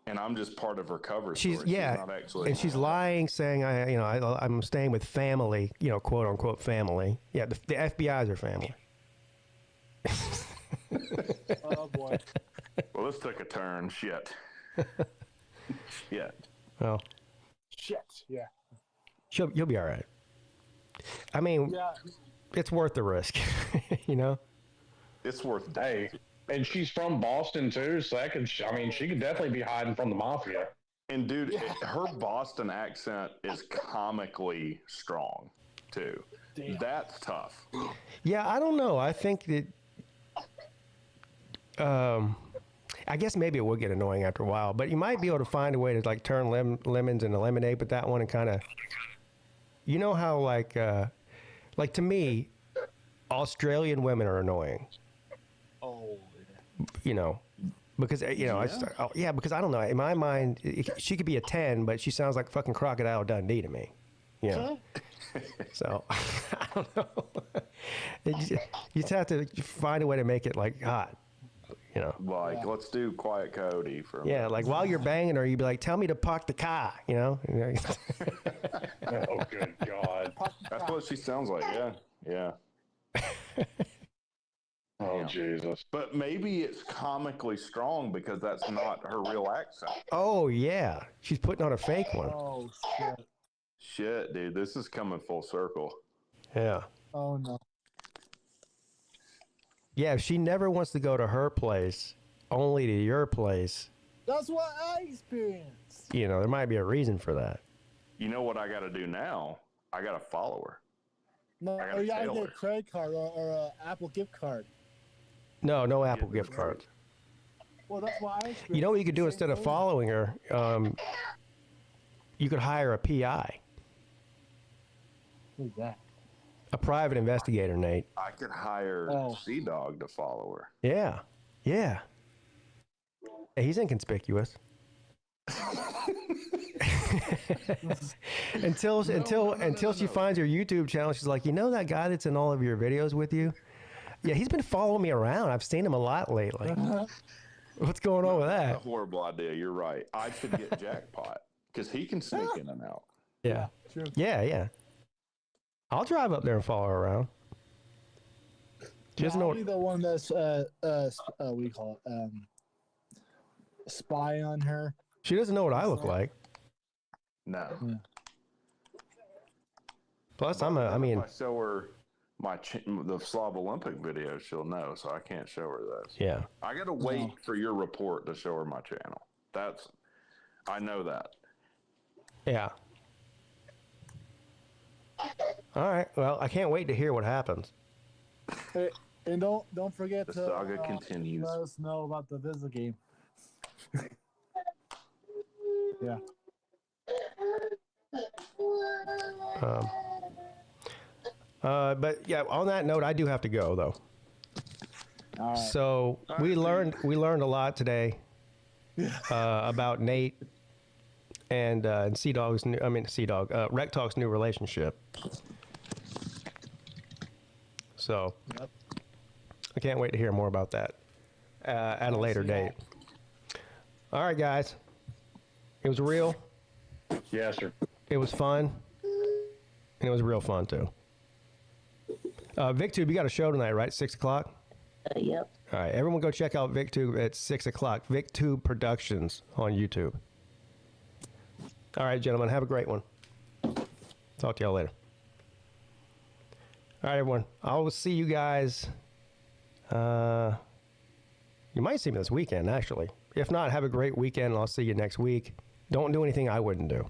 And I'm just part of her cover She's story. yeah, She's not actually and she's lying, saying I'm staying with family, quote unquote family. Yeah, the FBI is her family. Oh boy. Well, this took a turn. Shit. Shit. Well. Shit. Yeah. You'll be all right. I mean, it's worth the risk, It's worth the Hey, and she's from Boston too, so she could definitely be hiding from the mafia. And dude, her Boston accent is comically strong too. Damn. That's tough. Yeah, I don't know. I think that I guess maybe it will get annoying after a while, but you might be able to find a way to like turn lemons into lemonade with that one and kind of, how like to me, Australian women are annoying. Oh. Because because I don't know. In my mind, she could be a 10, but she sounds like fucking Crocodile Dundee to me. So I don't know. You just have to find a way to make it like hot. You know, Like, let's do Quiet Coyote for a yeah, minute. like while you're banging her, you'd be like, "Tell me to park the car," you know. Oh, good God. That's what she sounds like. Yeah. Oh, Jesus. But maybe it's comically strong because that's not her real accent. Oh yeah, she's putting on a fake one. Oh shit. Shit, dude, this is coming full circle. Yeah. Oh no. Yeah, if she never wants to go to her place, only to your place, That's what I experienced. you know, there might be a reason for that. You know what I got to do now? I got to follow her. No, I gotta you gotta tail get her. a credit card or a Apple gift card. No Apple gift cards. Well, that's why I experienced. You know what you could do the instead same of thing. following her? You could hire a PI, Who's that? a private investigator, Nate. I could hire Sea Dog to follow her. Yeah. Hey, he's inconspicuous. until she finds your YouTube channel, she's like, you know that guy that's in all of your videos with you? Yeah, he's been following me around. I've seen him a lot lately. What's going on with That's a that? horrible idea. You're right. I should get Jackpot because he can sneak in and out. Yeah. True. Yeah. I'll drive up there and follow her around. She doesn't know I'll what, be the one that's what do you call it? Spy on her. she doesn't know what I look like. No. Yeah. Plus, If I show her the Slob Olympic video, she'll know. So I can't show her this. yeah. I got to wait for your report to show her my channel. I know that. Yeah. All right. Well, I can't wait to hear what happens. Hey, and don't forget The to saga continues. let us know about the Visa game. Yeah. But yeah, on that note, I do have to go though. All right. So we learned a lot today about Nate and Rec Talk's new relationship. So Yep. I can't wait to hear more about that at a later date. All right, guys. It was real. Yes, sir. It was fun. And it was real fun too. VicTube, you got a show tonight, right? 6 o'clock? Yep. All right, everyone go check out VicTube at 6 o'clock. VicTube Productions on YouTube. All right, gentlemen, have a great one. Talk to y'all later. All right, everyone. I will see you guys. You might see me this weekend, actually. If not, have a great weekend, and I'll see you next week. Don't do anything I wouldn't do.